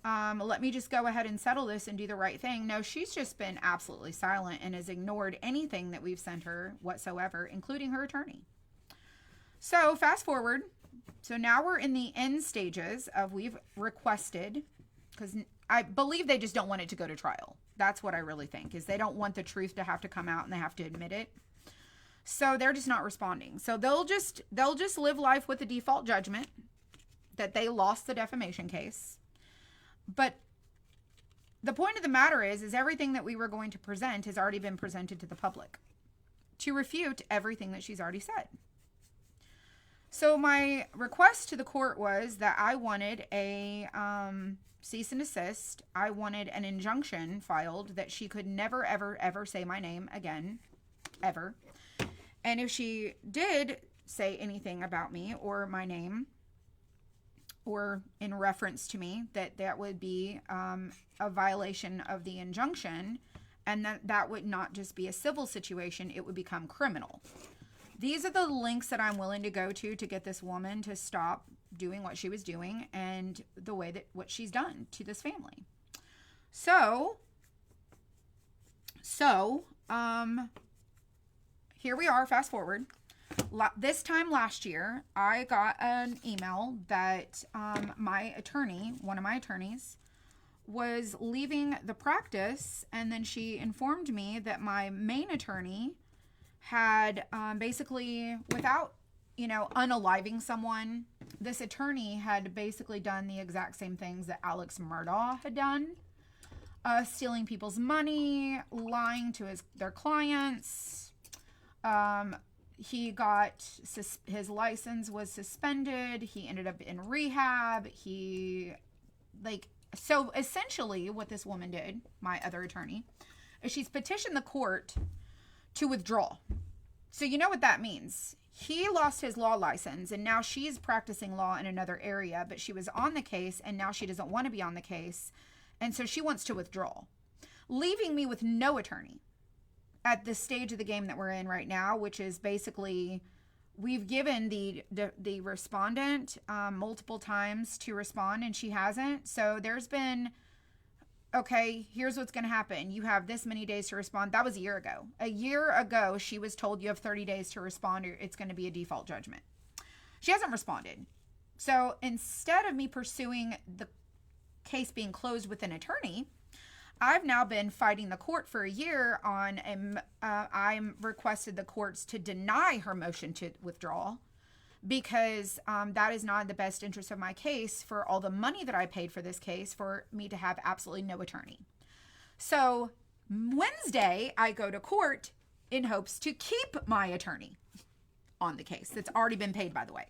Let me just go ahead and settle this and do the right thing. No, she's just been absolutely silent and has ignored anything that we've sent her whatsoever, including her attorney. So fast forward. So now we're in the end stages of we've requested, because I believe they just don't want it to go to trial. That's what I really think, is they don't want the truth to have to come out and they have to admit it. So they're just not responding. So they'll just live life with the default judgment that they lost the defamation case. But the point of the matter is everything that we were going to present has already been presented to the public to refute everything that she's already said. So my request to the court was that I wanted a cease and desist. I wanted an injunction filed that she could never, ever, ever say my name again, ever. And if she did say anything about me or my name or in reference to me, that would be a violation of the injunction, and that would not just be a civil situation, it would become criminal. These are the links that I'm willing to go to get this woman to stop doing what she was doing and the way that what she's done to this family. So here we are, fast forward. This time last year, I got an email that my attorney, one of my attorneys, was leaving the practice, and then she informed me that my main attorney had basically, without, unaliving someone, this attorney had basically done the exact same things that Alex Murdaugh had done. Stealing people's money, lying to their clients. He got, his license was suspended. He ended up in rehab. He, So essentially what this woman did, my other attorney, is she's petitioned the court to withdraw. So you know what that means. He lost his law license and now she's practicing law in another area, but she was on the case and now she doesn't want to be on the case. And so she wants to withdraw, leaving me with no attorney at this stage of the game that we're in right now, which is basically we've given the respondent multiple times to respond and she hasn't. So there's been, okay, here's what's going to happen. You have this many days to respond. That was a year ago. A year ago, she was told you have 30 days to respond or it's going to be a default judgment. She hasn't responded. So instead of me pursuing the case being closed with an attorney, I've now been fighting the court for a year on I'm requested the courts to deny her motion to withdraw because that is not in the best interest of my case for all the money that I paid for this case for me to have absolutely no attorney. So Wednesday, I go to court in hopes to keep my attorney on the case. That's already been paid, by the way.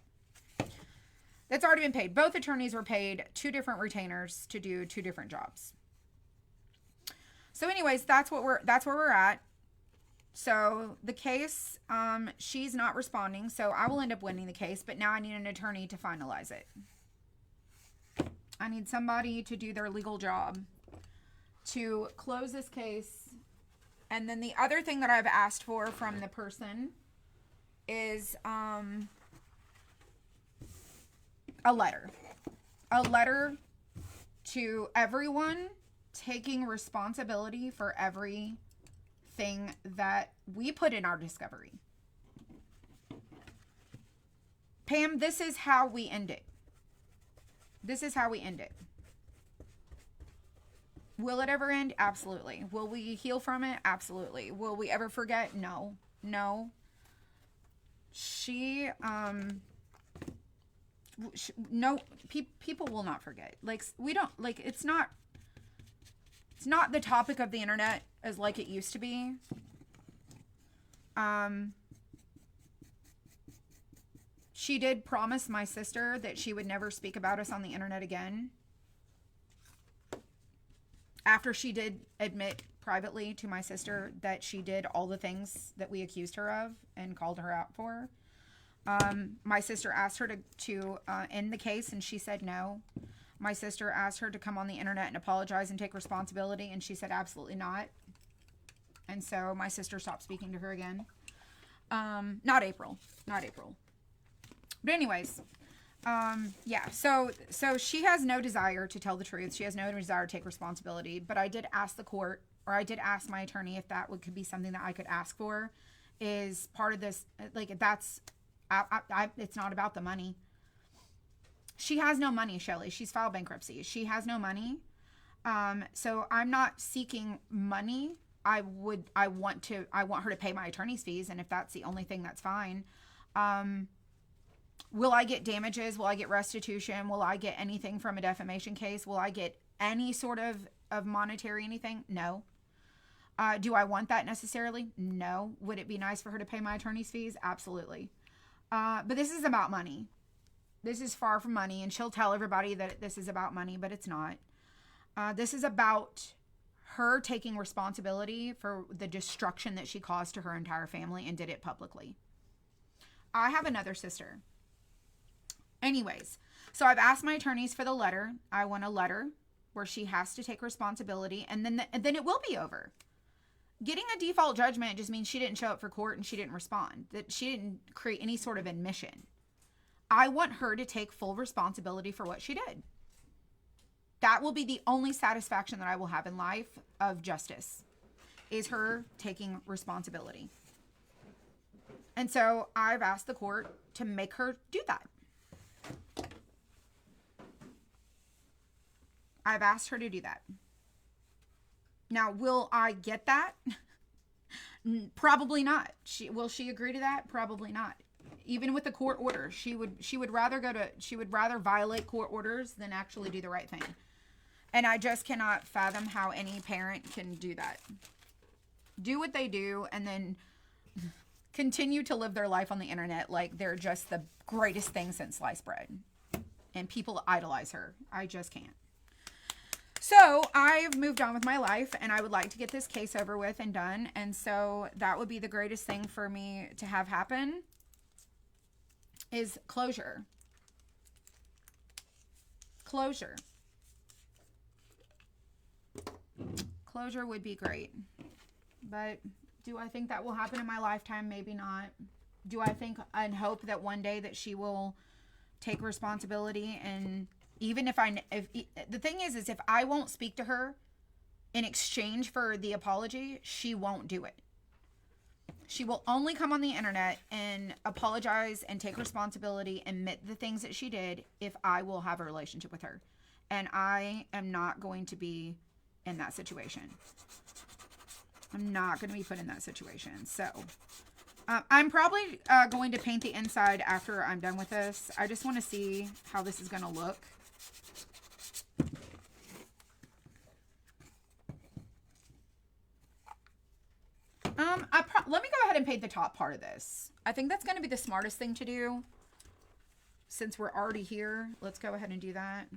That's already been paid. Both attorneys were paid 2 different retainers to do 2 different jobs. So anyways, that's where we're at. So the case, she's not responding, so I will end up winning the case, but now I need an attorney to finalize it. I need somebody to do their legal job to close this case. And then the other thing that I've asked for from the person is a letter to everyone taking responsibility for everything that we put in our discovery. Pam, this is how we end it. This is how we end it. Will it ever end? Absolutely. Will we heal from it? Absolutely. Will we ever forget? No. People will not forget. It's not the topic of the internet as like it used to be. She did promise my sister that she would never speak about us on the internet again. After she did admit privately to my sister that she did all the things that we accused her of and called her out for. My sister asked her to end the case and she said no. My sister asked her to come on the internet and apologize and take responsibility and she said absolutely not. And so my sister stopped speaking to her again. Not April. But anyways, yeah, so she has no desire to tell the truth. She has no desire to take responsibility, but I did ask the court, or I did ask my attorney if that could be something that I could ask for, is part of this, like, that's, it's not about the money. She has no money, Shelly. She's filed bankruptcy. She has no money. So I'm not seeking money. I want her to pay my attorney's fees, and if that's the only thing, that's fine. Will I get damages? Will I get restitution? Will I get anything from a defamation case? Will I get any sort of monetary anything? No. Do I want that necessarily? No. Would it be nice for her to pay my attorney's fees? Absolutely. But this is about money. This is far from money, and she'll tell everybody that this is about money, but it's not. This is about her taking responsibility for the destruction that she caused to her entire family and did it publicly. I have another sister. Anyways, so I've asked my attorneys for the letter. I want a letter where she has to take responsibility, and then it will be over. Getting a default judgment just means she didn't show up for court and she didn't respond, that she didn't create any sort of admission. I want her to take full responsibility for what she did. That will be the only satisfaction that I will have in life of justice, is her taking responsibility. And so I've asked the court to make her do that. I've asked her to do that. Now, will I get that? Probably not. Will she agree to that? Probably not. Even with the court order, she would rather violate court orders than actually do the right thing. And I just cannot fathom how any parent can do that. Do what they do and then continue to live their life on the internet like they're just the greatest thing since sliced bread. And people idolize her. I just can't. So I've moved on with my life, and I would like to get this case over with and done. And so that would be the greatest thing for me to have happen is closure. Closure. Closure would be great. But do I think that will happen in my lifetime? Maybe not. Do I think and hope that one day that she will take responsibility? And even if the thing is if I won't speak to her in exchange for the apology, she won't do it. She will only come on the internet and apologize and take responsibility and admit the things that she did if I will have a relationship with her. And I am not going to be in that situation. I'm not going to be put in that situation. So I'm probably going to paint the inside after I'm done with this. I just want to see how this is going to look. Let me go ahead and paint the top part of this. I think that's going to be the smartest thing to do. Since we're already here, let's go ahead and do that.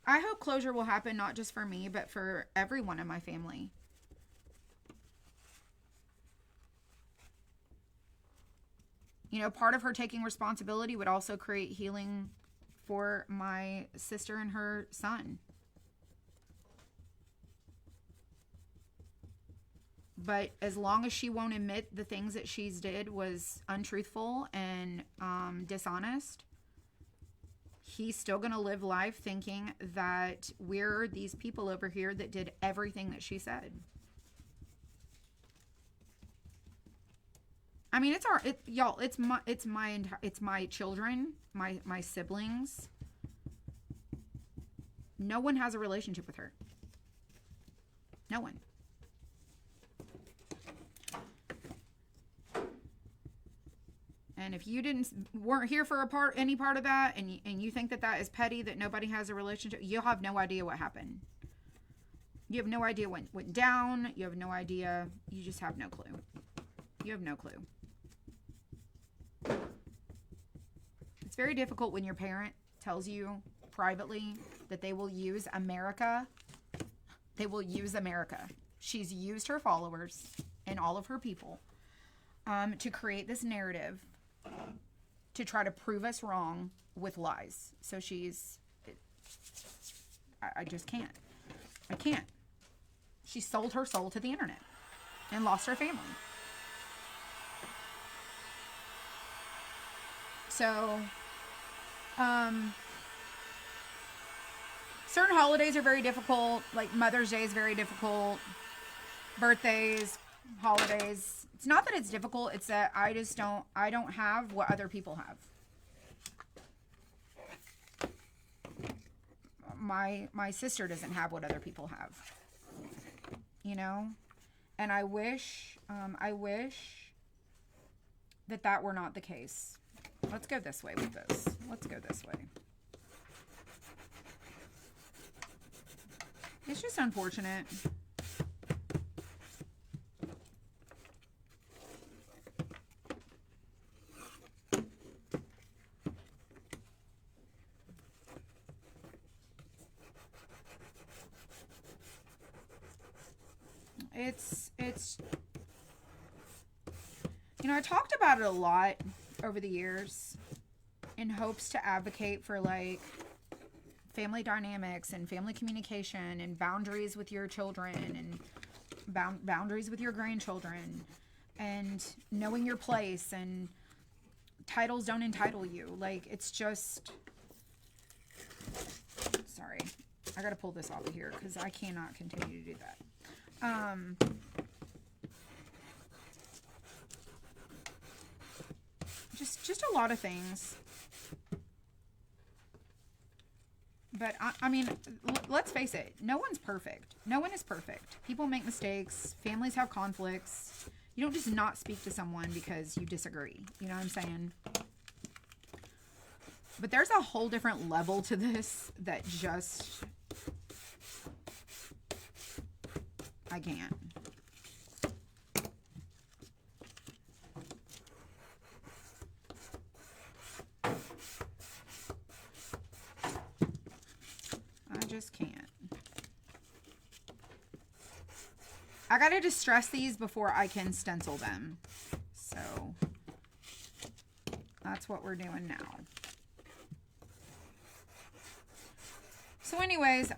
I hope closure will happen not just for me, but for everyone in my family. You know, part of her taking responsibility would also create healing for my sister and her son. But as long as she won't admit the things that she's did was untruthful and dishonest, he's still going to live life thinking that we're these people over here that did everything that she said. I mean, y'all, it's my children, my siblings. No one has a relationship with her. No one. And if you weren't here for any part of that, and you think that is petty, that nobody has a relationship, you'll have no idea what happened. You have no idea what went down. You have no idea. You just have no clue. You have no clue. It's very difficult when your parent tells you privately that they will use America. They will use America. She's used her followers and all of her people to create this narrative to try to prove us wrong with lies. So I just can't. I can't. She sold her soul to the internet and lost her family. So, certain holidays are very difficult. Like Mother's Day is very difficult. Birthdays, holidays. It's not that it's difficult. It's that I don't have what other people have. My sister doesn't have what other people have. You know? And I wish that were not the case. Let's go this way with this. Let's go this way. It's just unfortunate. It's you know, I talked about it a lot over the years in hopes to advocate for like family dynamics and family communication and boundaries with your children and boundaries with your grandchildren and knowing your place, and titles don't entitle you. Like, it's just, sorry, I gotta pull this off of here because I cannot continue to do that. Just a lot of things. But I mean, let's face it. No one's perfect. No one is perfect. People make mistakes. Families have conflicts. You don't just not speak to someone because you disagree. You know what I'm saying? But there's a whole different level to this that just, I can't. I just can't. I gotta distress these before I can stencil them. So that's what we're doing now. So anyways,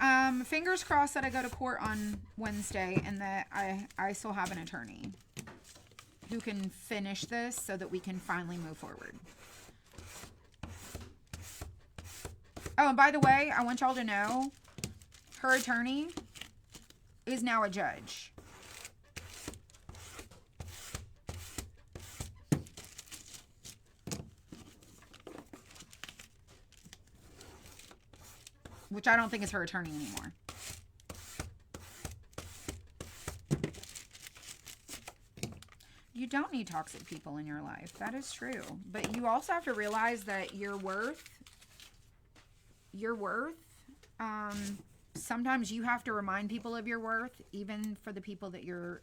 fingers crossed that I go to court on Wednesday and that I still have an attorney who can finish this so that we can finally move forward. Oh, and by the way, I want y'all to know, her attorney is now a judge. Which I don't think is her attorney anymore. You don't need toxic people in your life. That is true. But you also have to realize that your worth, sometimes you have to remind people of your worth, even for the people that you're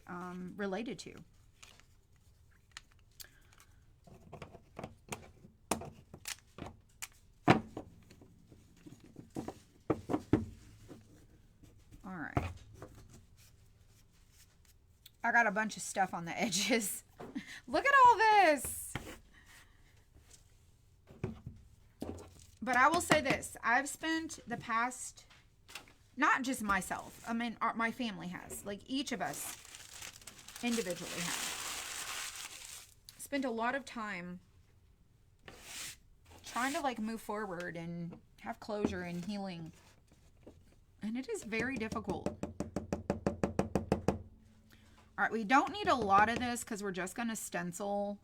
related to. All right. I got a bunch of stuff on the edges. Look at all this. But I will say this. I've spent the past, not just myself, I mean, my family has. Like, each of us individually has. Spent a lot of time trying to, like, move forward and have closure and healing. And it is very difficult. All right, we don't need a lot of this because we're just going to stencil.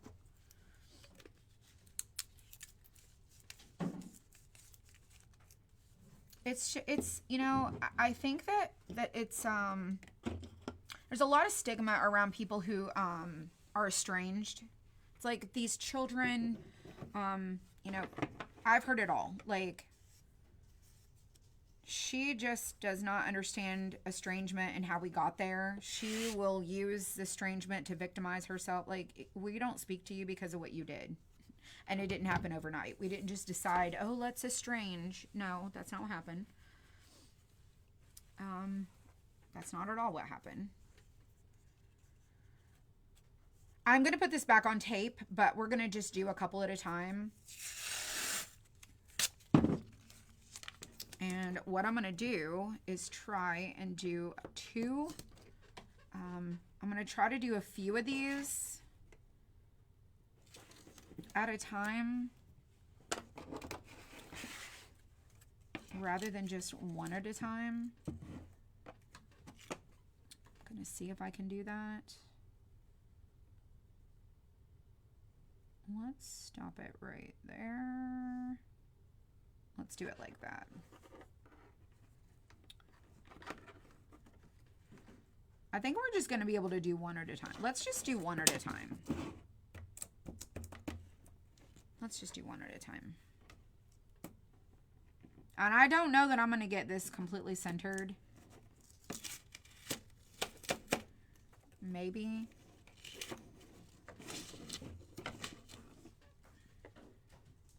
It's you know, I think that it's there's a lot of stigma around people who are estranged. It's like these children, you know, I've heard it all. Like, she just does not understand estrangement and how we got there. She will use estrangement to victimize herself. Like, we don't speak to you because of what you did. And it didn't happen overnight. We didn't just decide, oh, let's estrange. No, that's not what happened. That's not at all what happened. I'm going to put this back on tape, but we're going to just do a couple at a time. And what I'm going to do is try and do two. I'm going to try to do a few of these at a time rather than just one at a time. I'm going to see if I can do that. Let's stop it right there. Let's do it like that. I think we're just going to be able to do one at a time. Let's just do one at a time. Let's just do one at a time. And I don't know that I'm going to get this completely centered. Maybe.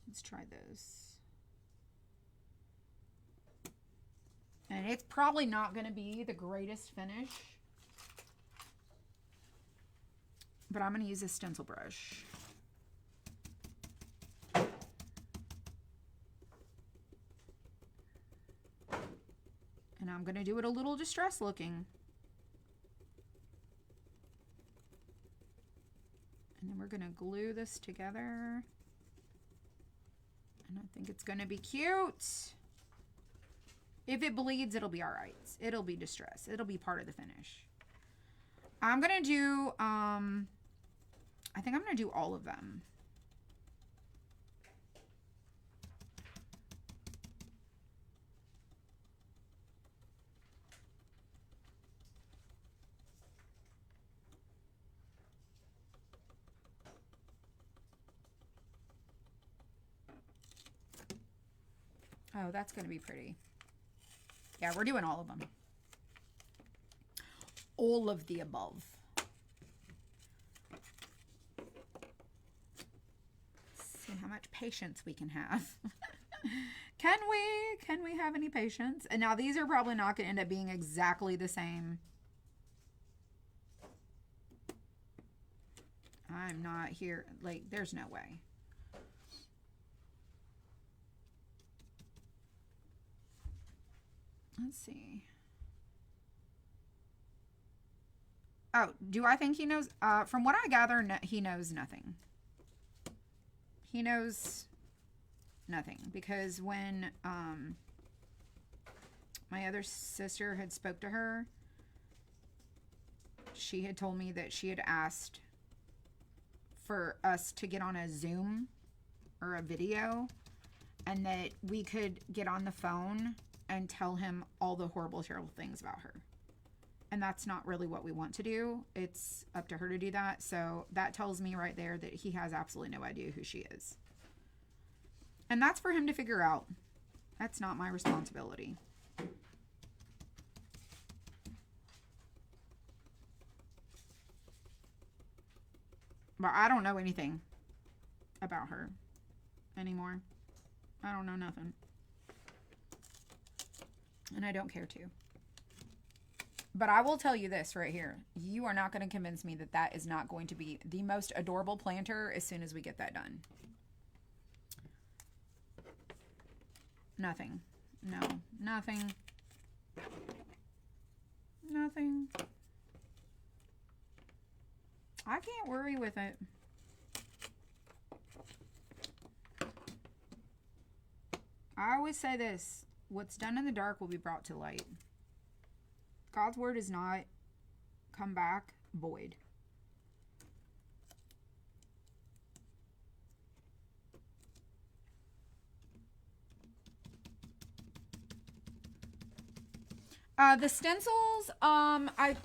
Let's try this. And it's probably not going to be the greatest finish. But I'm going to use a stencil brush. And I'm going to do it a little distressed looking. And then we're going to glue this together. And I think it's going to be cute. If it bleeds, it'll be all right. It'll be distressed. It'll be part of the finish. I'm going to do, I think I'm going to do all of them. Oh, that's going to be pretty. Yeah, we're doing all of them. All of the above. See how much patience we can have. Can we have any patience? And now these are probably not going to end up being exactly the same. I'm not here. Like, there's no way. Let's see. Oh, do I think he knows? From what I gather, no, he knows nothing. He knows nothing because when my other sister had spoke to her, she had told me that she had asked for us to get on a Zoom or a video and that we could get on the phone and tell him all the horrible, terrible things about her. And that's not really what we want to do. It's up to her to do that. So that tells me right there that he has absolutely no idea who she is. And that's for him to figure out. That's not my responsibility. But I don't know anything about her anymore. I don't know nothing. And I don't care to. But I will tell you this right here. You are not going to convince me that that is not going to be the most adorable planter as soon as we get that done. Nothing. No. Nothing. Nothing. I can't worry with it. I always say this. What's done in the dark will be brought to light. God's word does not come back void. The stencils, I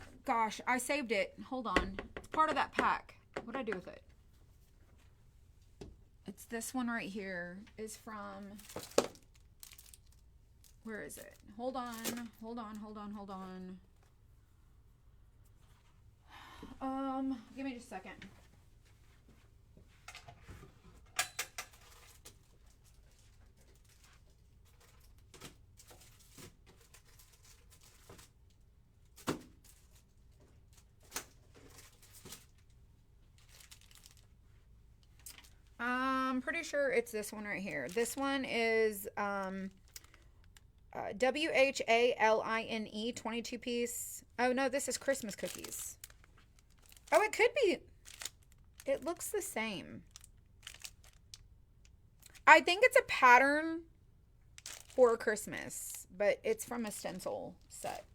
saved it. Hold on. It's part of that pack. What'd I do with it? It's this one right here. Is from, where is it? Hold on. Give me just a second. I'm pretty sure it's this one right here. This one is WHALINE 22 piece. Oh no, this is Christmas cookies. Oh, it could be. It looks the same. I think it's a pattern for Christmas, but it's from a stencil set.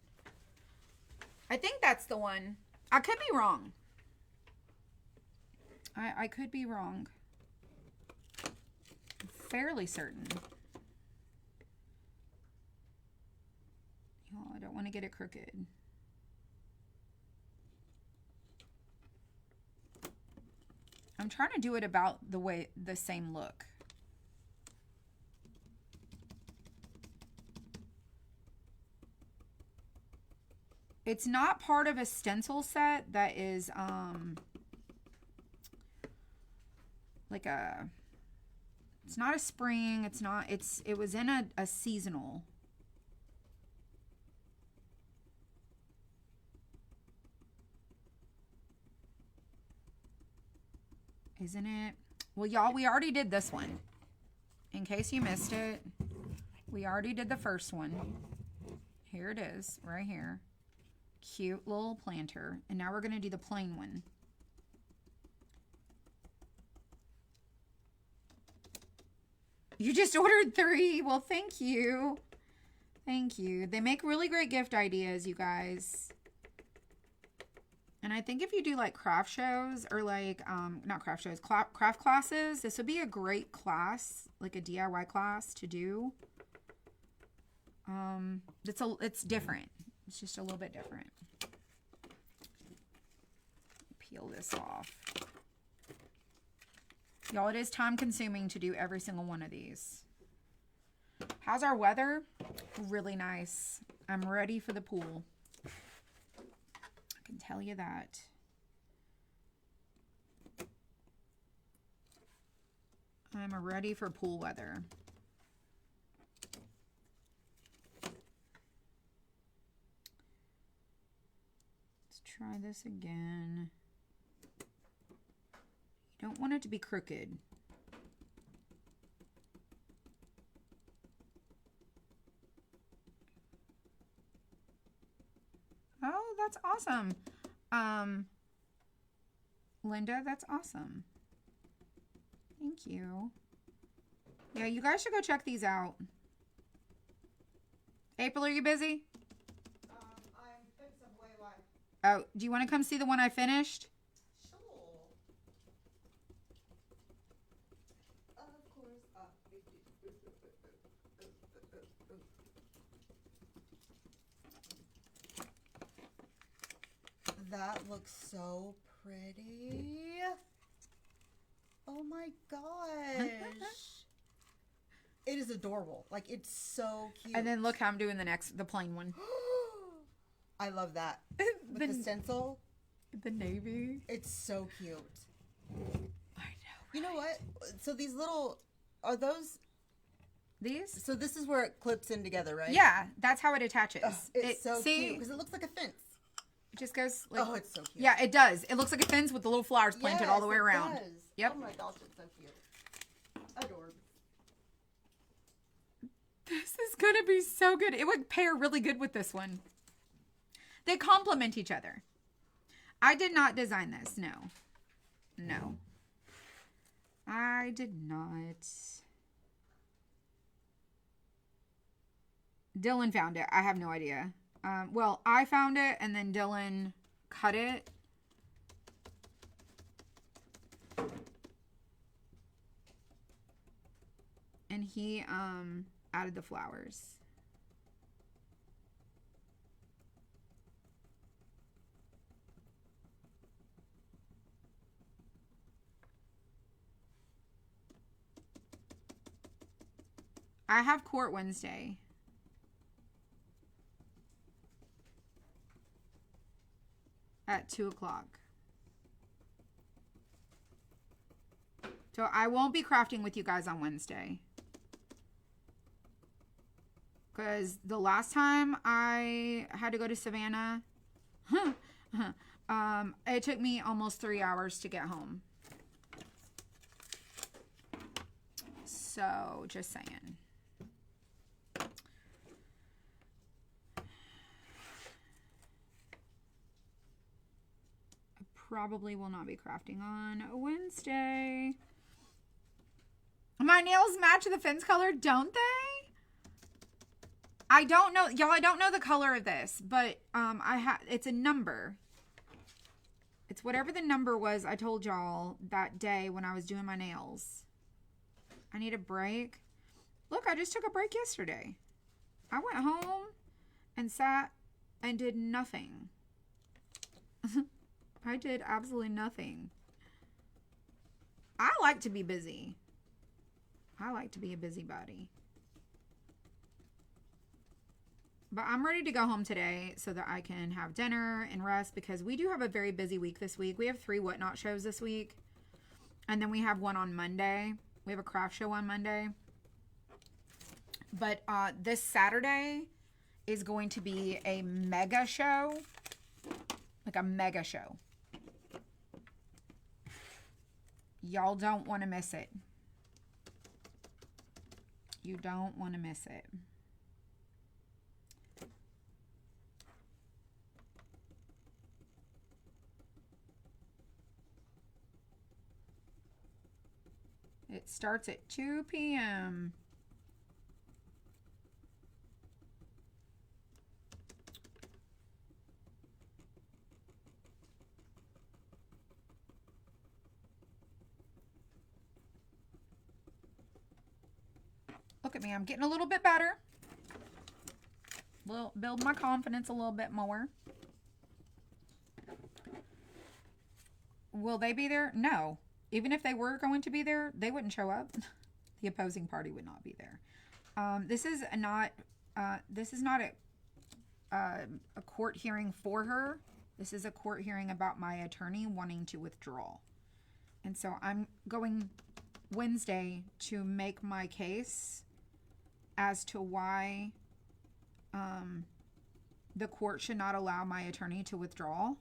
I think that's the one. I could be wrong. I could be wrong. I'm fairly certain. Oh, I don't want to get it crooked. I'm trying to do it about the same look. It's not part of a stencil set that is like a, it's not a spring, it was in a seasonal. Isn't it? Well, y'all, we already did this one. In case you missed it, we already did the first one. Here it is, right here. Cute little planter. And now we're going to do the plain one. You just ordered 3. Well, thank you. Thank you. They make really great gift ideas, you guys. And I think if you do like craft shows or like, not craft shows, craft classes, this would be a great class, like a DIY class to do. It's different. It's just a little bit different. Peel this off. Y'all, it is time consuming to do every single one of these. How's our weather? Really nice. I'm ready for the pool. I can tell you that. I'm ready for pool weather. Let's try this again. Don't want it to be crooked. Oh, that's awesome. Linda, that's awesome. Thank you. Yeah, you guys should go check these out. April, are you busy? I'm fixing some way life. Oh, do you want to come see the one I finished? Sure. Of course. That looks so pretty. Oh my gosh. It is adorable. Like, it's so cute. And then look how I'm doing the plain one. I love that. With The- the stencil. The navy. It's so cute. I know. You know what? So these little, are those, These? so this is where it clips in together, right? Yeah, that's how it attaches. Oh, it's so see, cute because it looks like a fence. it just goes like. Oh, it's so cute. Yeah, it does. It looks like a fence with the little flowers planted all the way Yes, it around. does. Yep. Oh my gosh, it's so cute. Adorable. This is gonna be so good. It would pair really good with this one. They complement each other. I did not design this. No. No. I did not. Dylan found it. I have no idea. Well, I found it and then Dylan cut it. And he added the flowers. I have court Wednesday. At 2 o'clock. So I won't be crafting with you guys on Wednesday. Because the last time I had to go to Savannah, it took me almost 3 hours to get home. So, just saying. I probably will not be crafting on Wednesday. My nails match the fence color, don't they? I don't know, y'all. I don't know the color of this, but it's a number. It's whatever the number was I told y'all that day when I was doing my nails. I need a break. Look, I just took a break yesterday. I went home and sat and did nothing. I did absolutely nothing. I like to be busy. I like to be a busybody. But I'm ready to go home today so that I can have dinner and rest because we do have a very busy week this week. We have 3 Whatnot shows this week. And then we have one on Monday. We have a craft show on Monday. But this Saturday is going to be a mega show. Like a mega show. Y'all don't want to miss it. You don't want to miss it. It starts at 2 p.m. Look at me. I'm getting a little bit better. Build my confidence a little bit more. Will they be there? No. Even if they were going to be there, they wouldn't show up. The opposing party would not be there. This is not a court hearing for her. This is a court hearing about my attorney wanting to withdraw. And so I'm going Wednesday to make my case as to why the court should not allow my attorney to withdraw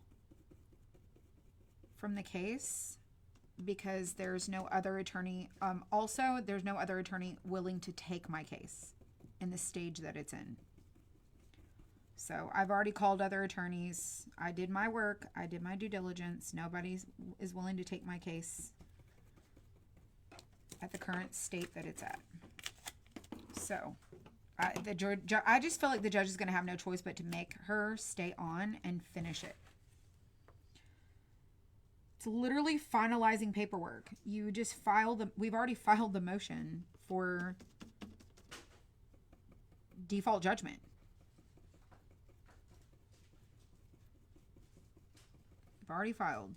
from the case. because there's no other attorney. Also, there's no other attorney willing to take my case in the stage that it's in. So I've already called other attorneys. I did my work. I did my due diligence. Nobody is willing to take my case at the current state that it's at. So I just feel like the judge is going to have no choice but to make her stay on and finish it. It's literally finalizing paperwork. You just we've already filed the motion for default judgment. We've already filed.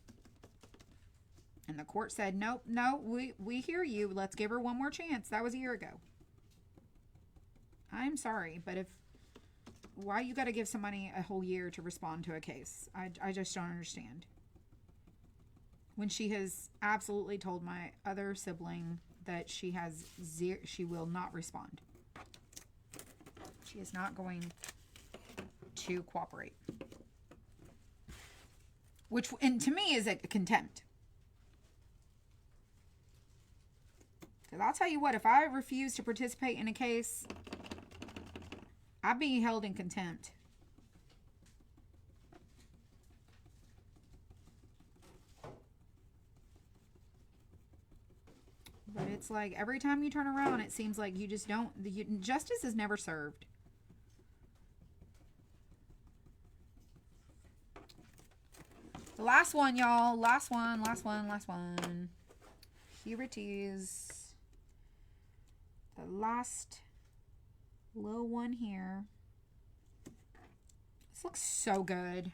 And the court said, nope, no, we hear you. Let's give her one more chance. That was a year ago. I'm sorry, but why you got to give somebody a whole year to respond to a case? I just don't understand. When she has absolutely told my other sibling that she will not respond. She is not going to cooperate. Which, and to me, is a contempt. Because I'll tell you what, if I refuse to participate in a case, I'd be held in contempt. But it's like every time you turn around, it seems like you just don't, justice is never served. The last one, y'all. Last one. Here it is. The last little one here. This looks so good.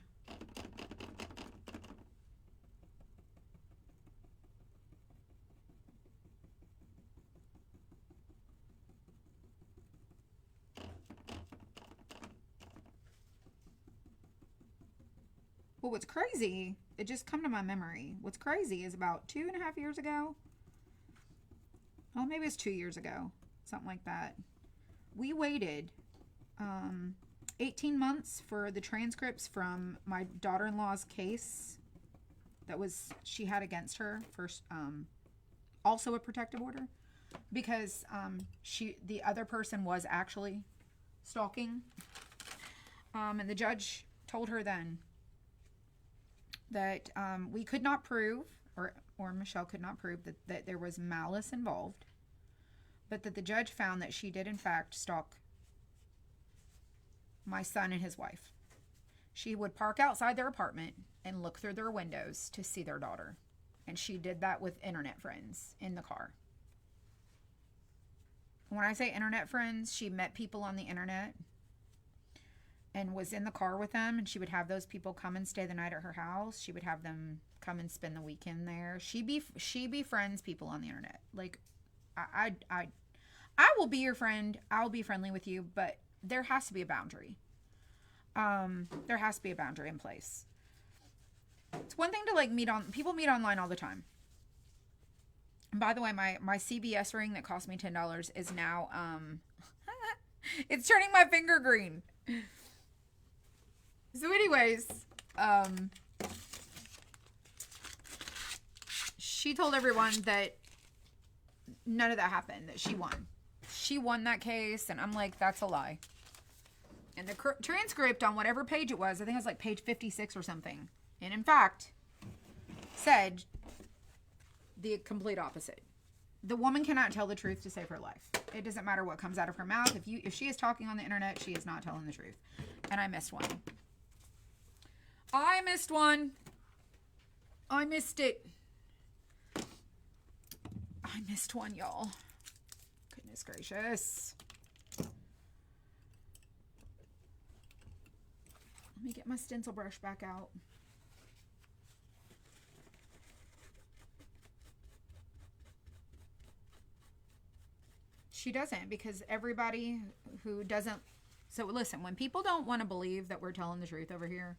Well, what's crazy, it just come to my memory. What's crazy is about 2.5 years ago. Oh, maybe it's 2 years ago. Something like that. We waited 18 months for the transcripts from my daughter-in-law's case that she had against her for also a protective order, because the other person was actually stalking, and the judge told her then that we could not prove, or Michelle could not prove that there was malice involved, but that the judge found that she did in fact stalk my son and his wife. She would park outside their apartment and look through their windows to see their daughter. And she did that with internet friends in the car. When I say internet friends, she met people on the internet and was in the car with them, and she would have those people come and stay the night at her house. She would have them come and spend the weekend there. She befriends people on the internet. Like, I will be your friend. I'll be friendly with you, but there has to be a boundary. There has to be a boundary in place. It's one thing to people meet online all the time. And by the way, my CVS ring that cost me $10 is now, it's turning my finger green. So anyways, she told everyone that none of that happened, that she won. She won that case, and I'm like, that's a lie. And the transcript on whatever page it was, I think it was like page 56 or something, and in fact, said the complete opposite. The woman cannot tell the truth to save her life. It doesn't matter what comes out of her mouth. If she is talking on the internet, she is not telling the truth. And I missed one. I missed one. I missed it. I missed one, y'all. Goodness gracious. Let me get my stencil brush back out. She doesn't, because everybody who doesn't... So listen, when people don't want to believe that we're telling the truth over here,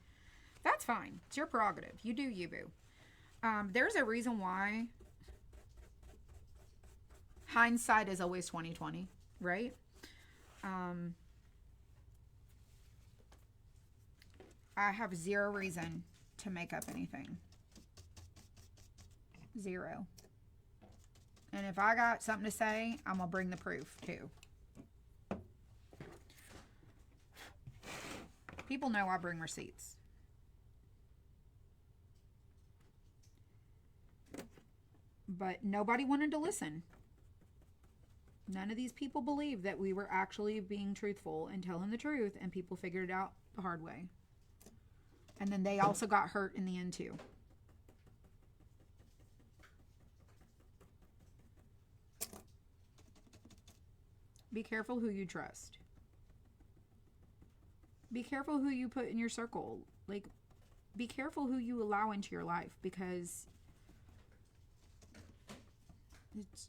that's fine. It's your prerogative. You do you, boo. There's a reason why hindsight is always 20/20, right? I have zero reason to make up anything. 0. And if I got something to say, I'm going to bring the proof too. People know I bring receipts. But nobody wanted to listen. None of these people believed that we were actually being truthful and telling the truth, and people figured it out the hard way. And then they also got hurt in the end too. Be careful who you trust. Be careful who you put in your circle. Like, be careful who you allow into your life, because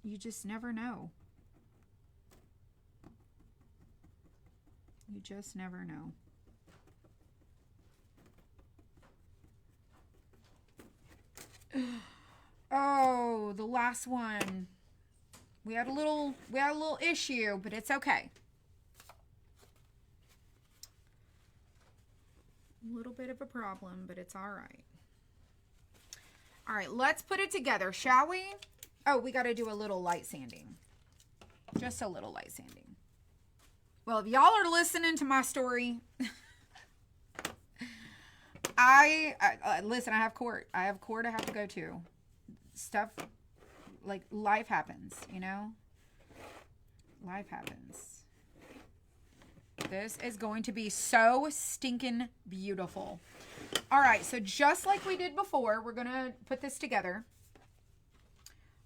you just never know. You just never know. Oh, the last one. We had a little issue, but it's okay. A little bit of a problem, but it's all right. All right, let's put it together, shall we? Oh, we got to do a little light sanding. Just a little light sanding. Well, if y'all are listening to my story, listen, I have court. I have court I have to go to. Stuff, like, life happens, you know? Life happens. This is going to be so stinking beautiful. All right, so just like we did before, we're going to put this together.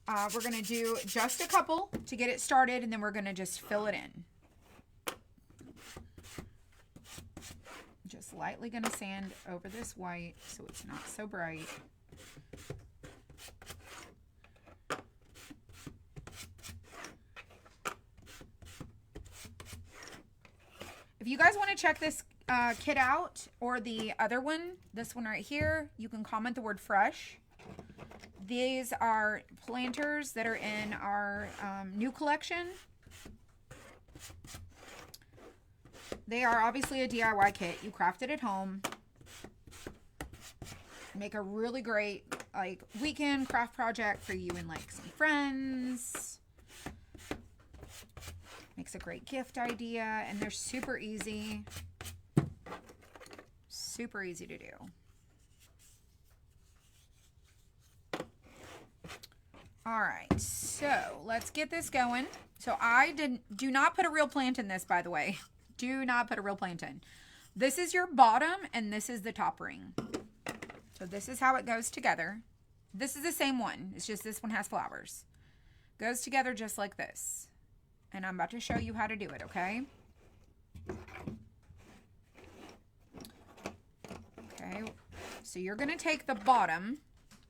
We're going to do just a couple to get it started, and then we're going to just fill it in. Just lightly going to sand over this white so it's not so bright. If you guys want to check this kit out, or the other one, this one right here, you can comment the word fresh. These are planters that are in our new collection. They are obviously a DIY kit. You craft it at home. Make a really great, like, weekend craft project for you and, like, some friends. Makes a great gift idea, and they're super easy. Super easy to do. All right, so let's get this going. So do not put a real plant in this, by the way. Do not put a real plant in. This is your bottom, and this is the top ring. So this is how it goes together. This is the same one. It's just this one has flowers. Goes together just like this. And I'm about to show you how to do it, okay? Okay, so you're going to take the bottom,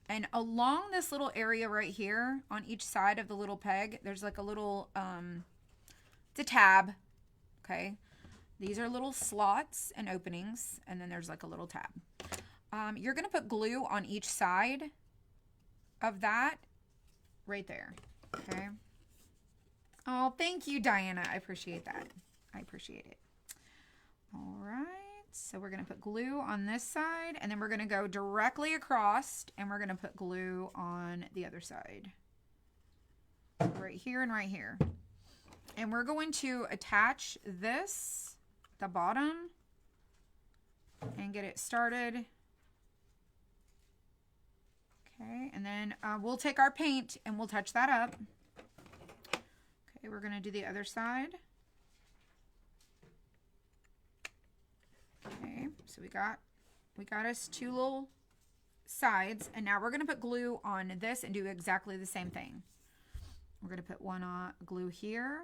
and along this little area right here on each side of the little peg, there's like a little, it's a tab, okay? These are little slots and openings, and then there's like a little tab. You're going to put glue on each side of that right there, okay? Oh, thank you, Diana. I appreciate that. I appreciate it. All right. So we're going to put glue on this side, and then we're going to go directly across, and we're going to put glue on the other side. Right here and right here. And we're going to attach this, the bottom, and get it started. Okay. And then we'll take our paint and we'll touch that up. Okay, we're going to do the other side. Okay, so we got us two little sides, and now we're going to put glue on this and do exactly the same thing. We're going to put one on glue here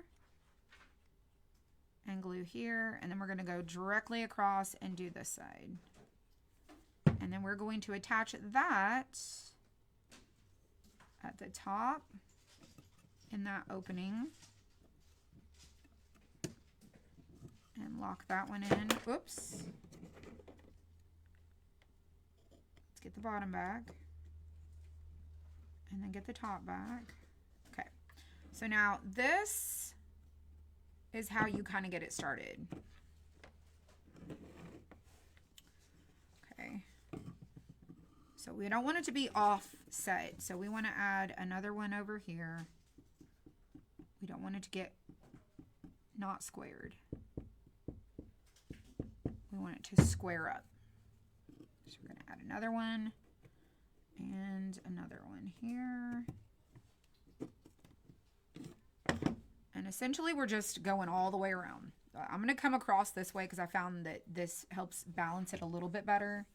and glue here, and then we're going to go directly across and do this side. And then we're going to attach that at the top in that opening. And lock that one in. Oops. Let's get the bottom back. And then get the top back. Okay. So now this is how you kind of get it started. Okay. So we don't want it to be offset. So we want to add another one over here. We don't want it to get not squared. We want it to square up. So we're going to add another one and another one here. And essentially we're just going all the way around. I'm going to come across this way because I found that this helps balance it a little bit better.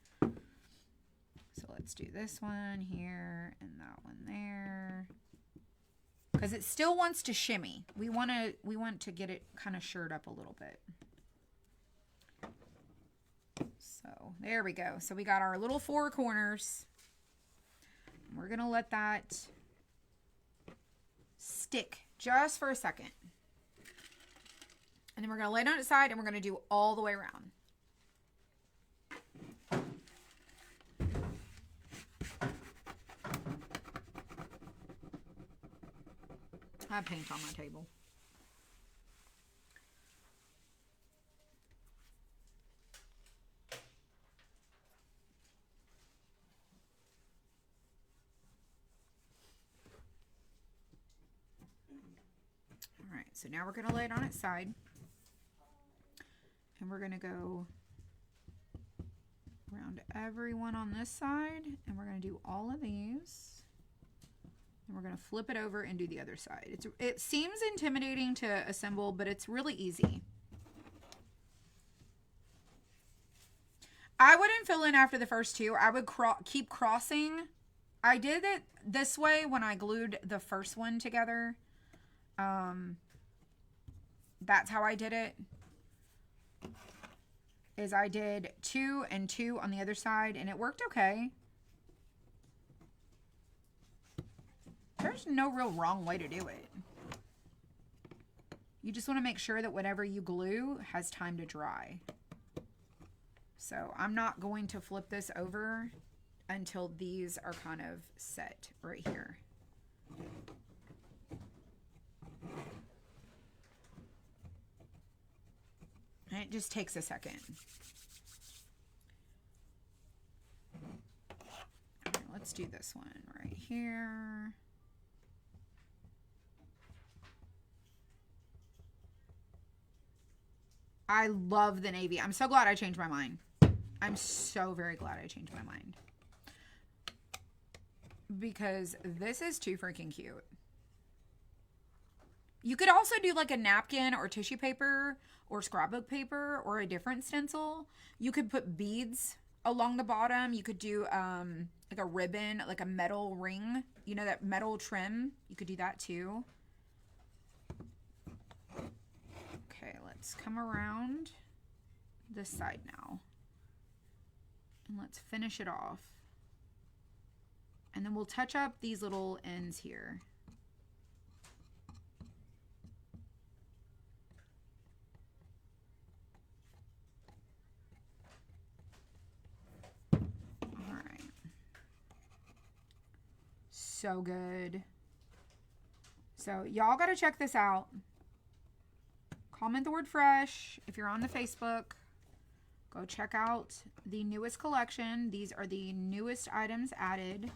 So let's do this one here and that one there. Because it still wants to shimmy. We want to get it kind of shirred up a little bit. So there we go. So we got our little 4 corners. We're going to let that stick just for a second. And then we're going to lay it on its side and we're going to do all the way around. I have paint on my table. All right, so now we're going to lay it on its side. And we're going to go around everyone on this side. And we're going to do all of these. And we're going to flip it over and do the other side. It seems intimidating to assemble, but it's really easy. I wouldn't fill in after the first 2. I would keep crossing. I did it this way when I glued the first one together. That's how I did it. Is I did 2 and 2 on the other side, and it worked okay. There's no real wrong way to do it. You just want to make sure that whatever you glue has time to dry. So I'm not going to flip this over until these are kind of set right here. And it just takes a second. All right, let's do this one right here. I love the navy. I'm so glad I changed my mind. I'm so very glad I changed my mind. Because this is too freaking cute. You could also do like a napkin or tissue paper or scrapbook paper or a different stencil. You could put beads along the bottom. You could do like a ribbon, like a metal ring. You know, that metal trim. You could do that too. Okay, let's come around this side now. And let's finish it off. And then we'll touch up these little ends here. All right. So good. So y'all got to check this out. Comment the word fresh if you're on the Facebook. Go check out the newest collection. These are the newest items added.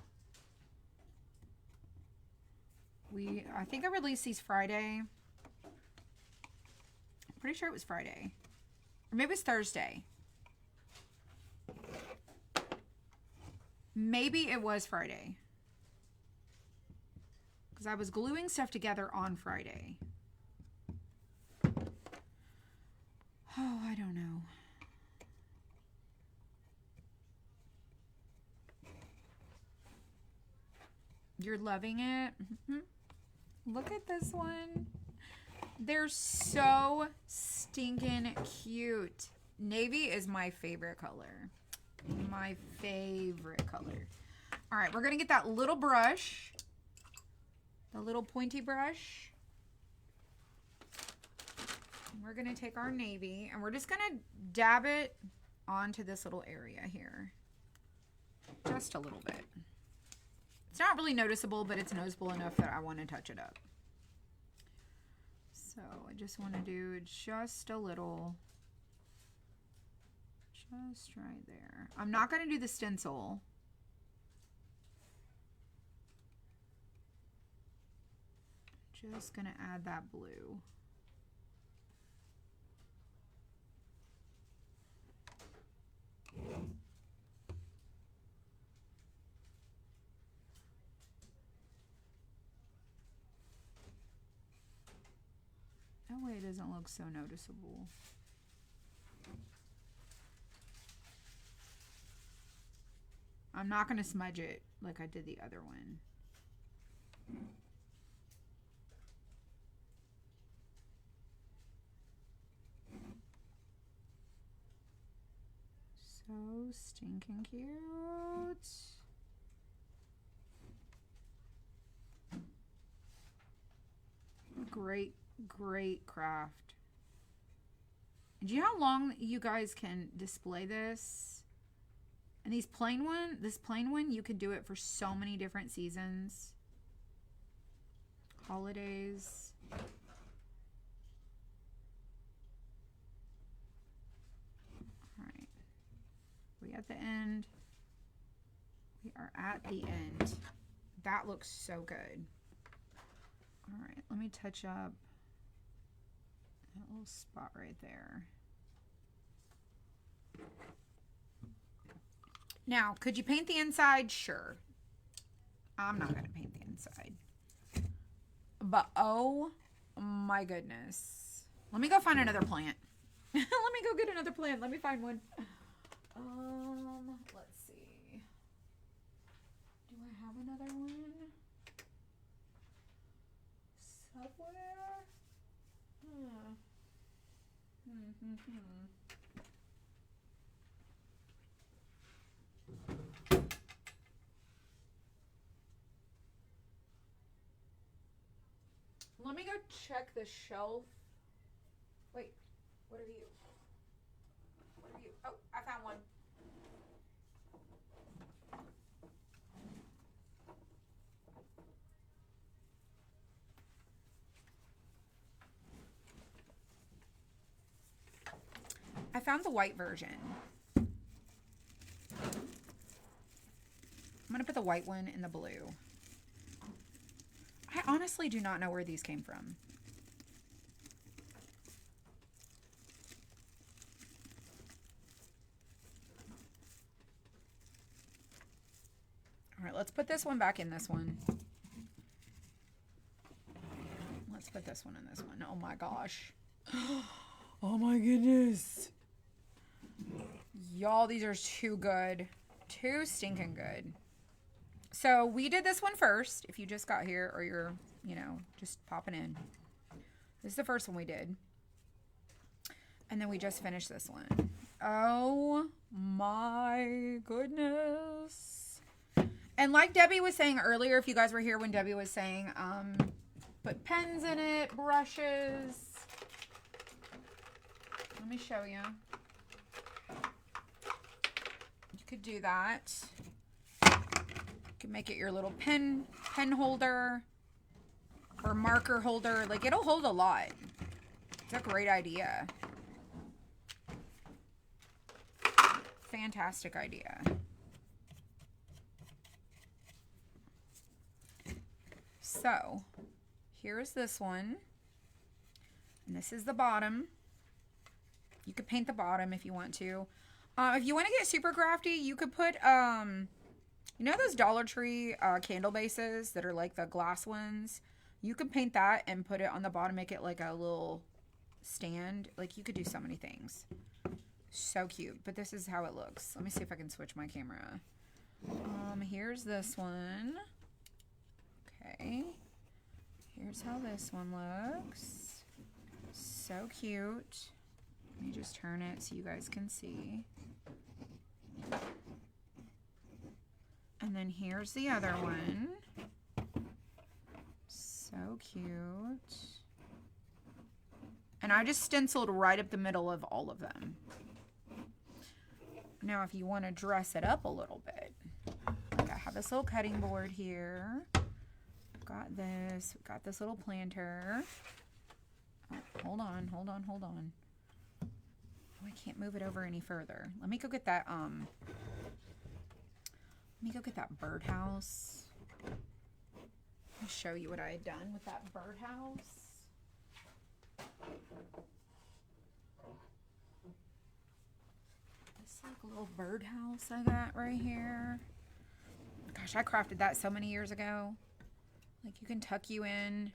I think I released these Friday. I'm pretty sure it was Friday. Or maybe it was Thursday. Maybe it was Friday. Because I was gluing stuff together on Friday. Oh, I don't know. You're loving it? Mm-hmm. Look at this one. They're so stinking cute. Navy is my favorite color. My favorite color. All right, we're going to get that little brush. The little pointy brush. We're going to take our navy and we're just going to dab it onto this little area here. Just a little bit. It's not really noticeable, but it's noticeable enough that I want to touch it up. So I just want to do just a little, just right there. I'm not going to do the stencil Just gonna add that blue. That way it doesn't look so noticeable. I'm not going to smudge it like I did the other one. So stinking cute. Great craft. Do you know how long you guys can display this? And this plain one, you could do it for so many different seasons. Holidays. All right. We at the end. We are at the end. That looks so good. All right, let me touch up that little spot right there. Now, could you paint the inside? Sure. I'm not going to paint the inside. But oh my goodness. Let me go find another plant. Let me go get another plant. Let me find one. Let's see. Do I have another one? Somewhere? Let me go check the shelf. Wait, what are you? What are you? Oh, I found one. I found the white version. I'm going to put the white one in the blue. I honestly do not know where these came from. All right, let's put this one back in this one. Let's put this one in this one. Oh my gosh. Oh my goodness. Y'all, these are too good. Too stinking good. So we did this one first. If you just got here or you're, you know, just popping in. This is the first one we did. And then we just finished this one. Oh my goodness. And like Debbie was saying earlier, if you guys were here when Debbie was saying, put pens in it, brushes. Let me show you. You could do that. You can make it your little pen holder or marker holder. Like, it'll hold a lot. It's a great idea. Fantastic idea. So, here's this one. And this is the bottom. You could paint the bottom if you want to. If you want to get super crafty, you could put, you know those Dollar Tree candle bases that are like the glass ones? You could paint that and put it on the bottom, make it like a little stand. Like, you could do so many things. So cute. But this is how it looks. Let me see if I can switch my camera. Here's this one. Okay. Here's how this one looks. So cute. Let me just turn it so you guys can see. And then here's the other one. So cute. And I just stenciled right up the middle of all of them. Now, if you want to dress it up a little bit, like I have this little cutting board here. I've got this. We've got this little planter. Oh, hold on. Oh, I can't move it over any further. Let me go get that, birdhouse. I'll show you what I had done with that birdhouse. This like little birdhouse I got right here. Gosh, I crafted that so many years ago. Like you can tuck you in.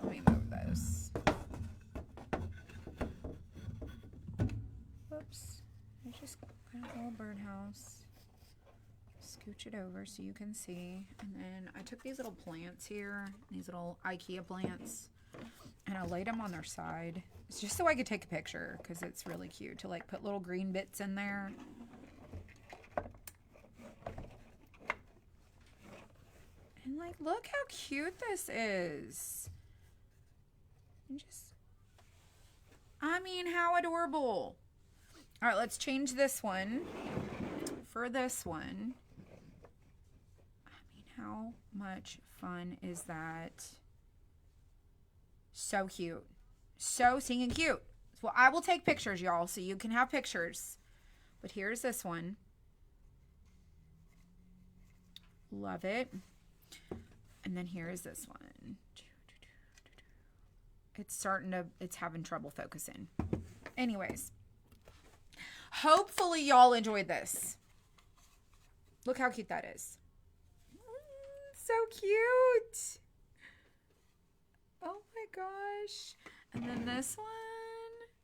Let me move this. Whoops. I just got a little birdhouse. Scooch it over so you can see. And then I took these little plants here, these little IKEA plants, and I laid them on their side. It's just so I could take a picture because it's really cute to like put little green bits in there. And like, look how cute this is. And just, I mean, how adorable. All right, let's change this one for this one. I mean, how much fun is that? So cute. So stinking cute. Well, I will take pictures, y'all, so you can have pictures. But here's this one. Love it. And then here is this one. It's having trouble focusing. Anyways. Hopefully y'all enjoyed this. Look how cute that is. So cute. Oh my gosh. And then this one.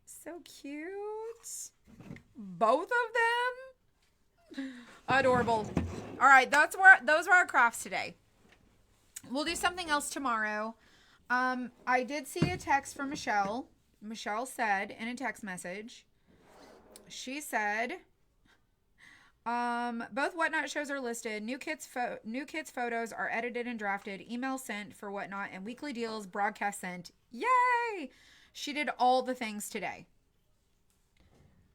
So cute. Both of them. Adorable. All right, those were our crafts today. We'll do something else tomorrow. I did see a text from Michelle. Michelle said in a text message, she said, both Whatnot shows are listed. New kids photos are edited and drafted. Email sent for Whatnot and weekly deals broadcast sent. Yay! She did all the things today.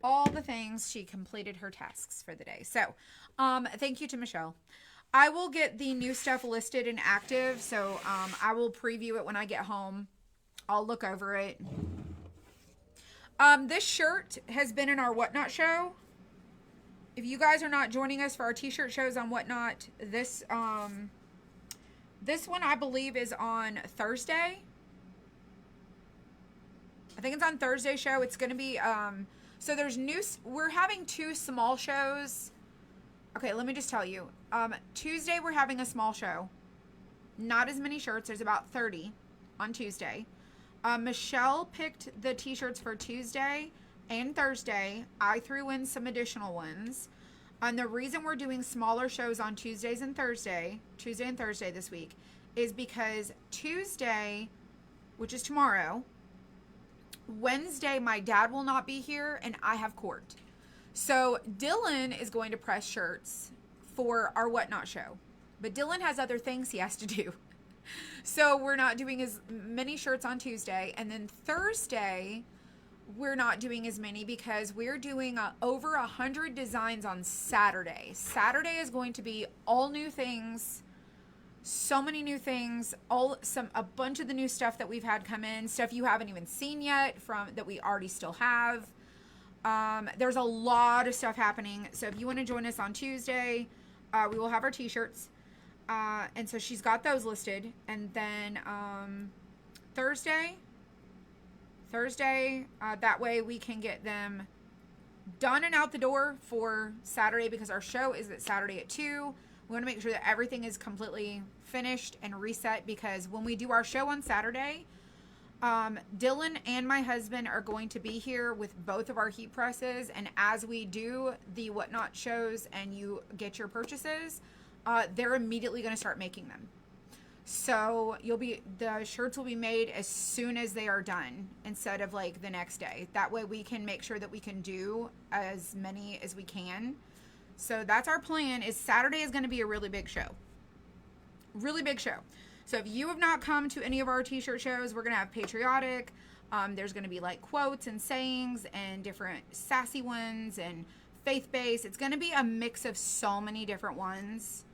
All the things. She completed her tasks for the day. So, thank you to Michelle. I will get the new stuff listed and active. So, I will preview it when I get home. I'll look over it. This shirt has been in our Whatnot show. If you guys are not joining us for our t-shirt shows on Whatnot, this one I believe is on Thursday. I think it's on Thursday show. It's going to be, so we're having 2 small shows. Okay, let me just tell you. Tuesday we're having a small show. Not as many shirts. There's about 30 on Tuesday. Michelle picked the t-shirts for Tuesday and Thursday. I threw in some additional ones. And the reason we're doing smaller shows on Tuesday and Thursday this week, is because Tuesday, which is tomorrow, Wednesday, my dad will not be here and I have court. So Dylan is going to press shirts for our Whatnot show. But Dylan has other things he has to do. So we're not doing as many shirts on Tuesday. And then Thursday, we're not doing as many because we're doing over 100 designs on Saturday. Saturday is going to be all new things. So many new things. A bunch of the new stuff that we've had come in. Stuff you haven't even seen yet that we already still have. There's a lot of stuff happening. So if you want to join us on Tuesday, we will have our t-shirts. And so she's got those listed. And then Thursday, that way we can get them done and out the door for Saturday, because our show is at Saturday at 2. We want to make sure that everything is completely finished and reset, because when we do our show on Saturday, Dylan and my husband are going to be here with both of our heat presses. And as we do the Whatnot shows and you get your purchases, they're immediately going to start making them. So the shirts will be made as soon as they are done, instead of like the next day. That way we can make sure that we can do as many as we can. So that's our plan. Is Saturday is going to be a really big show. Really big show. So if you have not come to any of our t-shirt shows, we're going to have patriotic. There's going to be like quotes and sayings and different sassy ones and faith-based. It's going to be a mix of so many different ones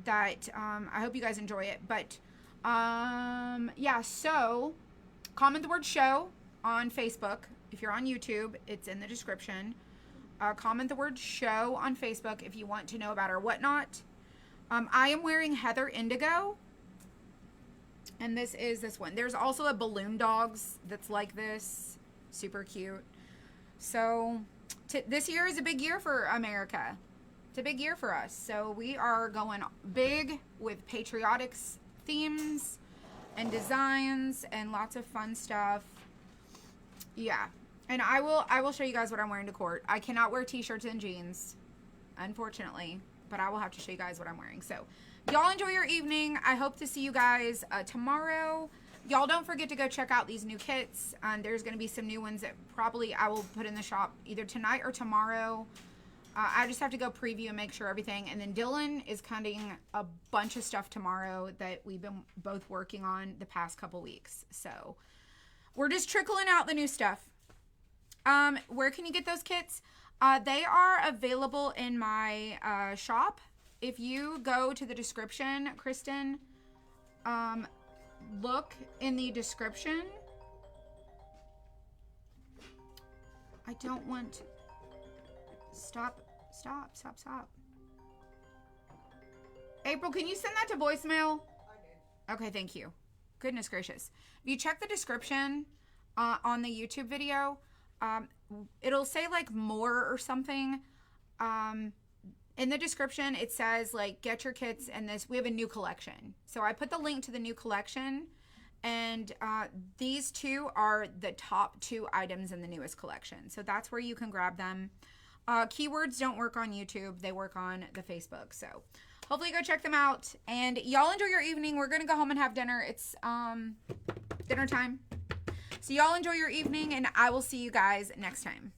that I hope you guys enjoy it. But yeah, so comment the word show on Facebook. If you're on YouTube, it's in the description. Comment the word show on Facebook if you want to know about our Whatnot. I am wearing Heather Indigo. And this is this one. There's also a Balloon Dogs that's like this. Super cute. So this year is a big year for America. It's a big year for us. So we are going big with patriotic themes and designs and lots of fun stuff. Yeah. And I will show you guys what I'm wearing to court. I cannot wear t-shirts and jeans, unfortunately, but I will have to show you guys what I'm wearing. So y'all enjoy your evening. I hope to see you guys tomorrow. Y'all don't forget to go check out these new kits. There's going to be some new ones that probably I will put in the shop either tonight or tomorrow. I just have to go preview and make sure everything. And then Dylan is cutting a bunch of stuff tomorrow that we've been both working on the past couple weeks. So we're just trickling out the new stuff. Where can you get those kits? They are available in my shop. If you go to the description, Kristen, look in the description. I don't want... Stop. April, can you send that to voicemail? I did. Okay, thank you. Goodness gracious. If you check the description on the YouTube video, it'll say like more or something. In the description, it says like, get your kits and this, we have a new collection. So I put the link to the new collection, and these two are the top 2 items in the newest collection. So that's where you can grab them. Keywords don't work on YouTube. They work on the Facebook. So hopefully go check them out. And y'all enjoy your evening. We're going to go home and have dinner. It's dinner time. So y'all enjoy your evening, and I will see you guys next time.